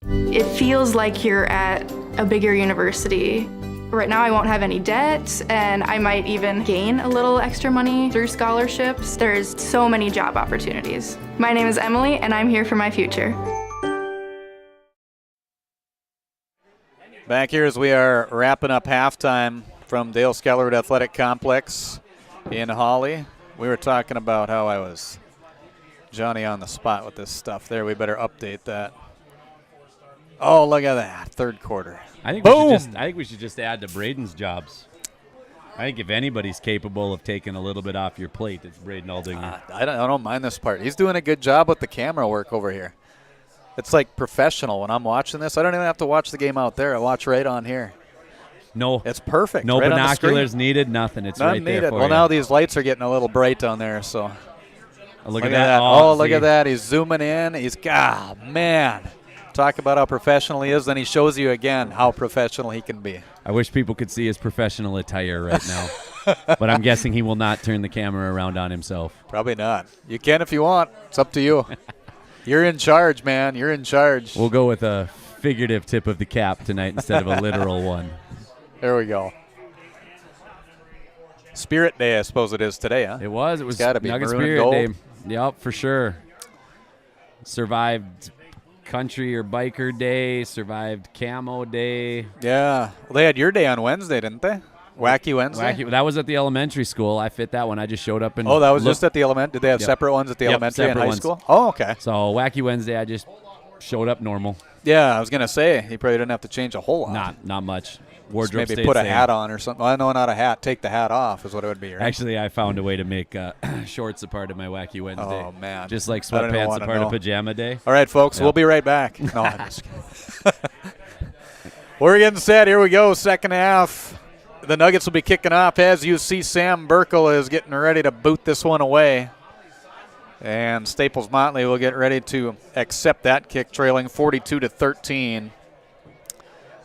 [SPEAKER 10] It feels like you're at a bigger university. Right now I won't have any debt, and I might even gain a little extra money through scholarships. There's so many job opportunities. My name is Emily, and I'm here for my future.
[SPEAKER 4] Back here as we are wrapping up halftime from Dale Scalaroot Athletic Complex in Hawley. We were talking about how I was Johnny on the spot with this stuff there. We better update that. Oh, look at that. Third quarter.
[SPEAKER 12] I think we should just add to Braden's jobs. I think if anybody's capable of taking a little bit off your plate, it's Braden Aldinger.
[SPEAKER 4] I don't mind this part. He's doing a good job with the camera work over here. It's like professional when I'm watching this. I don't even have to watch the game out there. I watch right on here.
[SPEAKER 12] No.
[SPEAKER 4] It's perfect.
[SPEAKER 12] No
[SPEAKER 4] right
[SPEAKER 12] binoculars needed, nothing. It's
[SPEAKER 4] None
[SPEAKER 12] right
[SPEAKER 4] needed.
[SPEAKER 12] there for
[SPEAKER 4] well,
[SPEAKER 12] you.
[SPEAKER 4] now these lights are getting a little bright on there, so.
[SPEAKER 12] Look at that.
[SPEAKER 4] Oh, look at that. He's zooming in. Man. Talk about how professional he is. Then he shows you again how professional he can be.
[SPEAKER 12] I wish people could see his professional attire right now. But I'm guessing he will not turn the camera around on himself.
[SPEAKER 4] Probably not. You can if you want. It's up to you.
[SPEAKER 14] You're in charge, man. You're in charge.
[SPEAKER 12] We'll go with a figurative tip of the cap tonight instead of a literal one.
[SPEAKER 14] There we go. Spirit Day, I suppose it is today, huh?
[SPEAKER 12] It was. It was
[SPEAKER 14] gotta be
[SPEAKER 12] Nugget
[SPEAKER 14] maroon
[SPEAKER 12] Spirit
[SPEAKER 14] and
[SPEAKER 12] Day.
[SPEAKER 14] gold.
[SPEAKER 12] Yep, for sure. Survived Country or Biker Day. Survived Camo Day.
[SPEAKER 14] Yeah. Well, they had your day on Wednesday, didn't they? Wacky Wednesday?
[SPEAKER 12] That was at the elementary school. I fit that one. I just showed up and
[SPEAKER 14] Oh, that was
[SPEAKER 12] looked.
[SPEAKER 14] just at the element. Did they have
[SPEAKER 12] Yep.
[SPEAKER 14] separate ones at the
[SPEAKER 12] Yep,
[SPEAKER 14] elementary and
[SPEAKER 12] separate
[SPEAKER 14] high
[SPEAKER 12] ones.
[SPEAKER 14] school? Oh, okay.
[SPEAKER 12] So Wacky Wednesday, I just showed up normal.
[SPEAKER 14] Yeah, I was going to say, you probably didn't have to change a whole lot.
[SPEAKER 12] Not much.
[SPEAKER 14] Just
[SPEAKER 12] Wardrobe
[SPEAKER 14] maybe
[SPEAKER 12] stayed
[SPEAKER 14] put a
[SPEAKER 12] same.
[SPEAKER 14] hat on or something. Well, no, not a hat. Take the hat off is what it would be, right?
[SPEAKER 12] Actually, I found a way to make shorts a part of my Wacky Wednesday.
[SPEAKER 14] Oh, man.
[SPEAKER 12] Just like
[SPEAKER 14] I don't even
[SPEAKER 12] sweatpants a
[SPEAKER 14] wanna
[SPEAKER 12] part
[SPEAKER 14] know.
[SPEAKER 12] of Pajama Day.
[SPEAKER 14] All right, folks,
[SPEAKER 12] Yeah.
[SPEAKER 14] we'll be right back. No, I'm just kidding. We're getting set. Here we go, second half. The Nuggets will be kicking off as you see Sam Burkle is getting ready to boot this one away. And Staples Motley will get ready to accept that kick, trailing 42-13.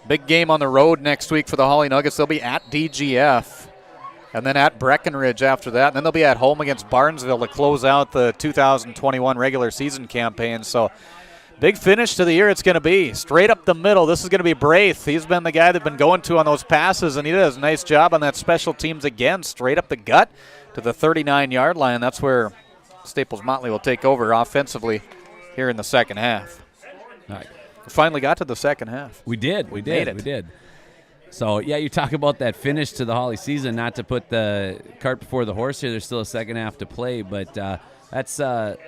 [SPEAKER 14] Big game on the road next week for the Hawley Nuggets. They'll be at DGF and then at Breckenridge after that. And then they'll be at home against Barnesville to close out the 2021 regular season campaign. So big finish to the year it's going to be. Straight up the middle, this is going to be Braith. He's been the guy they've been going to on those passes, and he does a nice job on that special teams again. Straight up the gut to the 39-yard line. That's where Staples Motley will take over offensively here in the second half.
[SPEAKER 12] All right.
[SPEAKER 14] We finally got to the second half.
[SPEAKER 12] We did. We did. So, yeah, you talk about that finish to the Hawley season, not to put the cart before the horse here. There's still a second half to play, but that's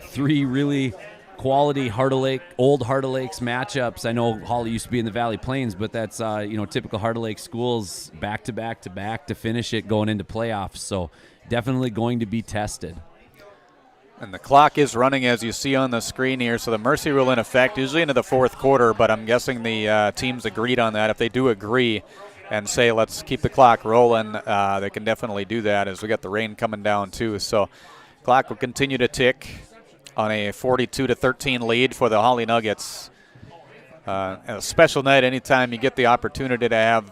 [SPEAKER 12] three really quality old Heart of Lakes matchups. I know Hawley used to be in the Valley Plains, but that's typical Heart of Lake schools back to back to finish it going into playoffs. So definitely going to be tested.
[SPEAKER 14] And the clock is running as you see on the screen here, so the mercy rule in effect usually into the fourth quarter, but I'm guessing the teams agreed on that. If they do agree and say let's keep the clock rolling, they can definitely do that as we got the rain coming down too. So clock will continue to tick on a 42-13 lead for the Hawley Nuggets. A special night anytime you get the opportunity to have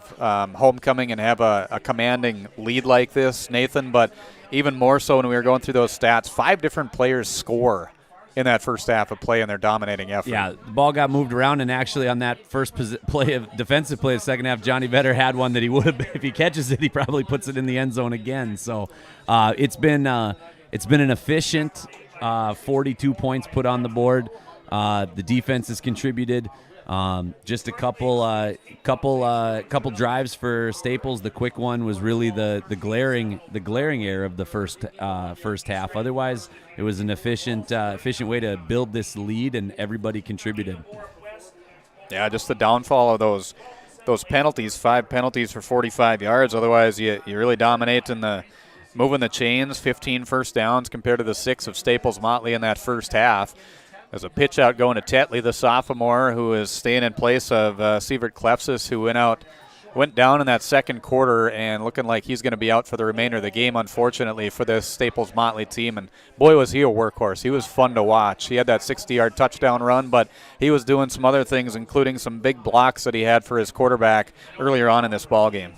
[SPEAKER 14] homecoming and have a commanding lead like this, Nathan, but even more so when we were going through those stats, 5 different players score in that first half of play in their dominating effort.
[SPEAKER 12] Yeah, the ball got moved around, and actually on that first defensive play of the second half, Johnny Vetter had one that he would have, if he catches it, he probably puts it in the end zone again. So it's been an efficient 42 points put on the board. The defense has contributed. Just a couple drives for Staples. The quick one was really the glaring error of the first half. Otherwise, it was an efficient way to build this lead, and everybody contributed.
[SPEAKER 14] Yeah, just the downfall of those penalties. 5 penalties for 45 yards. Otherwise, you really dominate in the moving the chains. 15 first downs compared to the 6 of Staples Motley in that first half. There's a pitch out going to Tetley, the sophomore, who is staying in place of Sievert Klefsis, who went down in that second quarter and looking like he's going to be out for the remainder of the game, unfortunately, for this Staples Motley team. And boy, was he a workhorse. He was fun to watch. He had that 60-yard touchdown run, but he was doing some other things, including some big blocks that he had for his quarterback earlier on in this ball game.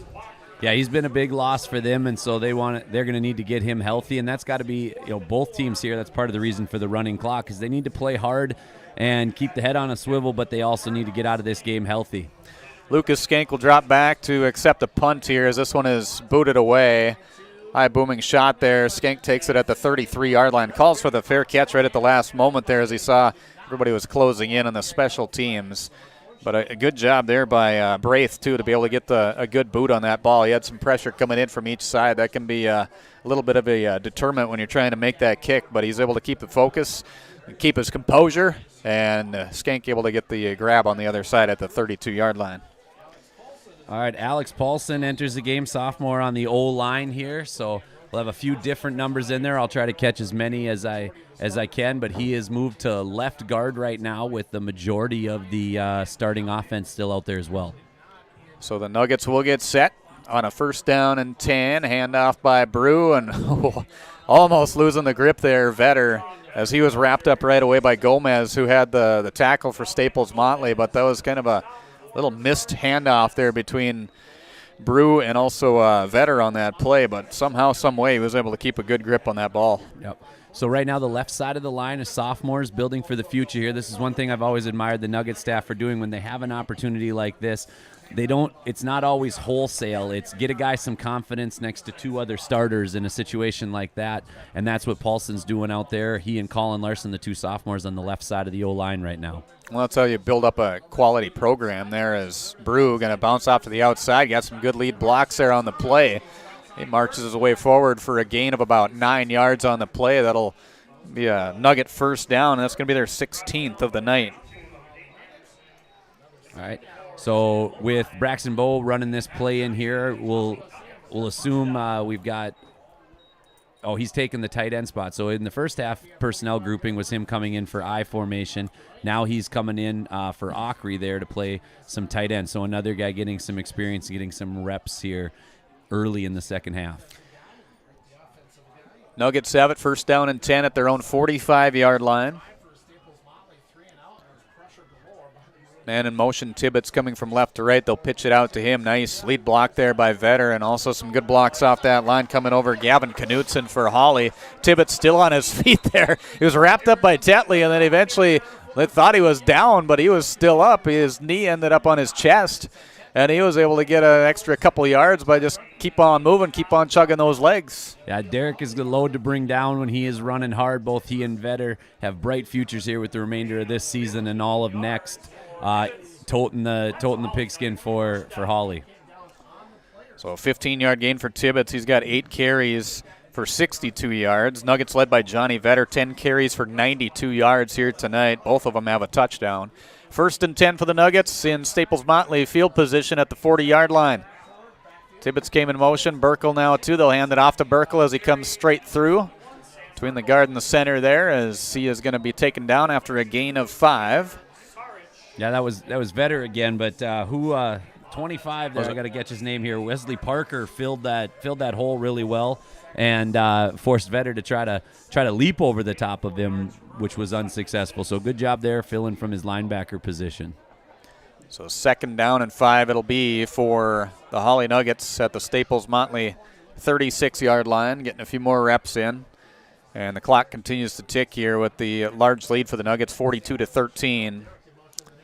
[SPEAKER 12] Yeah, he's been a big loss for them, and so they're going to need to get him healthy, and that's got to be both teams here. That's part of the reason for the running clock, is they need to play hard and keep the head on a swivel, but they also need to get out of this game healthy.
[SPEAKER 14] Lucas Skank will drop back to accept a punt here as this one is booted away. High booming shot there. Skank takes it at the 33-yard line. Calls for the fair catch right at the last moment there as he saw everybody was closing in on the special teams. But a good job there by Braith, too, to be able to get a good boot on that ball. He had some pressure coming in from each side. That can be a little bit of a deterrent when you're trying to make that kick, but he's able to keep the focus, keep his composure, and Skank able to get the grab on the other side at the 32-yard line.
[SPEAKER 12] All right, Alex Paulson enters the game, sophomore on the O-line here, so we'll have a few different numbers in there. I'll try to catch as many as I can, but he is moved to left guard right now with the majority of the starting offense still out there as well.
[SPEAKER 14] So the Nuggets will get set on a 1st down and 10. Handoff by Brew, and almost losing the grip there, Vetter, as he was wrapped up right away by Gomez, who had the tackle for Staples Motley, but that was kind of a little missed handoff there between Brew and also Vetter on that play, but somehow, some way, he was able to keep a good grip on that ball.
[SPEAKER 12] Yep.
[SPEAKER 19] So right now the left side of the line is sophomores building for the future here. This is one thing I've always admired the Nugget staff for doing when they have an opportunity like this. It's not always wholesale. It's get a guy some confidence next to two other starters in a situation like that, and that's what Paulson's doing out there. He and Colin Larson, the two sophomores on the left side of the O-line right now.
[SPEAKER 14] Well, that's how you build up a quality program there. As Brew going to bounce off to the outside. Got some good lead blocks there on the play. He marches his way forward for a gain of about 9 yards on the play. That'll be a Nugget first down, and that's going to be their 16th of the night.
[SPEAKER 19] All right. So with Braxton Bowe running this play in here, we'll assume we've got – he's taking the tight end spot. So in the first half, personnel grouping was him coming in for I formation. Now he's coming in for Ockery there to play some tight end. So another guy getting some experience, getting some reps here early in the second half.
[SPEAKER 14] Nuggets have it, first down and 10 at their own 45-yard line. Man in motion, Tibbetts coming from left to right. They'll pitch it out to him. Nice lead block there by Vetter, and also some good blocks off that line coming over. Gavin Knutson for Hawley. Tibbetts still on his feet there. He was wrapped up by Tetley, and then eventually they thought he was down, but he was still up. His knee ended up on his chest, and he was able to get an extra couple yards by just keep on moving, keep on chugging those legs.
[SPEAKER 19] Yeah, Derek is the load to bring down when he is running hard. Both he and Vetter have bright futures here with the remainder of this season and all of next. Toting the pigskin for Hawley.
[SPEAKER 14] So a 15-yard gain for Tibbetts. He's got 8 carries for 62 yards. Nuggets led by Johnny Vetter, 10 carries for 92 yards here tonight. Both of them have a touchdown. First and 10 for the Nuggets in Staples Motley field position at the 40-yard line. Tibbetts came in motion. Burkle now too. They'll hand it off to Burkle as he comes straight through between the guard and the center there, as he is going to be taken down after a gain of 5.
[SPEAKER 19] Yeah, that was Vetter again, but 25 there, I got to catch his name here. Wesley Parker filled that hole really well and forced Vetter to try to leap over the top of him, which was unsuccessful. So good job there filling from his linebacker position.
[SPEAKER 14] So second down and 5 it'll be for the Hawley Nuggets at the Staples Motley 36-yard line, getting a few more reps in. And the clock continues to tick here with the large lead for the Nuggets, 42-13.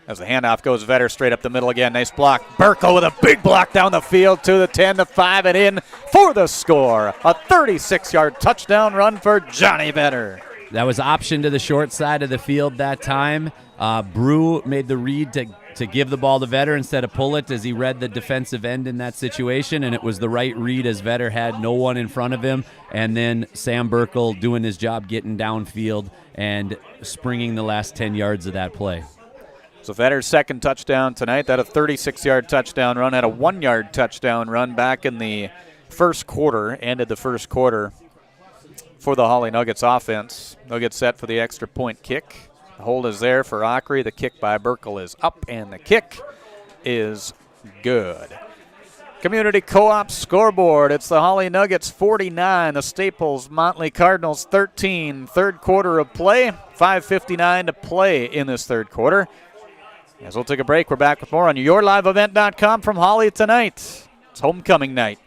[SPEAKER 14] As the handoff goes, Vetter straight up the middle again. Nice block. Burkle with a big block down the field to the 10, the 5, and in for the score. A 36-yard touchdown run for Johnny Vetter.
[SPEAKER 19] That was option to the short side of the field that time. Brew made the read to give the ball to Vetter instead of pull it as he read the defensive end in that situation, and it was the right read as Vetter had no one in front of him, and then Sam Burkle doing his job getting downfield and springing the last 10 yards of that play.
[SPEAKER 14] So Vetter's second touchdown tonight. That a 36-yard touchdown run, had a 1-yard touchdown run back in the first quarter, ended the first quarter for the Hawley Nuggets offense. They'll get set for the extra point kick. The hold is there for Ockery. The kick by Burkle is up, and the kick is good. Community Co-op scoreboard. It's the Hawley Nuggets 49, the Staples Motley Cardinals 13. Third quarter of play, 5:59 to play in this third quarter. As we'll take a break, we're back with more on yourliveevent.com from Hawley tonight. It's homecoming night.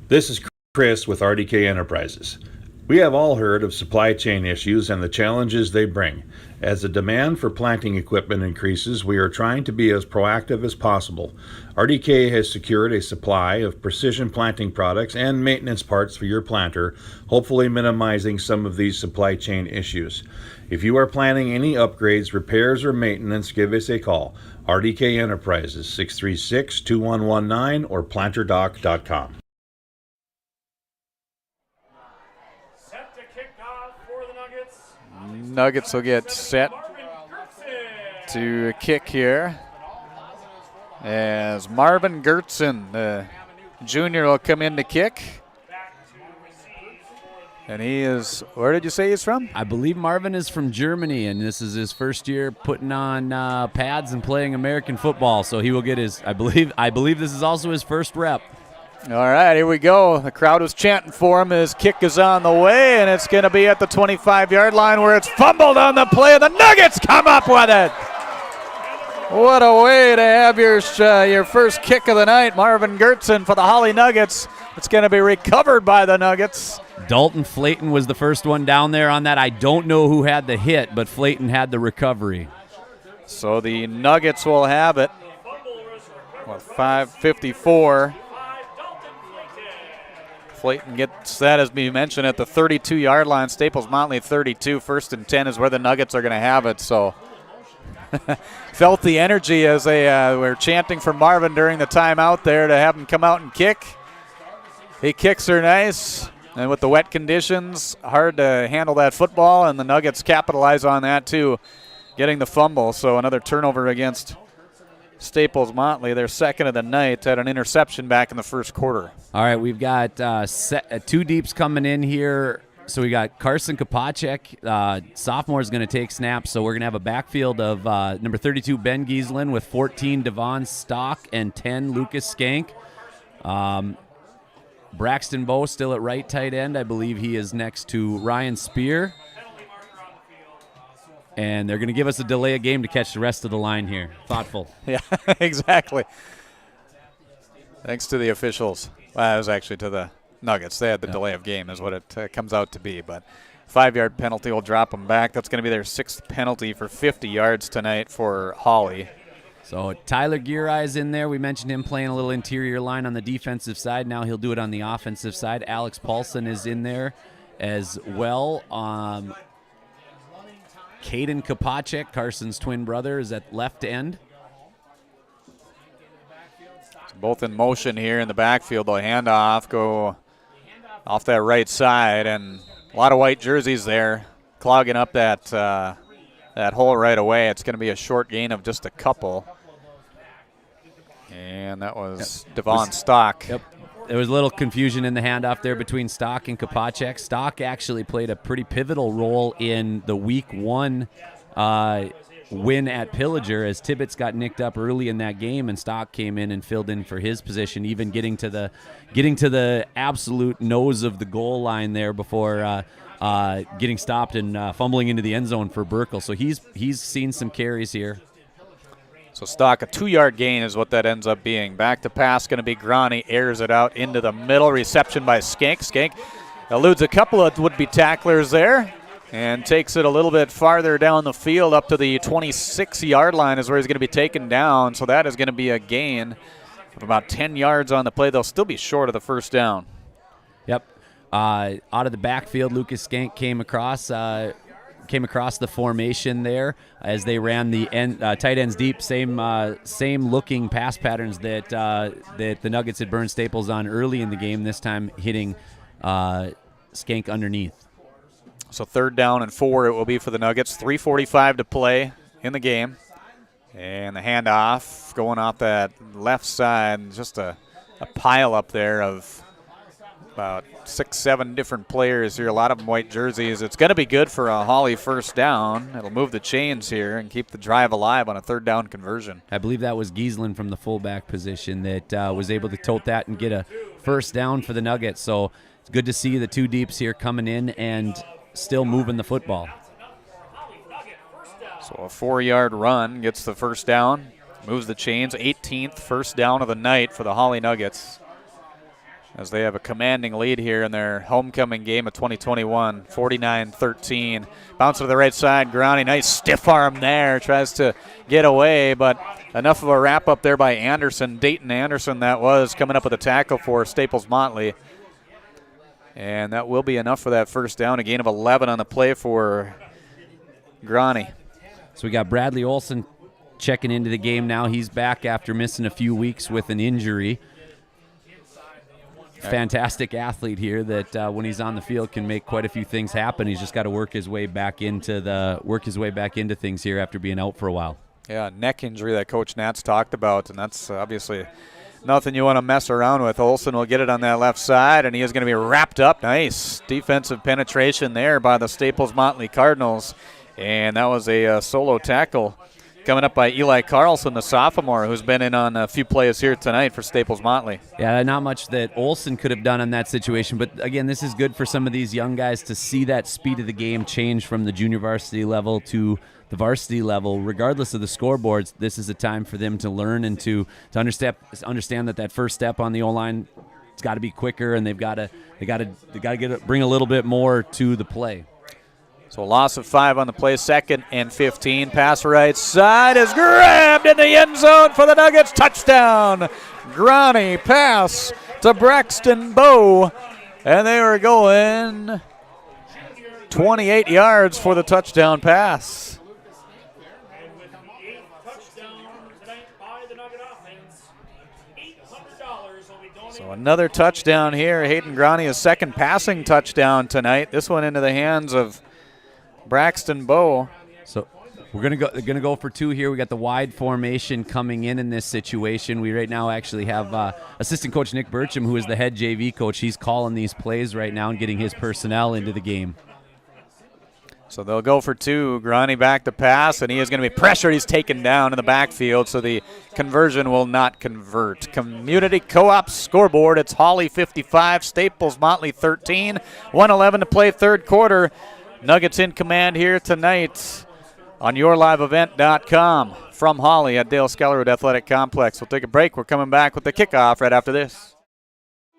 [SPEAKER 15] This is Chris with RDK Enterprises. We have all heard of supply chain issues and the challenges they bring. As the demand for planting equipment increases, we are trying to be as proactive as possible. RDK has secured a supply of precision planting products and maintenance parts for your planter, hopefully minimizing some of these supply chain issues. If you are planning any upgrades, repairs, or maintenance, give us a call. RDK Enterprises, 636-2119 or planterdoc.com.
[SPEAKER 2] Set to kick off for the Nuggets.
[SPEAKER 14] Nuggets will get set to kick here as Marvin Gertzen, the junior, will come in to kick. And he is, where did you say he's from?
[SPEAKER 19] I believe Marvin is from Germany, and this is his first year putting on pads and playing American football. So he will get his, I believe this is also his first rep.
[SPEAKER 14] All right, here we go. The crowd was chanting for him. His kick is on the way, and it's going to be at the 25-yard line where it's fumbled on the play, and the Nuggets come up with it. What a way to have your first kick of the night. Marvin Gertzen for the Hawley Nuggets. It's going to be recovered by the Nuggets.
[SPEAKER 12] Dalton Flayton was the first one down there on that. I don't know who had the hit, but Flayton had the recovery.
[SPEAKER 14] So the Nuggets will have it with 5:54. Flayton gets that, as we mentioned, at the 32-yard line. Staples Motley 32. 1st and 10 is where the Nuggets are going to have it. So felt the energy as they were chanting for Marvin during the timeout there to have him come out and kick. He kicks her nice. And with the wet conditions, hard to handle that football, and the Nuggets capitalize on that too, getting the fumble. So another turnover against Staples Motley. Their second of the night, had an interception back in the first quarter.
[SPEAKER 12] All right, we've got two deeps coming in here. So we got Carson Kopacek, sophomore, is going to take snaps. So we're going to have a backfield of number 32, Ben Gieslin, with 14, Devon Stock, and 10, Lucas Skank. Braxton Bowe still at right tight end. I believe he is next to Ryan Spear. And they're going to give us a delay of game to catch the rest of the line here. Thoughtful.
[SPEAKER 14] Yeah, exactly. Thanks to the officials. Well, it was actually to the Nuggets. They had the delay of game is what it comes out to be. But 5-yard penalty will drop them back. That's going to be their 6th penalty for 50 yards tonight for Hawley.
[SPEAKER 12] So Tyler Geareyes in there. We mentioned him playing a little interior line on the defensive side. Now he'll do it on the offensive side. Alex Paulson is in there as well. Caden Kopacek, Carson's twin brother, is at left end.
[SPEAKER 14] Both in motion here in the backfield. They'll hand off, go off that right side, and a lot of white jerseys there clogging up that hole right away. It's going to be a short gain of just a couple. And that was Devon Stock.
[SPEAKER 12] Yep. There was a little confusion in the handoff there between Stock and Kopacek. Stock actually played a pretty pivotal role in the Week 1 win at Pillager, as Tibbetts got nicked up early in that game, and Stock came in and filled in for his position, even getting to the absolute nose of the goal line there before getting stopped and fumbling into the end zone for Burkle. So he's seen some carries here.
[SPEAKER 14] So Stock, a 2-yard gain is what that ends up being. Back to pass, going to be Grani, airs it out into the middle. Reception by Skank. Skank eludes a couple of would-be tacklers there and takes it a little bit farther down the field up to the 26-yard line is where he's going to be taken down. So that is going to be a gain of about 10 yards on the play. They'll still be short of the first down.
[SPEAKER 12] Yep. Out of the backfield, Lucas Skank came across the formation there as they ran the tight ends deep. Same looking pass patterns that the Nuggets had burned Staples on early in the game. This time hitting Skank underneath.
[SPEAKER 14] So 3rd down and 4 it will be for the Nuggets. 3:45 to play in the game, and the handoff going off that left side. Just a pile up there of about 6-7 different players here, a lot of them white jerseys. It's going to be good for a Hawley first down. It'll move the chains here and keep the drive alive on a 3rd down conversion.
[SPEAKER 12] I believe that was Gieslin from the fullback position that was able to tote that and get a first down for the Nuggets. So it's good to see the 2 deeps here coming in and still moving the football.
[SPEAKER 14] So a 4-yard run gets the first down, moves the chains. 18th first down of the night for the Hawley Nuggets, as they have a commanding lead here in their homecoming game of 2021, 49-13. Bounce to the right side, Grani, nice stiff arm there, tries to get away, but enough of a wrap up there by Anderson, Dayton Anderson that was, coming up with a tackle for Staples Motley. And that will be enough for that first down, a gain of 11 on the play for Grani.
[SPEAKER 12] So we got Bradley Olson checking into the game now. He's back after missing a few weeks with an injury. Fantastic athlete here that when he's on the field can make quite a few things happen. He's just got to work his way back into things here after being out for a while.
[SPEAKER 14] Yeah, neck injury that Coach Nats talked about, and that's obviously nothing you want to mess around with. Olson will get it on that left side, and he is going to be wrapped up. Nice defensive penetration there by the Staples Motley Cardinals, and that was a solo tackle coming up by Eli Carlson, the sophomore, who's been in on a few plays here tonight for Staples Motley.
[SPEAKER 12] Yeah, not much that Olson could have done in that situation, but again, this is good for some of these young guys to see that speed of the game change from the junior varsity level to
[SPEAKER 19] the varsity level, regardless of the scoreboards, this is a time for them to learn and to understand that first step on the O-line, it's got to be quicker, and they got to bring a little bit more to the play.
[SPEAKER 14] So a loss of 5 on the play, 2nd and 15. Pass right side is grabbed in the end zone for the Nuggets. Touchdown. Granny pass to Braxton Bowe. And they were going 28 yards for the touchdown pass. So another touchdown here. Hayden Granny, a second passing touchdown tonight. This one into the hands of Braxton Bowe.
[SPEAKER 19] So we're gonna go for 2 here. We got the wide formation coming in this situation. We right now actually have assistant coach Nick Burcham, who is the head JV coach. He's calling these plays right now and getting his personnel into the game.
[SPEAKER 14] So they'll go for 2. Granny back to pass, and he is going to be pressured. He's taken down in the backfield, so the conversion will not convert. Community Co-op scoreboard. It's Hawley 55, Staples Motley 13. 1:11 to play, third quarter. Nuggets in command here tonight on yourliveevent.com from Hawley at Dale Skellerwood Athletic Complex. We'll take a break. We're coming back with the kickoff right after this.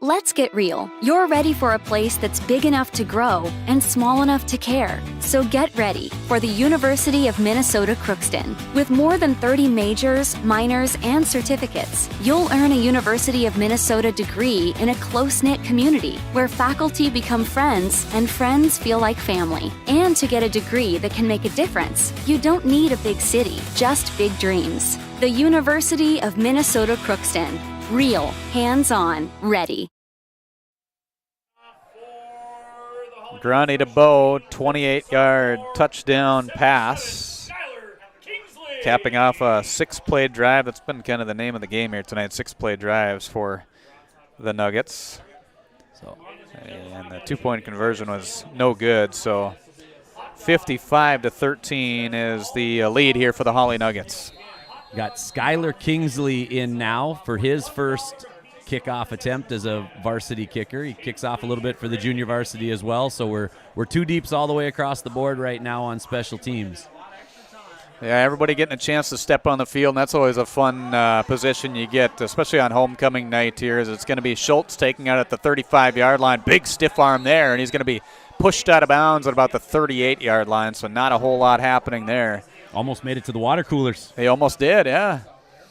[SPEAKER 18] Let's get real. You're ready for a place that's big enough to grow and small enough to care. So get ready for the University of Minnesota Crookston. With more than 30 majors, minors, and certificates, you'll earn a University of Minnesota degree in a close-knit community where faculty become friends and friends feel like family. And to get a degree that can make a difference, you don't need a big city, just big dreams. The University of Minnesota Crookston. Real, hands-on, ready.
[SPEAKER 14] Granny to Bowe, 28-yard touchdown pass. Capping off a 6-play drive. That's been kind of the name of the game here tonight, 6-play drives for the Nuggets. And the 2-point conversion was no good, so 55-13 is the lead here for the Hawley Nuggets.
[SPEAKER 19] Got Skylar Kingsley in now for his first kickoff attempt as a varsity kicker. He kicks off a little bit for the junior varsity as well, so we're 2 deeps all the way across the board right now on special teams.
[SPEAKER 14] Yeah, everybody getting a chance to step on the field, and that's always a fun position you get, especially on homecoming night here, as it's going to be Schultz taking out at the 35-yard line. Big stiff arm there, and he's going to be pushed out of bounds at about the 38-yard line, so not a whole lot happening there.
[SPEAKER 19] Almost made it to the water coolers.
[SPEAKER 14] He almost did, yeah.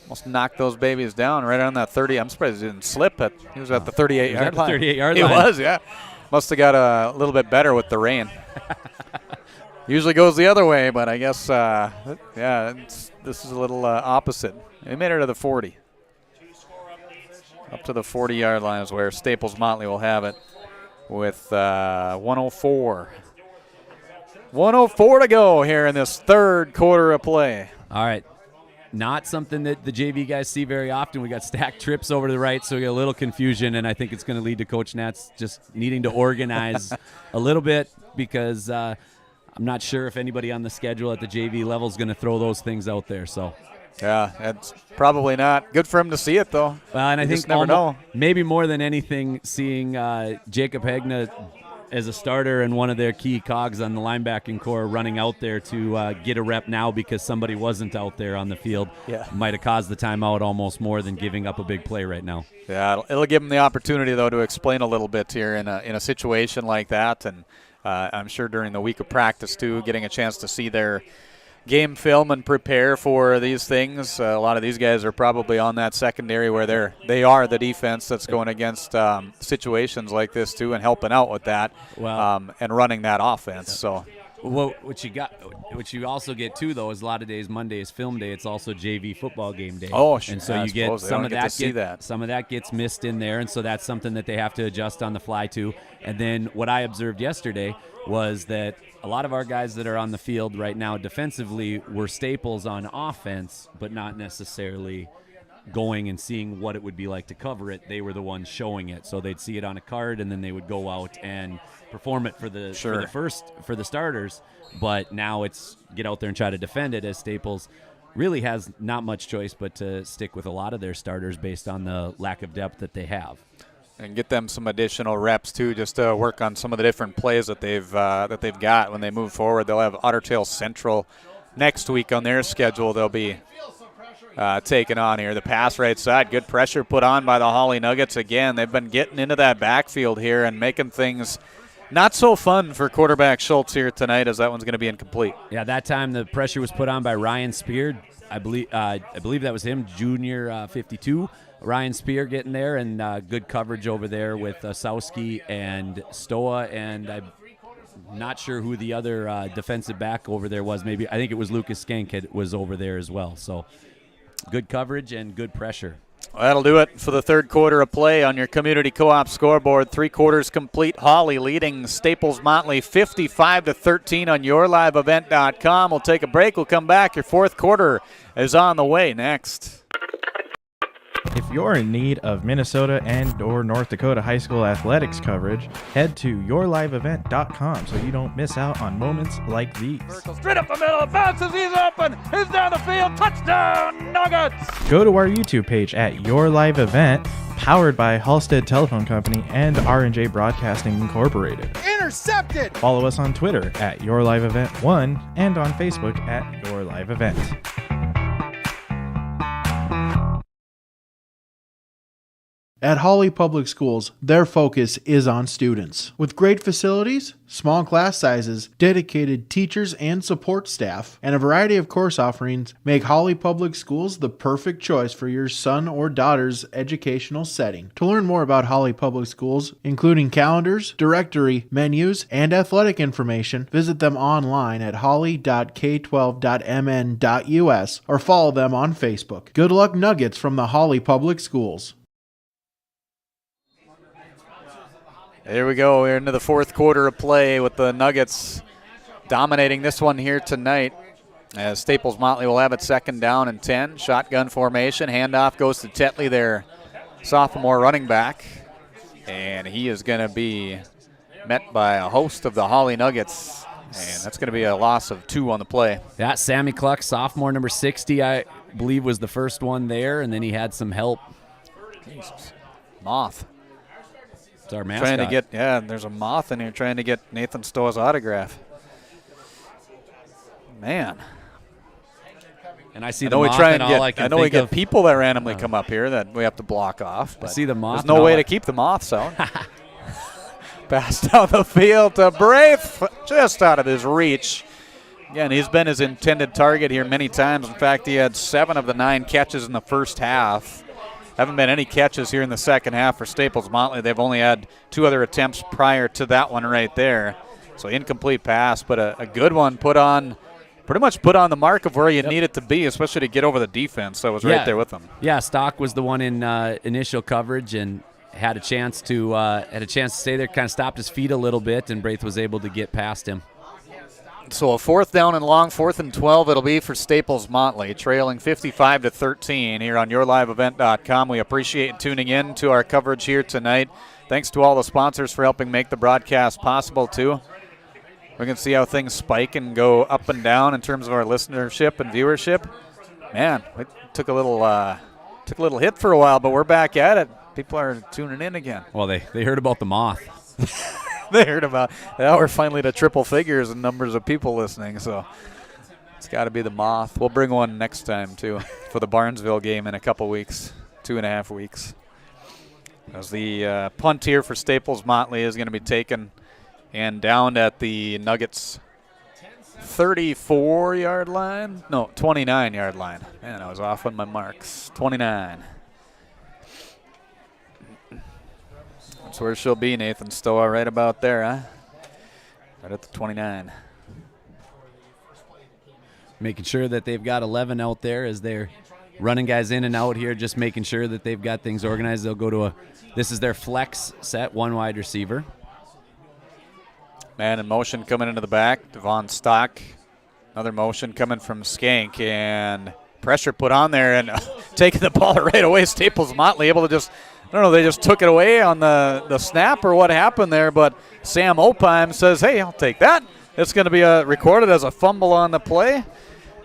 [SPEAKER 14] Almost knocked those babies down right on that 30. I'm surprised he didn't slip. He was at the 38-yard line.
[SPEAKER 19] 38-yard line.
[SPEAKER 14] He was, yeah. Must have got a little bit better with the rain. Usually goes the other way, but I guess, this is a little opposite. He made it to the 40. Up to the 40-yard line is where Staples Motley will have it with 104. 104 to go here in this third quarter of play.
[SPEAKER 19] All right. Not something that the JV guys see very often. We got stacked trips over to the right, so we got a little confusion, and I think it's going to lead to Coach Nats just needing to organize a little bit because I'm not sure if anybody on the schedule at the JV level is going to throw those things out there. So,
[SPEAKER 14] yeah, it's probably not good for him to see it, though.
[SPEAKER 19] Well, and I think
[SPEAKER 14] never know.
[SPEAKER 19] Maybe more than anything, seeing Jacob Hegna as a starter and one of their key cogs on the linebacking core running out there to get a rep now because somebody wasn't out there on the field might have caused the timeout almost more than giving up a big play right now.
[SPEAKER 14] Yeah, it'll give him the opportunity, though, to explain a little bit here in a situation like that. And I'm sure during the week of practice, too, getting a chance to see their game film and prepare for these things. A lot of these guys are probably on that secondary where they are the defense that's going against situations like this too, and helping out with that, and running that offense. So,
[SPEAKER 19] what you also get too, though, is a lot of days Monday is film day. It's also JV football game day.
[SPEAKER 14] Oh, sure.
[SPEAKER 19] And so you get some of that. Some of that gets missed in there, and so that's something that they have to adjust on the fly to. And then what I observed yesterday was that a lot of our guys that are on the field right now defensively were staples on offense, but not necessarily going and seeing what it would be like to cover it. They were the ones showing it, so they'd see it on a card and then they would go out and perform it for the starters. But now it's get out there and try to defend it, as Staples really has not much choice but to stick with a lot of their starters based on the lack of depth that they have.
[SPEAKER 14] And get them some additional reps too, just to work on some of the different plays that they've got when they move forward. They'll have Otter Tail Central next week on their schedule they'll be taking on here. The pass right side, good pressure put on by the Hawley Nuggets again. They've been getting into that backfield here and making things not so fun for quarterback Schultz here tonight, as that one's going to be incomplete.
[SPEAKER 19] Yeah, that time the pressure was put on by Ryan Spear. I believe that was him, junior 52. Ryan Spear getting there, and good coverage over there with Sowski and Stoa, and I'm not sure who the other defensive back over there was. Maybe I think it was Lucas Skank was over there as well. So good coverage and good pressure.
[SPEAKER 14] Well, that'll do it for the third quarter of play on your Community Co-op scoreboard. 3 quarters complete. Hawley leading Staples Motley 55-13 on yourliveevent.com. We'll take a break. We'll come back. Your fourth quarter is on the way next.
[SPEAKER 16] If you're in need of Minnesota and or North Dakota high school athletics coverage, head to yourliveevent.com so you don't miss out on moments like these.
[SPEAKER 11] Straight up the middle, bounces, he's open, he's down the field, touchdown, Nuggets!
[SPEAKER 16] Go to our YouTube page at Your Live Event, powered by Halstead Telephone Company and R&J Broadcasting Incorporated.
[SPEAKER 11] Intercepted!
[SPEAKER 16] Follow us on Twitter at Your Live Event 1 and on Facebook at Your Live Event.
[SPEAKER 5] At Hawley Public Schools, their focus is on students. With great facilities, small class sizes, dedicated teachers and support staff, and a variety of course offerings, make Hawley Public Schools the perfect choice for your son or daughter's educational setting. To learn more about Hawley Public Schools, including calendars, directory, menus, and athletic information, visit them online at hawley.k12.mn.us or follow them on Facebook. Good luck, Nuggets from the Hawley Public Schools.
[SPEAKER 14] There we go. We're into the fourth quarter of play with the Nuggets dominating this one here tonight. As Staples Motley will have it second down and 10. Shotgun formation. Handoff goes to Tetley, their sophomore running back. And he is going to be met by a host of the Hawley Nuggets. And that's going to be a loss of 2 on the play.
[SPEAKER 19] Yeah, Sammy Cluck, sophomore, number 60, I believe was the first one there, and then he had some help.
[SPEAKER 14] Jesus. Moth.
[SPEAKER 19] It's our mascot.
[SPEAKER 14] Trying to get, there's a moth in here trying to get Nathan Stoa's autograph. Man.
[SPEAKER 19] And I see the moth, and all I can think of.
[SPEAKER 14] I know we get people that randomly come up here that we have to block off. But
[SPEAKER 19] I see the moth.
[SPEAKER 14] There's no way to keep the moths out. Pass down the field to Braith, just out of his reach. Again, he's been his intended target here many times. In fact, he had 7 of the 9 catches in the first half. Haven't been any catches here in the second half for Staples Motley. They've only had 2 other attempts prior to that one right there. So incomplete pass, but a good one pretty much put on the mark of where you need it to be, especially to get over the defense. So it was right there with them.
[SPEAKER 19] Yeah, Stock was the one in initial coverage and had a chance to stay there, kind of stopped his feet a little bit, and Braith was able to get past him.
[SPEAKER 14] So a 4th down and long, 4th and 12 it'll be for Staples Motley, trailing 55-13 here on yourliveevent.com. We appreciate you tuning in to our coverage here tonight. Thanks to all the sponsors for helping make the broadcast possible, too. We can see how things spike and go up and down in terms of our listenership and viewership. Man, we took a little hit for a while, but we're back at it. People are tuning in again.
[SPEAKER 19] Well, they heard about the moth.
[SPEAKER 14] They heard about it. Now we're finally to triple figures in numbers of people listening, so it's got to be the moth. We'll bring one next time, too, for the Barnesville game in a couple weeks, 2.5 weeks. As the punt here for Staples Motley is going to be taken and down at the Nuggets' 34-yard line. No, 29-yard line. Man, I was off on my marks. 29. That's where she'll be, Nathan Stoa, right about there, huh? Right at the 29.
[SPEAKER 19] Making sure that they've got 11 out there as they're running guys in and out here, just making sure that they've got things organized. They'll go to this is their flex set, 1 wide receiver.
[SPEAKER 14] Man in motion coming into the back, Devon Stock. Another motion coming from Skank, and pressure put on there, and taking the ball right away. Staples Motley able to just, I don't know, they just took it away on the snap or what happened there, but Sam Opheim says, hey, I'll take that. It's going to be recorded as a fumble on the play,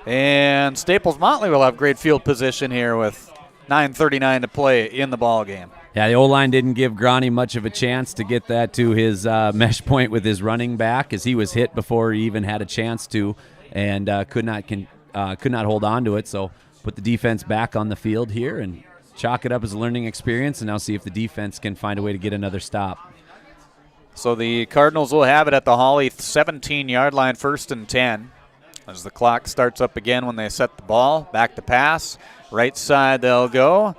[SPEAKER 14] and Staples Motley will have great field position here with 9:39 to play in the ball game.
[SPEAKER 19] Yeah, the O-line didn't give Gronny much of a chance to get that to his mesh point with his running back, as he was hit before he even had a chance to. and could not hold on to it. So put the defense back on the field here and chalk it up as a learning experience, and now see if the defense can find a way to get another stop.
[SPEAKER 14] So the Cardinals will have it at the Hawley 17-yard line, 1st and 10. As the clock starts up again when they set the ball, back to pass. Right side they'll go.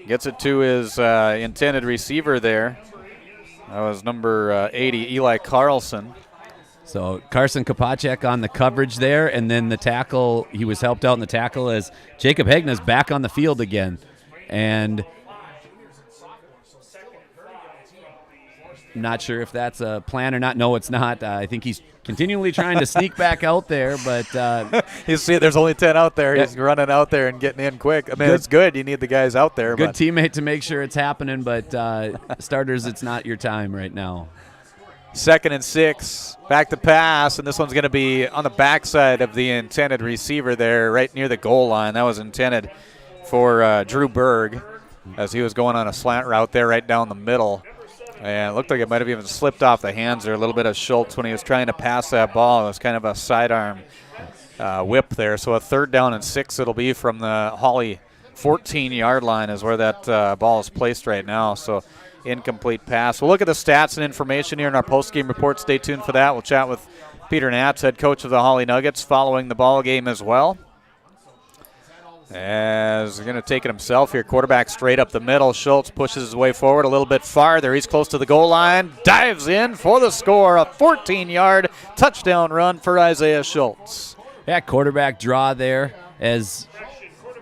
[SPEAKER 14] Gets it to his intended receiver there. That was number 80, Eli Carlson.
[SPEAKER 19] So Carson Kopacek on the coverage there, and then the tackle, he was helped out in the tackle as Jacob Hegna's back on the field again. And I'm not sure if that's a plan or not. No, it's not. I think he's continually trying to sneak back out there, but
[SPEAKER 14] you see, there's only 10 out there. He's running out there and getting in quick. I mean, it's good. You need the guys out there.
[SPEAKER 19] Good teammate to make sure it's happening, but starters, it's not your time right now.
[SPEAKER 14] 2nd and 6, back to pass, and this one's going to be on the backside of the intended receiver there, right near the goal line. That was intended for Drew Berg as he was going on a slant route there right down the middle. And it looked like it might have even slipped off the hands there a little bit of Schultz when he was trying to pass that ball. It was kind of a sidearm whip there. So a 3rd down and 6 it'll be from the Hawley 14-yard line is where that ball is placed right now. So incomplete pass. We'll look at the stats and information here in our postgame report. Stay tuned for that. We'll chat with Peter Natz, head coach of the Hawley Nuggets, following the ball game as well. As he's going to take it himself here. Quarterback straight up the middle. Schultz pushes his way forward a little bit farther. He's close to the goal line. Dives in for the score. A 14-yard touchdown run for Isaiah Schultz.
[SPEAKER 19] Yeah, quarterback draw there as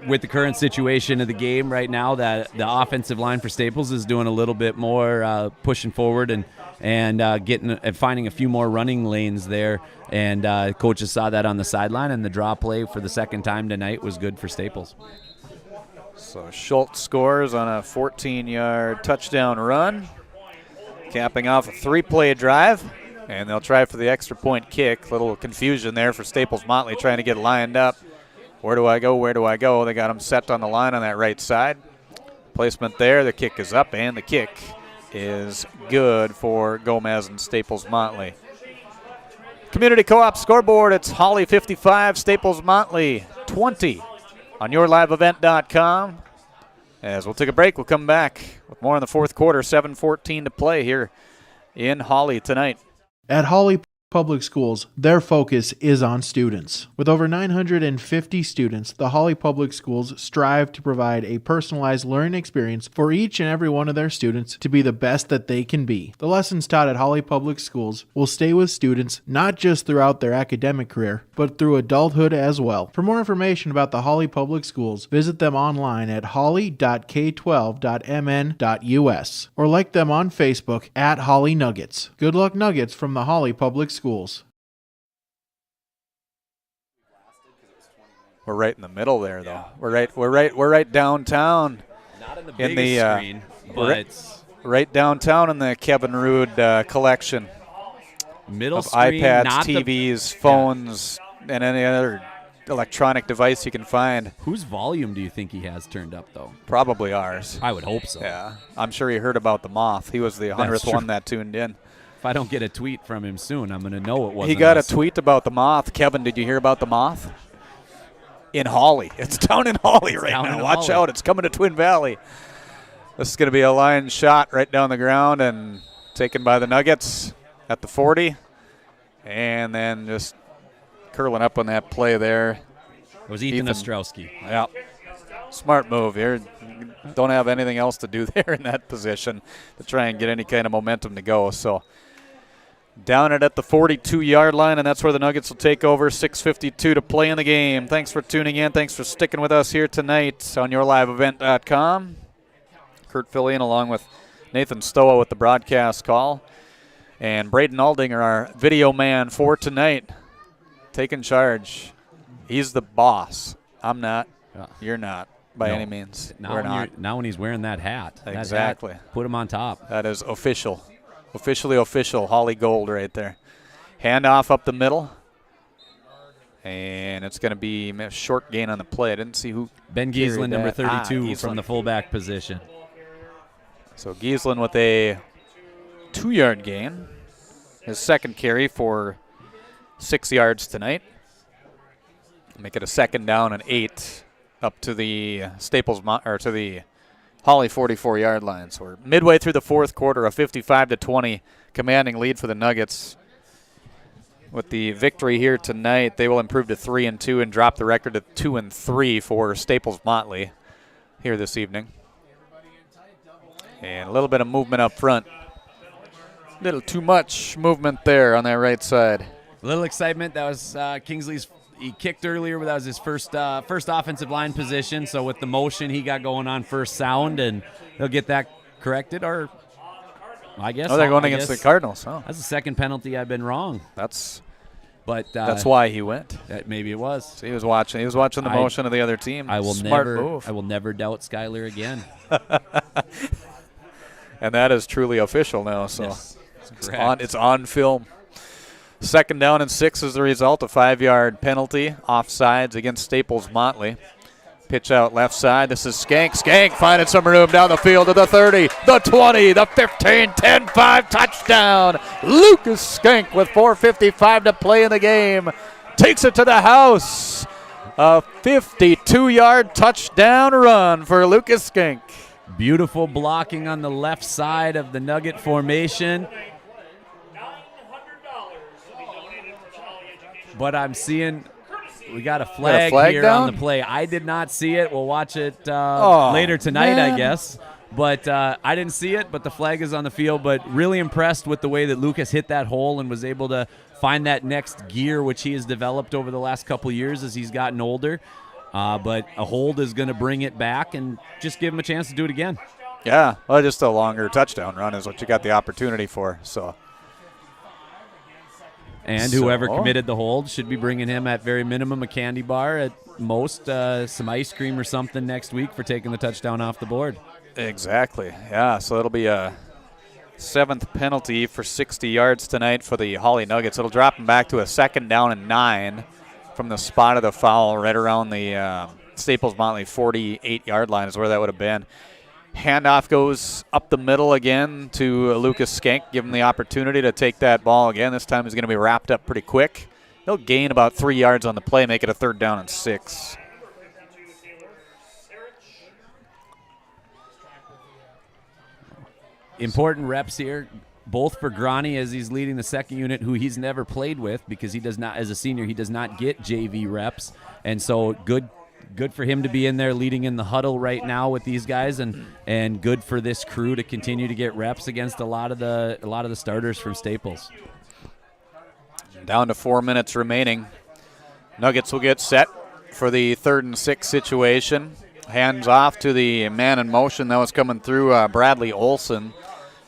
[SPEAKER 19] with the current situation of the game right now, that the offensive line for Staples is doing a little bit more pushing forward and getting and finding a few more running lanes there. And coaches saw that on the sideline, and the draw play for the second time tonight was good for Staples.
[SPEAKER 14] So Schultz scores on a 14-yard touchdown run, capping off a 3-play drive, and they'll try for the extra point kick. Little confusion there for Staples Motley trying to get lined up. Where do I go? Where do I go? They got him set on the line on that right side. Placement there. The kick is up, and the kick is good for Gomez and Staples Motley. Community Co-op scoreboard. It's Hawley 55, Staples Motley 20 on yourliveevent.com. As we'll take a break, we'll come back with more in the 4th quarter. 7:14 to play here in Hawley tonight.
[SPEAKER 5] At Hawley Public Schools, their focus is on students. With over 950 students, the Hawley Public Schools strive to provide a personalized learning experience for each and every one of their students to be the best that they can be. The lessons taught at Hawley Public Schools will stay with students not just throughout their academic career, but through adulthood as well. For more information about the Hawley Public Schools, visit them online at hawley.k12.mn.us or like them on Facebook at Hawley Nuggets. Good luck, Nuggets, from the Hawley Public Schools.
[SPEAKER 14] We're right in the middle there, though. Yeah. We're right downtown.
[SPEAKER 19] Not in the biggest screen, but
[SPEAKER 14] right downtown in the Kevin Rude collection.
[SPEAKER 19] Middle
[SPEAKER 14] of
[SPEAKER 19] screen,
[SPEAKER 14] iPads, TVs, phones, and any other electronic device you can find.
[SPEAKER 19] Whose volume do you think he has turned up, though?
[SPEAKER 14] Probably ours.
[SPEAKER 19] I would hope so.
[SPEAKER 14] Yeah, I'm sure he heard about the Moth. He was the 100th one that tuned in.
[SPEAKER 19] If I don't get a tweet from him soon, I'm going to know it wasn't
[SPEAKER 14] He got
[SPEAKER 19] us.
[SPEAKER 14] a tweet about the Moth. Kevin, did you hear about the Moth? In Hawley. It's down in Hawley right now. Watch out. It's coming to Twin Valley. This is going to be a line shot right down the ground and taken by the Nuggets at the 40. And then just curling up on that play there.
[SPEAKER 19] It was Ethan Ostrowski.
[SPEAKER 14] Yeah. Smart move here. Don't have anything else to do there in that position to try and get any kind of momentum to go. So down it at the 42-yard line, and that's where the Nuggets will take over. 6:52 to play in the game. Thanks for tuning in. Thanks for sticking with us here tonight on yourliveevent.com. Kurt Fillion along with Nathan Stoa with the broadcast call. And Braden Aldinger, our video man for tonight, taking charge. He's the boss. I'm not. You're not. By any means.
[SPEAKER 19] Now when he's wearing that hat.
[SPEAKER 14] Exactly.
[SPEAKER 19] That hat, put him on top.
[SPEAKER 14] That is official. Officially official. Hawley Gold right there. Handoff up the middle. And it's going to be a short gain on the play. I didn't see who.
[SPEAKER 19] Ben Giesland, number 32, from the fullback position.
[SPEAKER 14] So Giesland with a 2-yard gain. His second carry for 6 yards tonight. Make it a 2nd down and 8 up to the to the Hawley 44-yard line. So we're midway through the 4th quarter, a 55-20 commanding lead for the Nuggets. With the victory here tonight, they will improve to 3-2 and drop the record to 2-3 for Staples Motley here this evening. And a little bit of movement up front. A little too much movement there on that right side.
[SPEAKER 12] A little excitement. That was Kingsley's. He kicked earlier, but that was his first offensive line position. So with the motion, he got going on first sound, and they'll get that corrected. Or I guess.
[SPEAKER 14] Oh, they're going against the Cardinals. Oh,
[SPEAKER 12] that's the second penalty I've been wrong.
[SPEAKER 14] That's
[SPEAKER 12] why
[SPEAKER 14] he went.
[SPEAKER 12] Maybe it was.
[SPEAKER 14] So he was watching. He was watching the motion of the other team. Smart move.
[SPEAKER 12] I will never doubt Skyler again.
[SPEAKER 14] And that is truly official now. So
[SPEAKER 12] yes,
[SPEAKER 14] it's on film. 2nd down and 6 is the result. A 5-yard penalty, offsides against Staples Motley. Pitch out left side. This is Skank. Skank finding some room down the field to the 30, the 20, the 15, 10-5 touchdown. Lucas Skank with 4:55 to play in the game takes it to the house. A 52-yard touchdown run for Lucas Skank.
[SPEAKER 12] Beautiful blocking on the left side of the Nugget formation. But I'm seeing we got a flag here
[SPEAKER 14] down?
[SPEAKER 12] on the play. I did not see it. We'll watch it later tonight, I guess. But I didn't see it, but the flag is on the field. But really impressed with the way that Lucas hit that hole and was able to find that next gear, which he has developed over the last couple years as he's gotten older. But a hold is going to bring it back and just give him a chance to do it again.
[SPEAKER 14] Yeah, well, just a longer touchdown run is what you got the opportunity for.
[SPEAKER 12] And whoever committed the hold should be bringing him at very minimum a candy bar, at most some ice cream or something next week for taking the touchdown off the board.
[SPEAKER 14] Exactly. Yeah, so it'll be a 7th penalty for 60 yards tonight for the Hawley Nuggets. It'll drop him back to a 2nd down and 9 from the spot of the foul right around the Staples Motley 48-yard line is where that would have been. Handoff goes up the middle again to Lucas Skank. Give him the opportunity to take that ball again. This time he's going to be wrapped up pretty quick. He'll gain about 3 yards on the play, make it a 3rd down and 6.
[SPEAKER 12] Important reps here, both for Grani as he's leading the second unit, who he's never played with because he does not, as a senior, he does not get JV reps. And so good for him to be in there leading in the huddle right now with these guys, and good for this crew to continue to get reps against a lot of the starters from Staples.
[SPEAKER 14] Down to 4 minutes remaining. Nuggets will get set for the 3rd and 6 situation. Hands off to the man in motion that was coming through, Bradley Olson.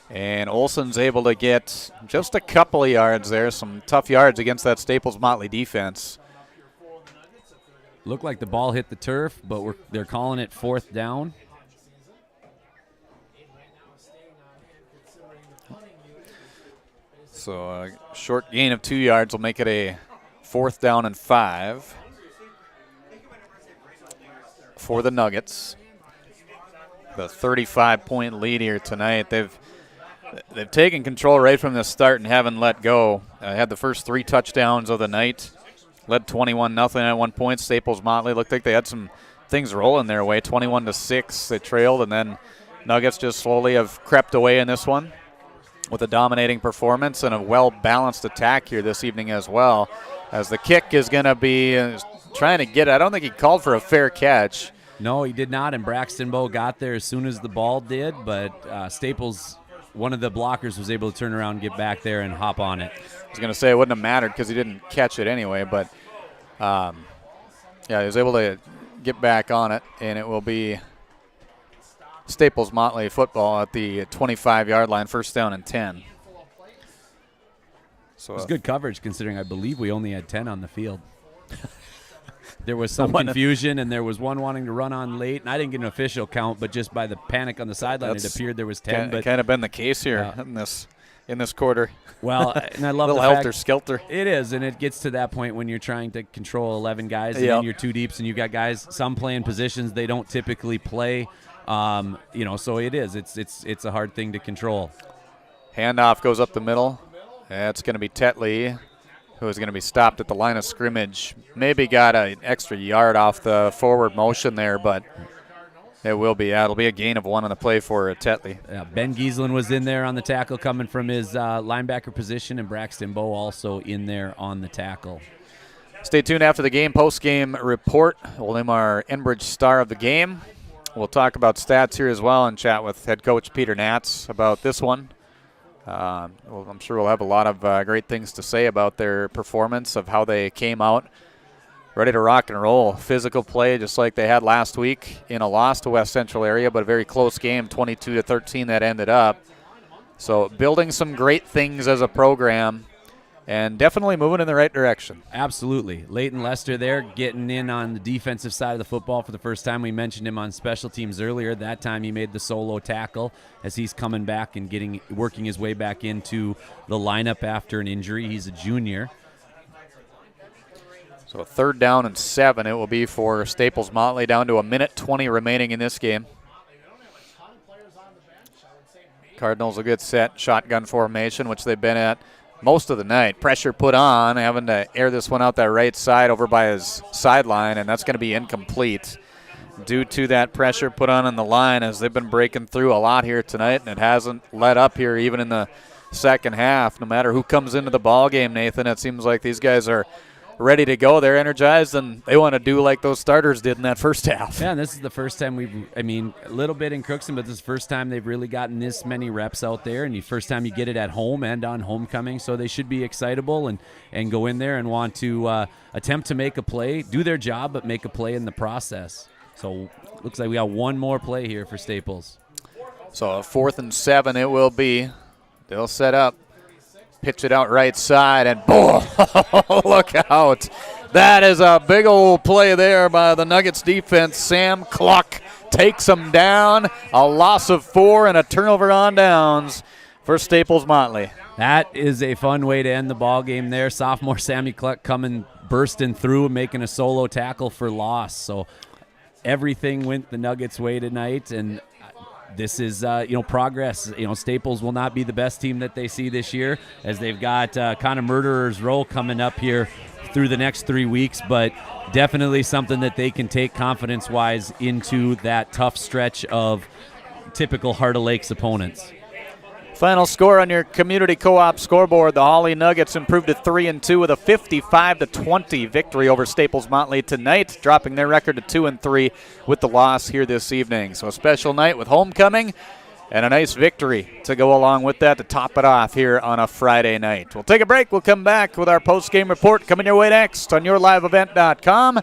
[SPEAKER 14] And Olson's able to get just a couple of yards there, some tough yards against that Staples Motley defense.
[SPEAKER 12] Looked like the ball hit the turf, but they're calling it 4th down.
[SPEAKER 14] So a short gain of 2 yards will make it a 4th down and 5 for the Nuggets. The 35-point lead here tonight. They've taken control right from the start and haven't let go. Had the first 3 touchdowns of the night. Led 21-0 at one point. Staples Motley looked like they had some things rolling their way. 21-6 they trailed, and then Nuggets just slowly have crept away in this one with a dominating performance and a well-balanced attack here this evening as well. As the kick is going to be trying to get it. I don't think he called for a fair catch.
[SPEAKER 12] No, he did not, and Braxton Bowe got there as soon as the ball did, but Staples, one of the blockers, was able to turn around and get back there and hop on it.
[SPEAKER 14] I was going to say it wouldn't have mattered because he didn't catch it anyway, but yeah, he was able to get back on it, and it will be Staples Motley football at the 25-yard line, 1st down and 10.
[SPEAKER 12] So it was good coverage considering I believe we only had 10 on the field. There was some confusion, and there was one wanting to run on late, and I didn't get an official count, but just by the panic on the sideline, it appeared there was 10. But
[SPEAKER 14] kind of been the case here in this quarter.
[SPEAKER 12] Well, and I love
[SPEAKER 14] the
[SPEAKER 12] fact
[SPEAKER 14] helter-skelter.
[SPEAKER 12] It is, and it gets to that point when you're trying to control 11 guys, and then you're 2 deeps, and you've got guys, some playing positions they don't typically play. So it is. It's a hard thing to control.
[SPEAKER 14] Handoff goes up the middle. That's going to be Tetley. who is going to be stopped at the line of scrimmage. Maybe got an extra yard off the forward motion there, but it'll be a gain of 1 on the play for Tetley.
[SPEAKER 12] Yeah, Ben Gieselin was in there on the tackle coming from his linebacker position, and Braxton Bowe also in there on the tackle.
[SPEAKER 14] Stay tuned after the game. Post-game report. We'll name our Enbridge star of the game. We'll talk about stats here as well and chat with head coach Peter Natz about this one. I'm sure we'll have a lot of great things to say about their performance, of how they came out ready to rock and roll. Physical play just like they had last week in a loss to West Central area, but a very close game, 22-13 that ended up. So building some great things as a program and definitely moving in the right direction.
[SPEAKER 12] Absolutely. Leighton Lester there getting in on the defensive side of the football for the first time. We mentioned him on special teams earlier. That time he made the solo tackle as he's coming back and working his way back into the lineup after an injury. He's a junior.
[SPEAKER 14] So 3rd down and 7 it will be for Staples Motley, down to 1:20 remaining in this game. Cardinals a good set shotgun formation, which they've been at most of the night. Pressure put on, having to air this one out that right side over by his sideline, and that's going to be incomplete due to that pressure put on the line, as they've been breaking through a lot here tonight, and it hasn't let up here even in the second half. No matter who comes into the ball game, Nathan, it seems like these guys are ready to go. They're energized, and they want to do like those starters did in that first half.
[SPEAKER 12] Yeah, and this is the first time a little bit in Crookston, but this is the first time they've really gotten this many reps out there, and the first time you get it at home and on homecoming, so they should be excitable and go in there and want to attempt to make a play, do their job, but make a play in the process. So looks like we got one more play here for Staples.
[SPEAKER 14] So 4th and 7 it will be. They'll set up. Pitch it out right side, and boom, look out. That is a big old play there by the Nuggets defense. Sam Cluck takes them down. A loss of 4 and a turnover on downs for Staples Motley.
[SPEAKER 12] That is a fun way to end the ball game there. Sophomore Sammy Cluck bursting through and making a solo tackle for loss. So everything went the Nuggets' way tonight, and this is, progress. Staples will not be the best team that they see this year, as they've got kind of murderer's row coming up here through the next 3 weeks, but definitely something that they can take confidence-wise into that tough stretch of typical Heart of Lakes opponents.
[SPEAKER 14] Final score on your community co-op scoreboard: the Hawley Nuggets improved to 3-2 with a 55-20 victory over Staples Motley tonight, dropping their record to 2-3 with the loss here this evening. So a special night with homecoming and a nice victory to go along with that to top it off here on a Friday night. We'll take a break. We'll come back with our post-game report coming your way next on yourliveevent.com.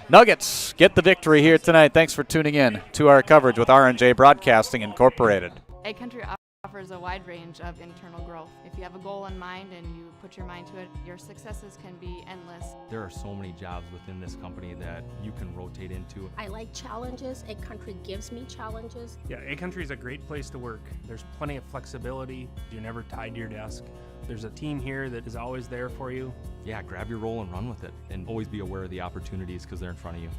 [SPEAKER 14] Nuggets get the victory here tonight. Thanks for tuning in to our coverage with R&J Broadcasting Incorporated.
[SPEAKER 21] A Country offers a wide range of internal growth. If you have a goal in mind and you put your mind to it, your successes can be endless.
[SPEAKER 7] There are so many jobs within this company that you can rotate into.
[SPEAKER 8] I like challenges. A Country gives me challenges.
[SPEAKER 22] Yeah, A Country is a great place to work. There's plenty of flexibility. You're never tied to your desk. There's a team here that is always there for you.
[SPEAKER 7] Yeah, grab your role and run with it, and always be aware of the opportunities because they're in front of you.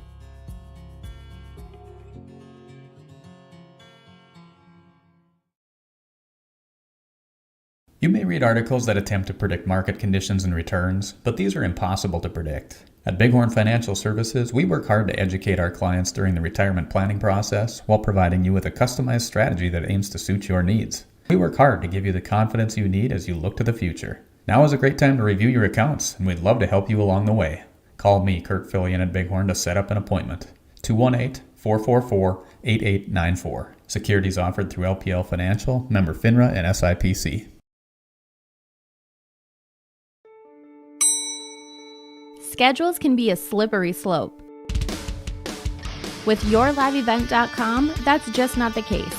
[SPEAKER 9] You may read articles that attempt to predict market conditions and returns, but these are impossible to predict. At Bighorn Financial Services, we work hard to educate our clients during the retirement planning process while providing you with a customized strategy that aims to suit your needs. We work hard to give you the confidence you need as you look to the future. Now is a great time to review your accounts, and we'd love to help you along the way. Call me, Kurt Fillion at Bighorn, to set up an appointment. 218-444-8894. Securities offered through LPL Financial, member FINRA and SIPC.
[SPEAKER 17] Schedules can be a slippery slope. With yourliveevent.com, that's just not the case.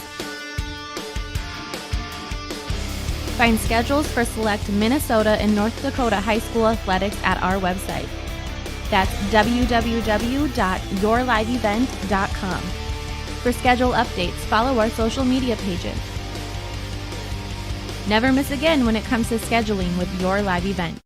[SPEAKER 17] Find schedules for select Minnesota and North Dakota high school athletics at our website. That's www.yourliveevent.com. For schedule updates, follow our social media pages. Never miss again when it comes to scheduling with Your Live Event.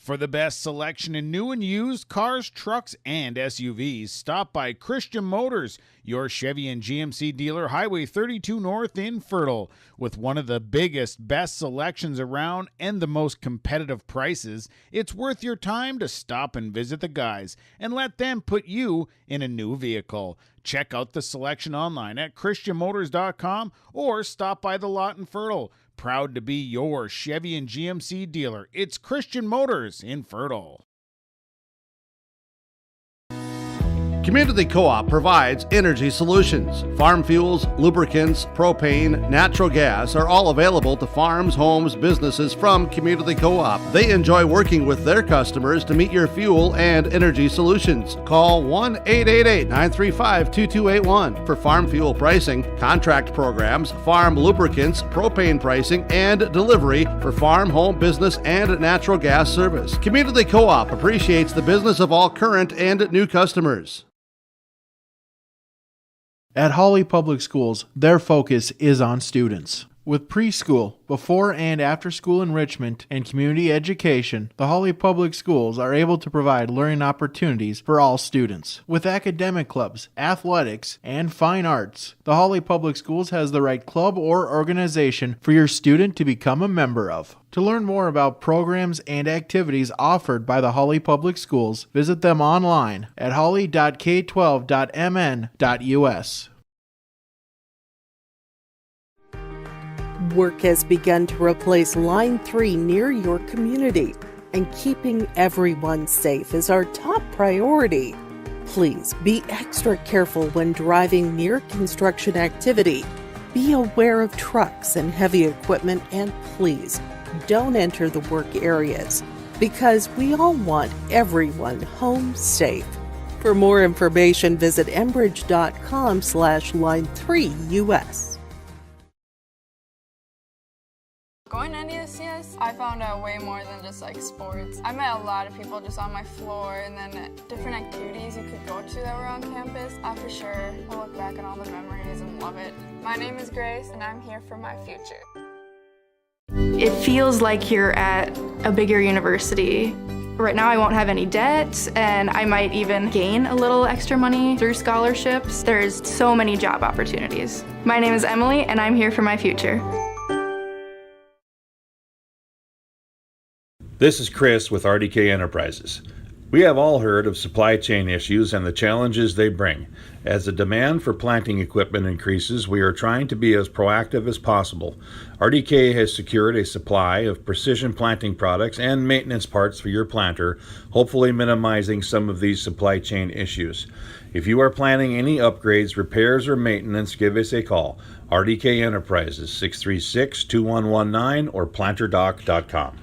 [SPEAKER 11] For the best selection in new and used cars, trucks, and SUVs, stop by Christian Motors, your Chevy and GMC dealer, Highway 32 North in Fertile. With one of the biggest, best selections around and the most competitive prices, it's worth your time to stop and visit the guys and let them put you in a new vehicle. Check out the selection online at christianmotors.com or stop by the lot in Fertile. Proud to be your Chevy and GMC dealer. It's Christian Motors in Fertile.
[SPEAKER 3] Community Co-op provides energy solutions. Farm fuels, lubricants, propane, natural gas are all available to farms, homes, businesses from Community Co-op. They enjoy working with their customers to meet your fuel and energy solutions. Call 1-888-935-2281 for farm fuel pricing, contract programs, farm lubricants, propane pricing, and delivery for farm, home, business, and natural gas service. Community Co-op appreciates the business of all current and new customers.
[SPEAKER 5] At Hawley Public Schools, their focus is on students. With preschool, before and after school enrichment, and community education, the Hawley Public Schools are able to provide learning opportunities for all students. With academic clubs, athletics, and fine arts, the Hawley Public Schools has the right club or organization for your student to become a member of. To learn more about programs and activities offered by the Hawley Public Schools, visit them online at hawley.k12.mn.us.
[SPEAKER 13] Work has begun to replace Line 3 near your community, and keeping everyone safe is our top priority. Please be extra careful when driving near construction activity. Be aware of trucks and heavy equipment, and please don't enter the work areas, because we all want everyone home safe. For more information, visit enbridge.com/line3us.
[SPEAKER 6] Going to NESCS, I found out way more than just like sports. I met a lot of people just on my floor, and then different activities you could go to that were on campus. I for sure will look back at all the memories and love it. My name is Grace, and I'm here for my future.
[SPEAKER 10] It feels like you're at a bigger university. Right now I won't have any debt, and I might even gain a little extra money through scholarships. There's so many job opportunities. My name is Emily, and I'm here for my future.
[SPEAKER 15] This is Chris with RDK Enterprises. We have all heard of supply chain issues and the challenges they bring. As the demand for planting equipment increases, we are trying to be as proactive as possible. RDK has secured a supply of precision planting products and maintenance parts for your planter, hopefully minimizing some of these supply chain issues. If you are planning any upgrades, repairs, or maintenance, give us a call. RDK Enterprises, 636-2119 or planterdoc.com.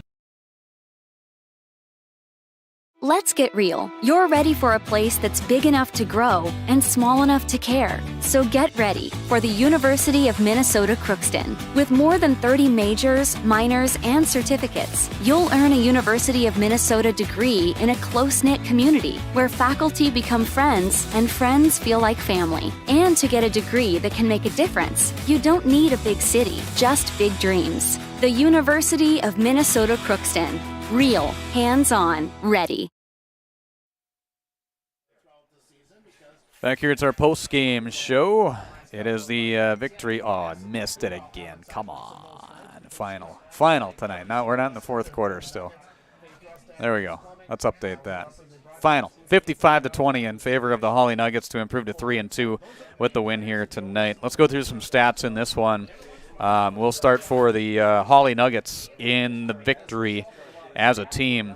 [SPEAKER 18] Let's get real. You're ready for a place that's big enough to grow and small enough to care. So get ready for the University of Minnesota Crookston. With more than 30 majors, minors, and certificates, you'll earn a University of Minnesota degree in a close-knit community where faculty become friends and friends feel like family. And to get a degree that can make a difference, you don't need a big city, just big dreams. The University of Minnesota Crookston. Real, hands-on, ready.
[SPEAKER 4] Back here, it's our post-game show. It is the victory. Oh, I missed it again. Come on. Final tonight. Now we're not in the fourth quarter still. There we go. Let's update that. Final. 55-20 in favor of the Hawley Nuggets to improve to 3-2 with the win here tonight. Let's go through some stats in this one. We'll start for the Hawley Nuggets in the victory. As a team,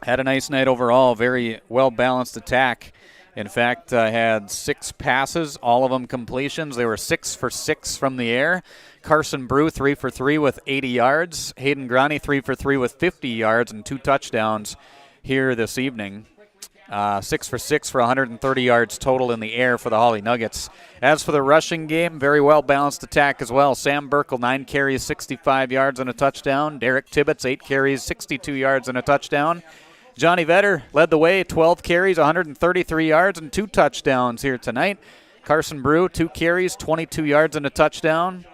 [SPEAKER 4] had a nice night overall, very well-balanced attack. In fact, had 6 passes, all of them completions. They were 6 for 6 from the air. Carson Brew, 3 for 3 with 80 yards. Hayden Grani, 3 for 3 with 50 yards and 2 touchdowns here this evening. 6 for 6 for 130 yards total in the air for the Hawley Nuggets. As for the rushing game, very well-balanced attack as well. Sam Burkle, 9 carries, 65 yards and a touchdown. Derek Tibbetts, 8 carries, 62 yards and a touchdown. Johnny Vetter led the way, 12 carries, 133 yards and 2 touchdowns here tonight. Carson Brew, 2 carries, 22 yards and a touchdown.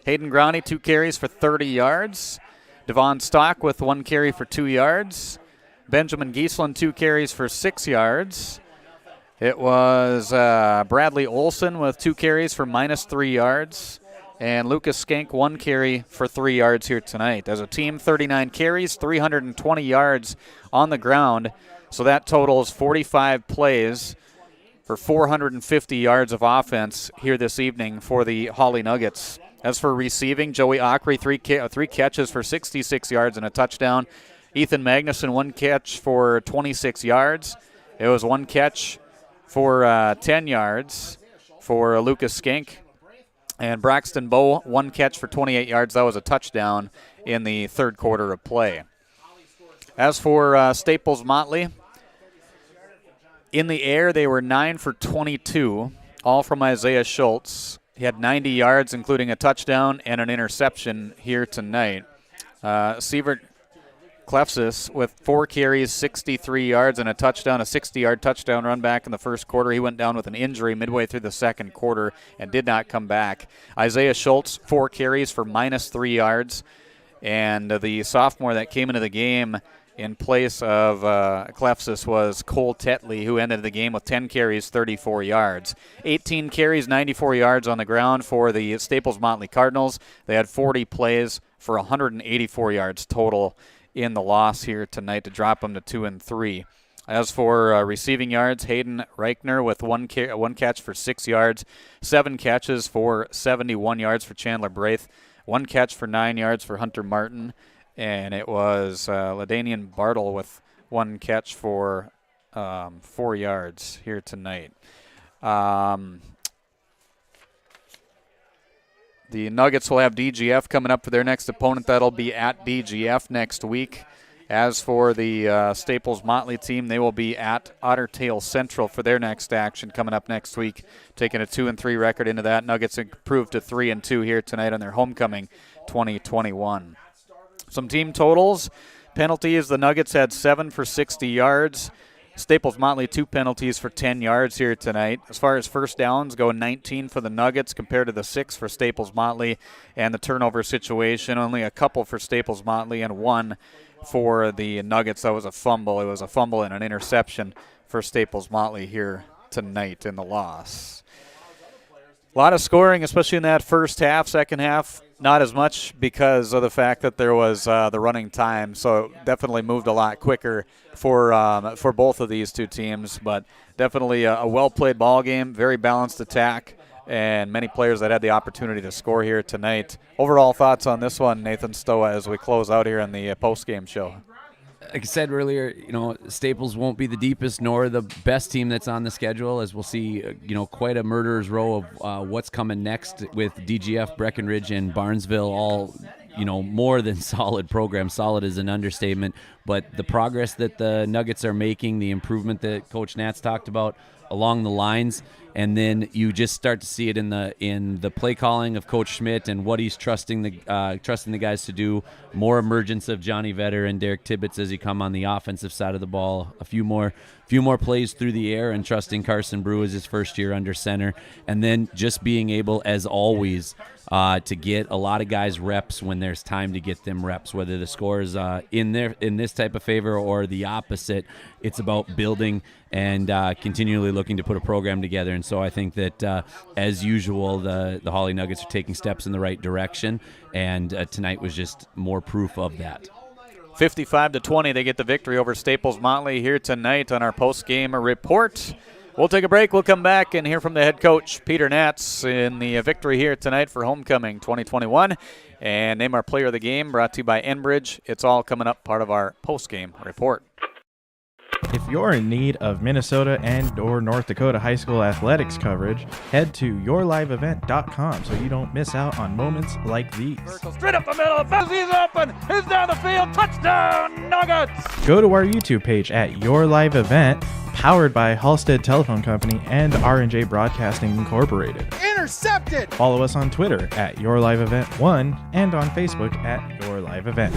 [SPEAKER 4] Hayden Grani, 2 carries for 30 yards. Devon Stock with 1 carry for 2 yards.
[SPEAKER 14] Benjamin Giesland, 2 carries for 6 yards. It was Bradley Olson with 2 carries for -3 yards. And Lucas Skank, 1 carry for 3 yards here tonight. As a team, 39 carries, 320 yards on the ground. So that totals 45 plays for 450 yards of offense here this evening for the Hawley Nuggets. As for receiving, Joey Ockery, 3 catches for 66 yards and a touchdown. Ethan Magnuson, 1 catch for 26 yards. It was 1 catch for 10 yards for Lucas Skank. And Braxton Bowe, 1 catch for 28 yards. That was a touchdown in the third quarter of play. As for Staples Motley, in the air they were 9 for 22, all from Isaiah Schultz. He had 90 yards, including a touchdown and an interception here tonight. Sievert Klefsis with 4 carries, 63 yards, and a touchdown, a 60-yard touchdown run back in the first quarter. He went down with an injury midway through the second quarter and did not come back. Isaiah Schultz, 4 carries for -3 yards. And the sophomore that came into the game in place of Klefsis was Cole Tetley, who ended the game with 10 carries, 34 yards. 18 carries, 94 yards on the ground for the Staples Motley Cardinals. They had 40 plays for 184 yards total in the loss here tonight to drop them to 2-3. As for receiving yards, Hayden Reichner with 1 catch for 6 yards, 7 catches for 71 yards for Chandler Braith, 1 catch for 9 yards for Hunter Martin, and it was LaDanian Bartle with 1 catch for 4 yards here tonight. The Nuggets will have DGF coming up for their next opponent. That'll be at DGF next week. As for the Staples Motley team, they will be at Otter Tail Central for their next action coming up next week, taking a 2-3 record into that. Nuggets improved to 3-2 here tonight on their homecoming 2021. Some team totals. Penalties, the Nuggets had 7 for 60 yards. Staples Motley 2 penalties for 10 yards here tonight. As far as first downs go, 19 for the Nuggets compared to the 6 for Staples Motley. And the turnover situation, only a couple for Staples Motley and 1 for the Nuggets. That was a fumble. It was a fumble and an interception for Staples Motley here tonight in the loss. A lot of scoring, especially in that first half. Second half, not as much because of the fact that there was the running time. So it definitely moved a lot quicker for both of these two teams. But definitely a well-played ball game, very balanced attack, and many players that had the opportunity to score here tonight. Overall thoughts on this one, Nathan Stoa, as we close out here in the post-game show?
[SPEAKER 19] Like I said earlier, Staples won't be the deepest nor the best team that's on the schedule, as we'll see, quite a murderer's row of what's coming next with DGF, Breckenridge, and Barnesville, all, more than solid programs. Solid is an understatement, but the progress that the Nuggets are making, the improvement that Coach Nats talked about along the lines, and then you just start to see it in the play calling of Coach Schmidt and what he's trusting the guys to do. More emergence of Johnny Vetter and Derek Tibbetts as he come on the offensive side of the ball. A few more plays through the air, and trusting Carson Brew as his first year under center, and then just being able, as always, to get a lot of guys reps when there's time to get them reps, whether the score is in this type of favor or the opposite. It's about building and continually looking to put a program together. And so I think that, as usual, the Hawley Nuggets are taking steps in the right direction, and tonight was just more proof of that.
[SPEAKER 14] 55-20, they get the victory over Staples Motley here tonight on our post-game report. We'll take a break. We'll come back and hear from the head coach, Peter Nats, in the victory here tonight for Homecoming 2021. And name our player of the game, brought to you by Enbridge. It's all coming up, part of our post-game report.
[SPEAKER 16] If you're in need of Minnesota and or North Dakota high school athletics coverage, head to yourliveevent.com so you don't miss out on moments like these.
[SPEAKER 11] Straight up the middle, he's open, he's down the field, touchdown, Nuggets!
[SPEAKER 16] Go to our YouTube page at Your Live Event, powered by Halstead Telephone Company and R&J Broadcasting Incorporated.
[SPEAKER 11] Intercepted!
[SPEAKER 16] Follow us on Twitter at Your Live Event 1 and on Facebook at Your Live Event.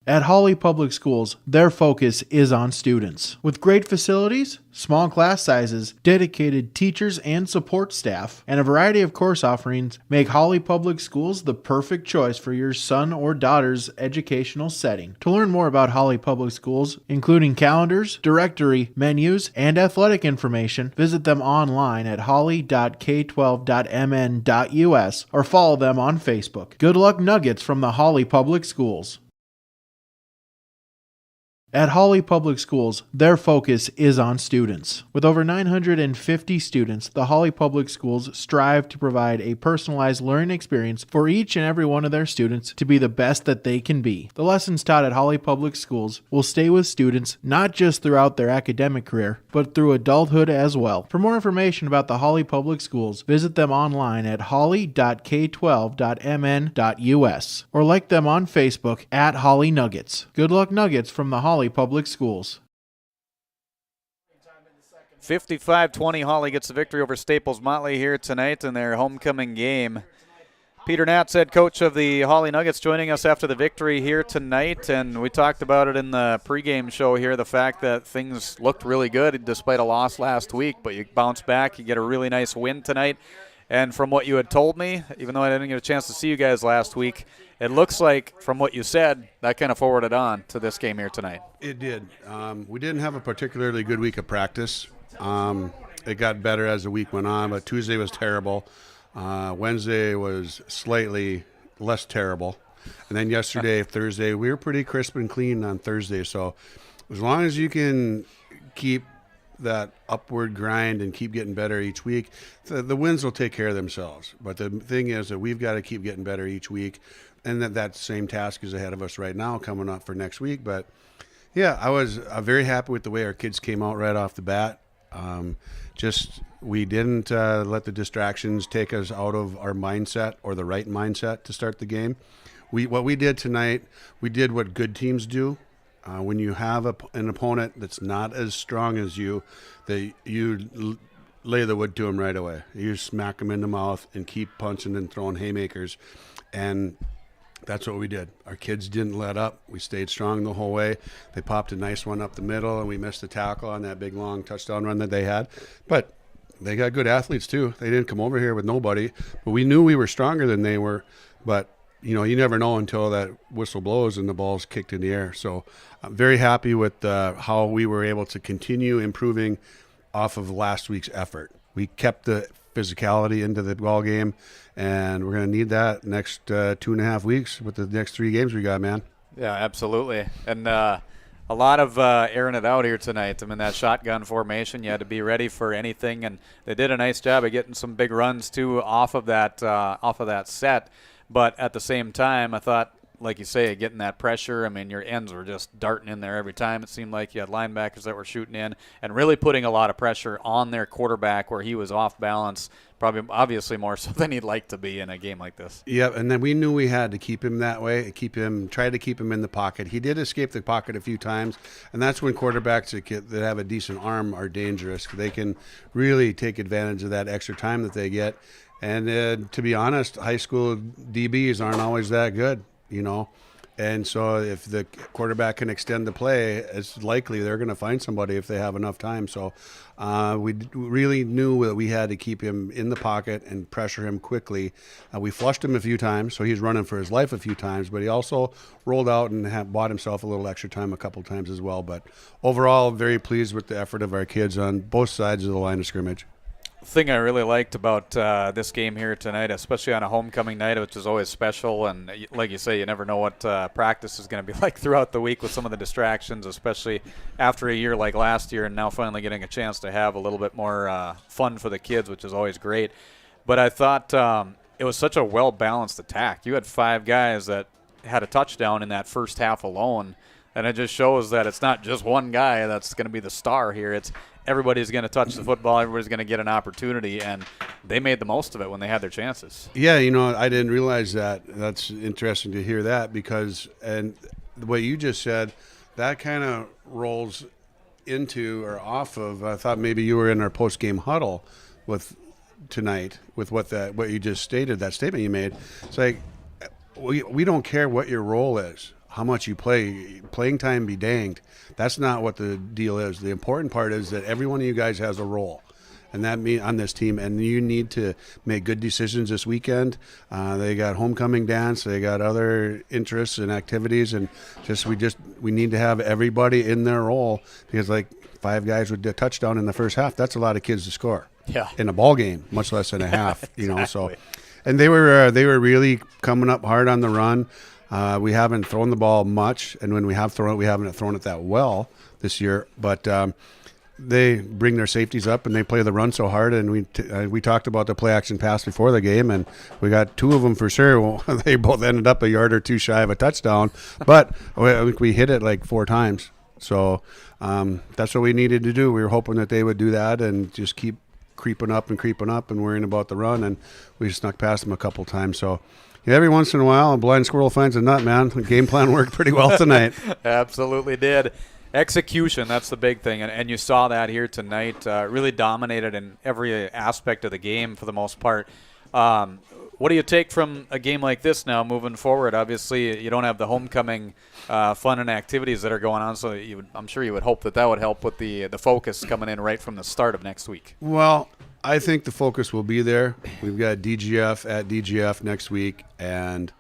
[SPEAKER 5] At Hawley Public Schools, their focus is on students. With great facilities, small class sizes, dedicated teachers and support staff, and a variety of course offerings, make Hawley Public Schools the perfect choice for your son or daughter's educational setting. To learn more about Hawley Public Schools, including calendars, directory, menus, and athletic information, visit them online at hawley.k12.mn.us or follow them on Facebook. Good luck, Nuggets from the Hawley Public Schools. At Hawley Public Schools, their focus is on students. With over 950 students, the Hawley Public Schools strive to provide a personalized learning experience for each and every one of their students to be the best that they can be. The lessons taught at Hawley Public Schools will stay with students not just throughout their academic career, but through adulthood as well. For more information about the Hawley Public Schools, visit them online at hawley.k12.mn.us or like them on Facebook at Hawley Nuggets. Good luck, Nuggets from the Hawley Public Schools.
[SPEAKER 14] 55-20, Hawley gets the victory over Staples Motley here tonight in their homecoming game. Peter Natz, head coach of the Hawley Nuggets, joining us after the victory here tonight, and we talked about it in the pregame show here, the fact that things looked really good despite a loss last week, but you bounce back, you get a really nice win tonight. And from what you had told me, even though I didn't get a chance to see you guys last week, it looks like, from what you said, that kind of forwarded on to this game here tonight.
[SPEAKER 1] It did. We didn't have a particularly good week of practice. It got better as the week went on, but Tuesday was terrible. Wednesday was slightly less terrible. And then yesterday, Thursday, we were pretty crisp and clean on Thursday. So as long as you can keep that upward grind and keep getting better each week, the wins will take care of themselves. But the thing is that we've got to keep getting better each week, and that same task is ahead of us right now coming up for next week. But yeah, I was very happy with the way our kids came out right off the bat. We didn't let the distractions take us out of our mindset or the right mindset to start the game. What we did tonight, we did what good teams do. When you have an opponent that's not as strong as you, you lay the wood to them right away. You smack them in the mouth and keep punching and throwing haymakers. And that's what we did. Our kids didn't let up. We stayed strong the whole way. They popped a nice one up the middle, and we missed the tackle on that big, long touchdown run that they had. But they got good athletes, too. They didn't come over here with nobody. But we knew we were stronger than they were. But you never know until that whistle blows and the ball's kicked in the air. So I'm very happy with how we were able to continue improving off of last week's effort. We kept the physicality into the ball game, and we're going to need that next 2.5 weeks with the next 3 games we got, man.
[SPEAKER 14] Yeah, absolutely. And a lot of airing it out here tonight. I mean, that shotgun formation, you had to be ready for anything, and they did a nice job of getting some big runs, too, off of that set. But at the same time, I thought, like you say, getting that pressure, I mean, your ends were just darting in there every time. It seemed like you had linebackers that were shooting in and really putting a lot of pressure on their quarterback where he was off balance, obviously more so than he'd like to be in a game like this.
[SPEAKER 1] Yeah, and then we knew we had to keep him that way, try to keep him in the pocket. He did escape the pocket a few times, and that's when quarterbacks that have a decent arm are dangerous. They can really take advantage of that extra time that they get. And to be honest, high school DBs aren't always that good, And so if the quarterback can extend the play, it's likely they're going to find somebody if they have enough time. So we really knew that we had to keep him in the pocket and pressure him quickly. We flushed him a few times, so he's running for his life a few times, but he also rolled out and bought himself a little extra time a couple times as well. But overall, very pleased with the effort of our kids on both sides of the line of scrimmage.
[SPEAKER 14] Thing I really liked about this game here tonight, especially on a homecoming night, which is always special, and like you say, you never know what practice is going to be like throughout the week with some of the distractions, especially after a year like last year and now finally getting a chance to have a little bit more fun for the kids, which is always great. But I thought it was such a well-balanced attack. You had 5 guys that had a touchdown in that first half alone, and it just shows that it's not just one guy that's going to be the star here. It's everybody's going to touch the football. Everybody's going to get an opportunity, and they made the most of it when they had their chances.
[SPEAKER 1] Yeah, I didn't realize that. That's interesting to hear that because, and what you just said, that kind of rolls into or off of, I thought maybe you were in our post-game huddle with tonight with what you just stated, that statement you made. It's like, we don't care what your role is. how much you play. Playing time be danged. That's not what the deal is. The important part is that every one of you guys has a role. And that means on this team, and you need to make good decisions this weekend. They got homecoming dance, they got other interests and activities, and we need to have everybody in their role, because like 5 guys with a touchdown in the first half, that's a lot of kids to score.
[SPEAKER 14] Yeah.
[SPEAKER 1] In a ball game, much less than a half.
[SPEAKER 14] Exactly.
[SPEAKER 1] You know, so, and they were really coming up hard on the run. We haven't thrown the ball much, and when we have thrown it, we haven't thrown it that well this year, but. They bring their safeties up and they play the run so hard, and we talked about the play action pass before the game, and we got 2 of them for sure. Well, they both ended up a yard or 2 shy of a touchdown, but I think we hit it like 4 times. So that's what we needed to do. We were hoping that they would do that and just keep creeping up and worrying about the run, and we snuck past them a couple times. So yeah, every once in a while, a blind squirrel finds a nut, man. The game plan worked pretty well tonight.
[SPEAKER 14] Absolutely did. Execution, that's the big thing, and you saw that here tonight. Really dominated in every aspect of the game for the most part. What do you take from a game like this now moving forward? Obviously, you don't have the homecoming fun and activities that are going on, so I'm sure you would hope that would help with the focus coming in right from the start of next week.
[SPEAKER 1] Well, I think the focus will be there. We've got DGF at DGF next week, and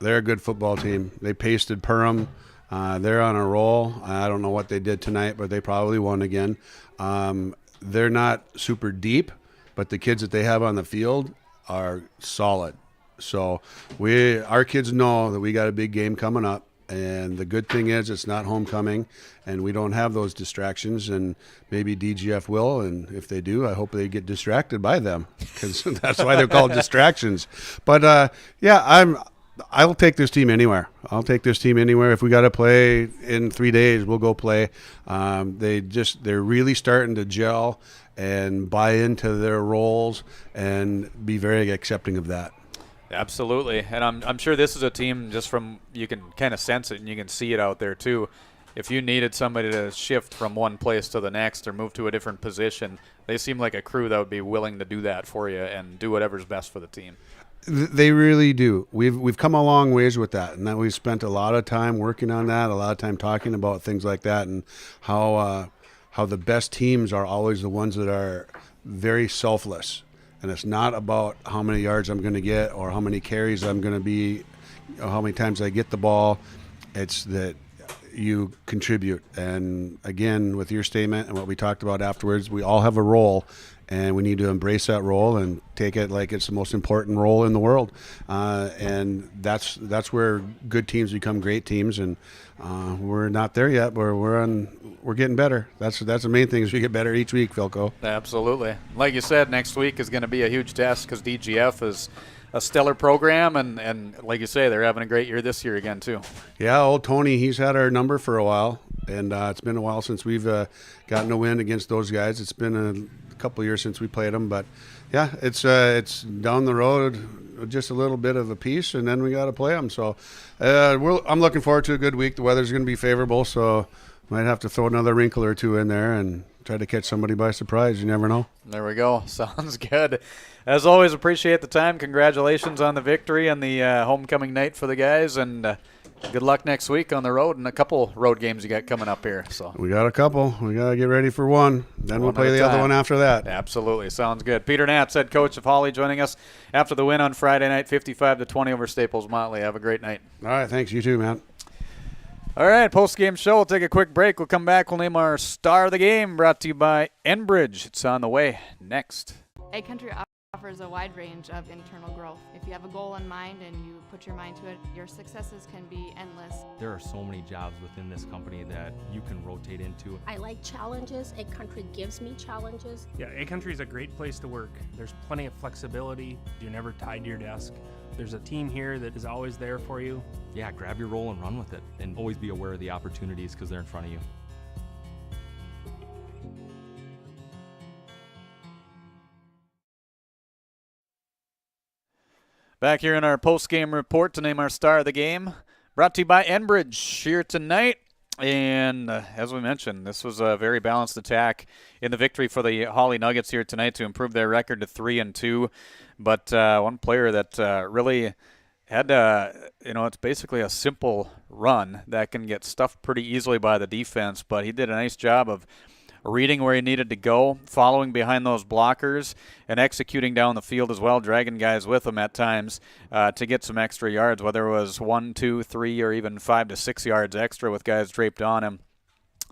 [SPEAKER 1] they're a good football team. They pasted Perham. They're on a roll. I don't know what they did tonight, but they probably won again. They're not super deep, but the kids that they have on the field are solid. So our kids know that we got a big game coming up, and the good thing is it's not homecoming, and we don't have those distractions, and maybe DGF will, and if they do, I hope they get distracted by them, because that's why they're called distractions. But, I'll take this team anywhere. If we got to play in 3 days, we'll go play. They're really starting to gel and buy into their roles and be very accepting of that.
[SPEAKER 14] Absolutely, and I'm sure this is a team just from, you can kind of sense it and you can see it out there too. If you needed somebody to shift from one place to the next or move to a different position, they seem like a crew that would be willing to do that for you and do whatever's best for the team.
[SPEAKER 1] They really do. We've come a long ways with that, and that we've spent a lot of time working on that, a lot of time talking about things like that, and how the best teams are always the ones that are very selfless. And it's not about how many yards I'm going to get or how many carries I'm going to be, or how many times I get the ball. It's that you contribute. And again, with your statement and what we talked about afterwards, we all have a role, and we need to embrace that role and take it like it's the most important role in the world. And that's where good teams become great teams. And we're not there yet, but we're getting better. That's the main thing, is we get better each week, Philco.
[SPEAKER 14] Absolutely. Like you said, next week is going to be a huge test, because DGF is a stellar program, and like you say, they're having a great year this year again too.
[SPEAKER 1] Yeah, old Tony, he's had our number for a while, and it's been a while since we've gotten a win against those guys. It's been a couple of years since we played them, but yeah, it's down the road, just a little bit of a piece, and then we got to play them. So I'm looking forward to a good week. The weather's going to be favorable, so might have to throw another wrinkle or 2 in there and try to catch somebody by surprise. You never know.
[SPEAKER 14] There we go. Sounds good. As always, appreciate the time. Congratulations on the victory and the homecoming night for the guys, and good luck next week on the road, and a couple road games you got coming up here. So
[SPEAKER 1] we got a couple. We got to get ready for one. Then we'll play the other one after that.
[SPEAKER 14] Absolutely. Sounds good. Peter Nats, head coach of Hawley, joining us after the win on Friday night, 55-20 over Staples Motley. Have a great night.
[SPEAKER 1] All right. Thanks. You too, man.
[SPEAKER 14] All right, post-game show. We'll take a quick break. We'll come back. We'll name our star of the game, brought to you by Enbridge. It's on the way next.
[SPEAKER 21] A Country offers a wide range of internal growth. If you have a goal in mind and you put your mind to it, your successes can be endless.
[SPEAKER 7] There are so many jobs within this company that you can rotate into.
[SPEAKER 8] I like challenges. A Country gives me challenges.
[SPEAKER 22] Yeah, A Country is a great place to work. There's plenty of flexibility. You're never tied to your desk. There's a team here that is always there for you.
[SPEAKER 7] Yeah, grab your role and run with it, and always be aware of the opportunities, because they're in front of you.
[SPEAKER 14] Back here in our post-game report to name our star of the game, brought to you by Enbridge here tonight. And as we mentioned, this was a very balanced attack in the victory for the Hawley Nuggets here tonight to improve their record to 3-2. But one player that really had it's basically a simple run that can get stuffed pretty easily by the defense, but he did a nice job of reading where he needed to go, following behind those blockers, and executing down the field as well, dragging guys with him at times to get some extra yards, whether it was 1, 2, 3, or even 5 to 6 yards extra with guys draped on him.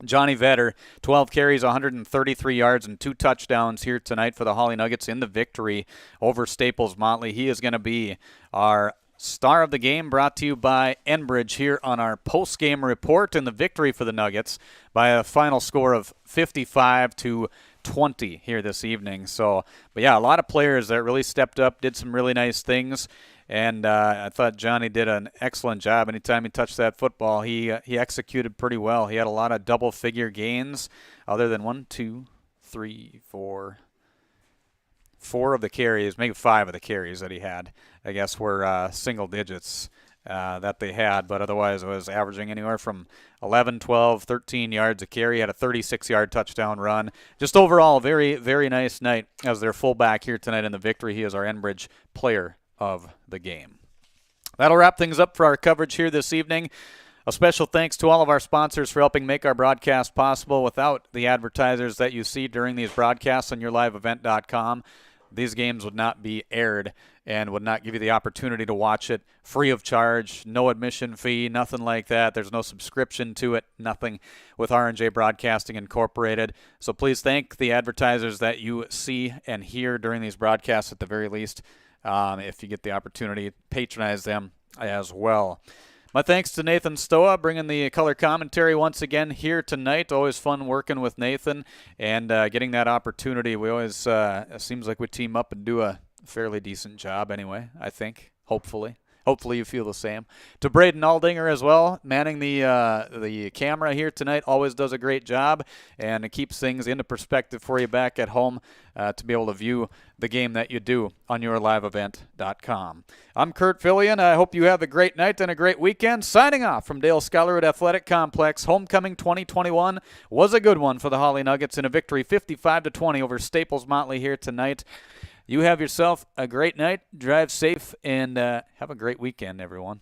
[SPEAKER 14] Johnny Vetter, 12 carries, 133 yards, and 2 touchdowns here tonight for the Hawley Nuggets in the victory over Staples Motley. He is going to be our star of the game, brought to you by Enbridge here on our post-game report, and the victory for the Nuggets by a final score of 55-20 here this evening. So, but yeah, a lot of players that really stepped up, did some really nice things. And I thought Johnny did an excellent job. Anytime he touched that football, he executed pretty well. He had a lot of double-figure gains, other than 1, 2, 3, 4 of the carries, maybe 5 of the carries that he had, I guess, were single digits that they had. But otherwise, it was averaging anywhere from 11, 12, 13 yards a carry. He had a 36-yard touchdown run. Just overall, very, very nice night as their fullback here tonight in the victory. He is our Enbridge player of the game. That'll wrap things up for our coverage here this evening. A special thanks to all of our sponsors for helping make our broadcast possible. Without the advertisers that you see during these broadcasts on yourliveevent.com, these games would not be aired and would not give you the opportunity to watch it free of charge, no admission fee, nothing like that. There's no subscription to it, nothing with R&J Broadcasting Incorporated. So please thank the advertisers that you see and hear during these broadcasts at the very least. If you get the opportunity, patronize them as well. My thanks to Nathan Stoa, bringing the color commentary once again here tonight. Always fun working with Nathan and getting that opportunity. We always, it seems like we team up and do a fairly decent job anyway, I think, hopefully. Hopefully you feel the same. To Braden Aldinger as well, manning the camera here tonight, always does a great job, and it keeps things into perspective for you back at home to be able to view the game that you do on yourliveevent.com. I'm Kurt Fillion. I hope you have a great night and a great weekend. Signing off from Dale Scholarwood Athletic Complex. Homecoming 2021 was a good one for the Hawley Nuggets in a victory 55-20 over Staples Motley here tonight. You have yourself a great night, drive safe, and have a great weekend, everyone.